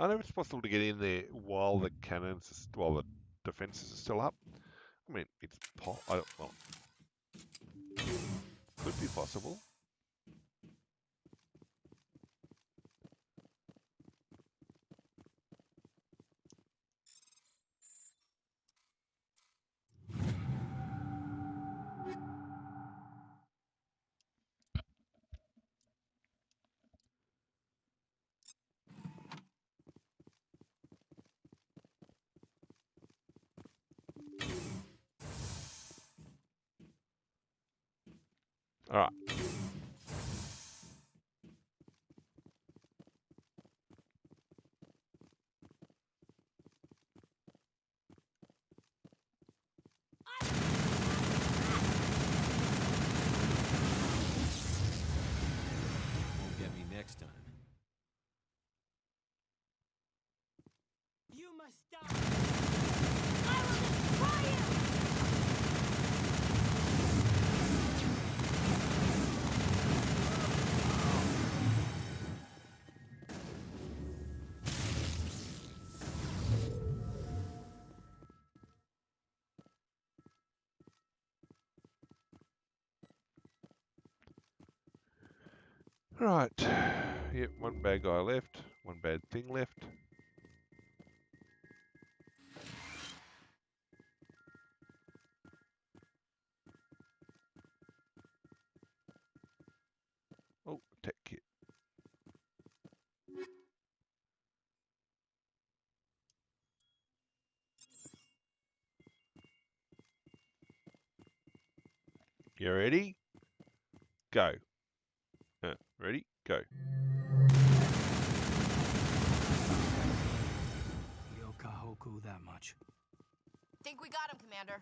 I know it's possible to get in there while the cannons, while the defenses are still up. I mean, it's well, could be possible. All right. Won't get me next time. You must die! I will destroy you! Right. Yep, one bad guy left, one bad thing left. Oh, tech kit. You ready? Go. Ready? Go. Yokahoku that much. Think we got him, Commander.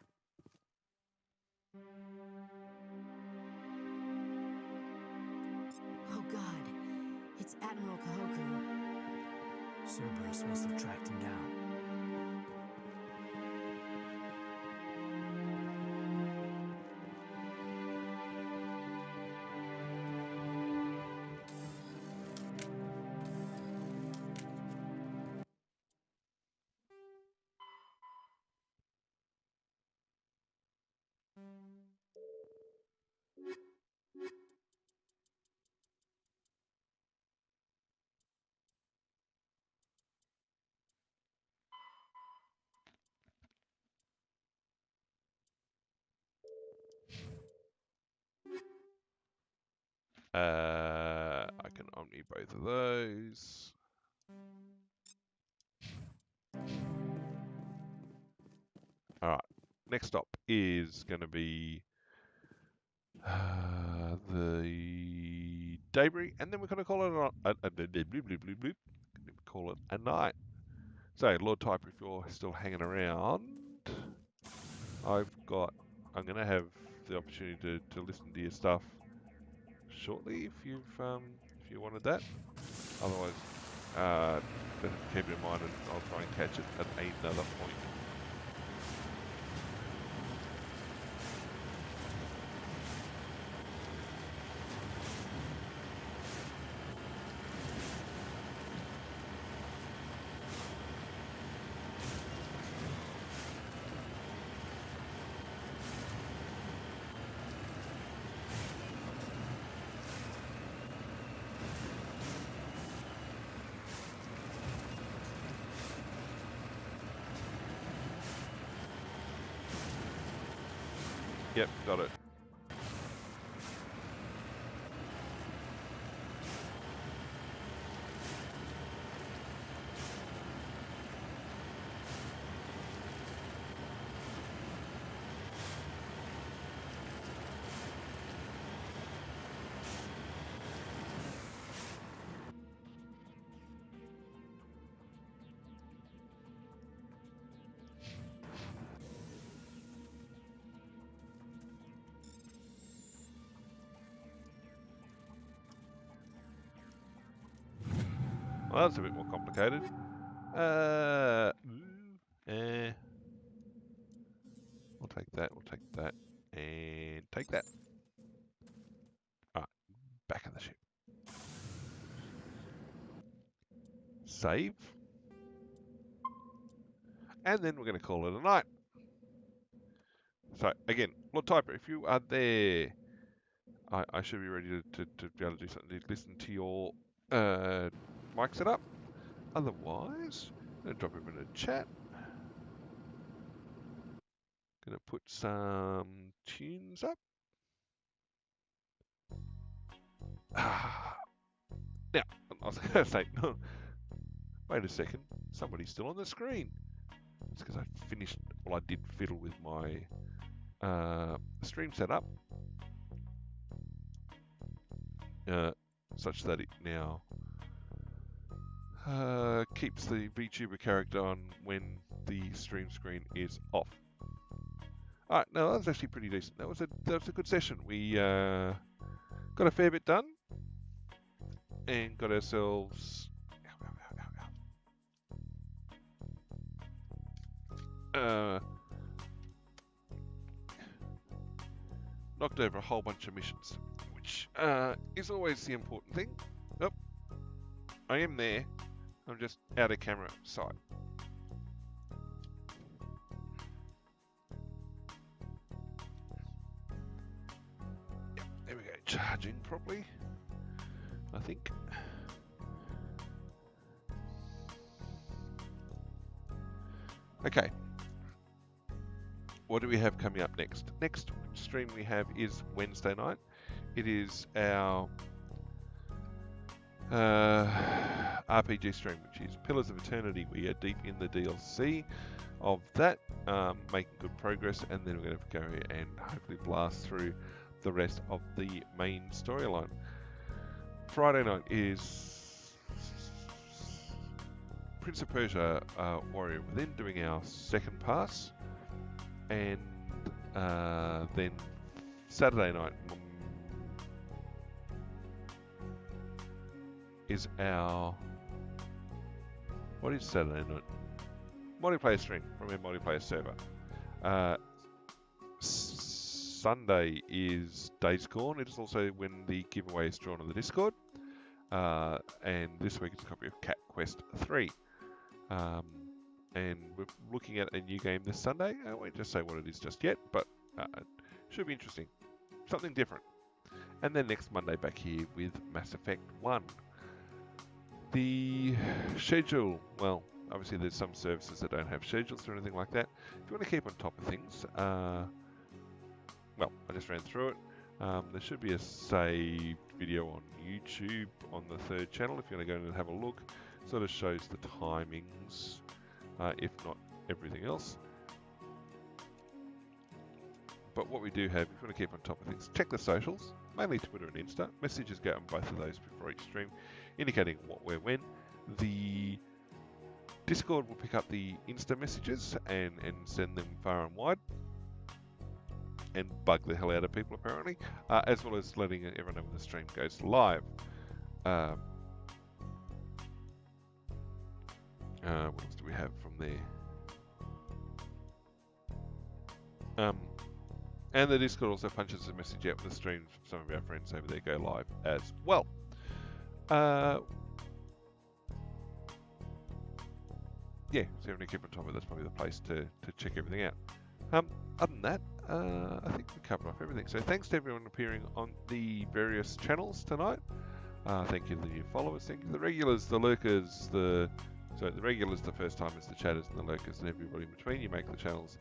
Oh God, it's Admiral Kahoku. Cerberus must have tracked him down. I can omni both of those. All right. Next stop is going to be the debris, and then we're going to call it call it a night. So, Lord Type, if you're still hanging around, I'm going to have the opportunity to listen to your stuff shortly if you wanted that. Otherwise, keep it in mind, and I'll try and catch it at another point. Yep, got it. Well, that's a bit more complicated. We'll take that, and take that. Alright, back in the ship. Save. and then we're going to call it a night. So again, Lord Typer, if you are there, I should be ready to be able to do something to listen to your mic setup. Otherwise, I'm going to drop him in a chat. Going to put some tunes up. Now, I was going to say, wait a second, somebody's still on the screen. It's because I finished, well, I did fiddle with my stream setup, such that it now keeps the VTuber character on when the stream screen is off. Alright, no, that was actually pretty decent. That was a good session. We got a fair bit done and got ourselves knocked over a whole bunch of missions, which is always the important thing. Oh, I am there. I'm just out of camera sight. Yep, there we go. Charging properly, I think. Okay. What do we have coming up next? Next stream we have is Wednesday night. It is our RPG stream, which is Pillars of Eternity. We are deep in the DLC of that, making good progress, and then we're going to go and hopefully blast through the rest of the main storyline. Friday night is Prince of Persia Warrior Within, doing our second pass, and then Saturday night is our, what is Saturday night? Multiplayer stream from our multiplayer server. Sunday is Days Gone. It is also when the giveaway is drawn on the Discord. And this week it's a copy of Cat Quest 3. And we're looking at a new game this Sunday. I won't just say what it is just yet, but it should be interesting. Something different. And then next Monday back here with Mass Effect 1. The schedule, well, obviously there's some services that don't have schedules or anything like that. If you want to keep on top of things, well, I just ran through it. There should be a saved video on YouTube on the third channel if you want to go in and have a look. Sort of shows the timings, if not everything else. But what we do have, if you want to keep on top of things, check the socials, mainly Twitter and Insta. Messages go out on both of those before each stream, indicating what, where, when. The Discord will pick up the Insta messages and send them far and wide, and bug the hell out of people apparently, as well as letting everyone know when the stream goes live. What else do we have from there? And the Discord also punches a message out with the streams from some of our friends over there go live as well. Yeah, so if you keep on top of it, that's probably the place to check everything out. Other than that, I think we covered off everything. So thanks to everyone appearing on the various channels tonight. Thank you to the new followers. Thank you to the regulars, the lurkers, the regulars, the first timers, the chatters, and the lurkers, and everybody in between. You make the channels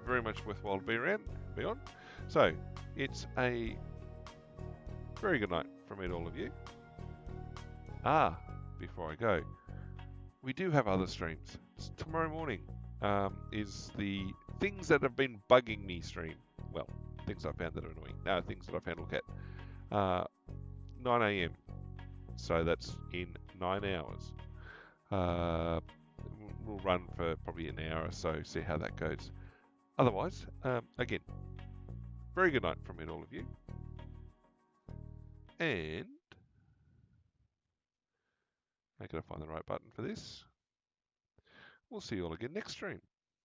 very much worthwhile to be around, be on. So it's a very good night from me to all of you. Before I go, we do have other streams. Tomorrow morning is the things that have been bugging me stream. Well, things I found that are annoying. No, things that I found look at. 9 AM. So that's in 9 hours. We'll run for probably an hour or so, see how that goes. Otherwise, again, very good night from me to all of you. And I gotta find the right button for this. We'll see you all again next stream.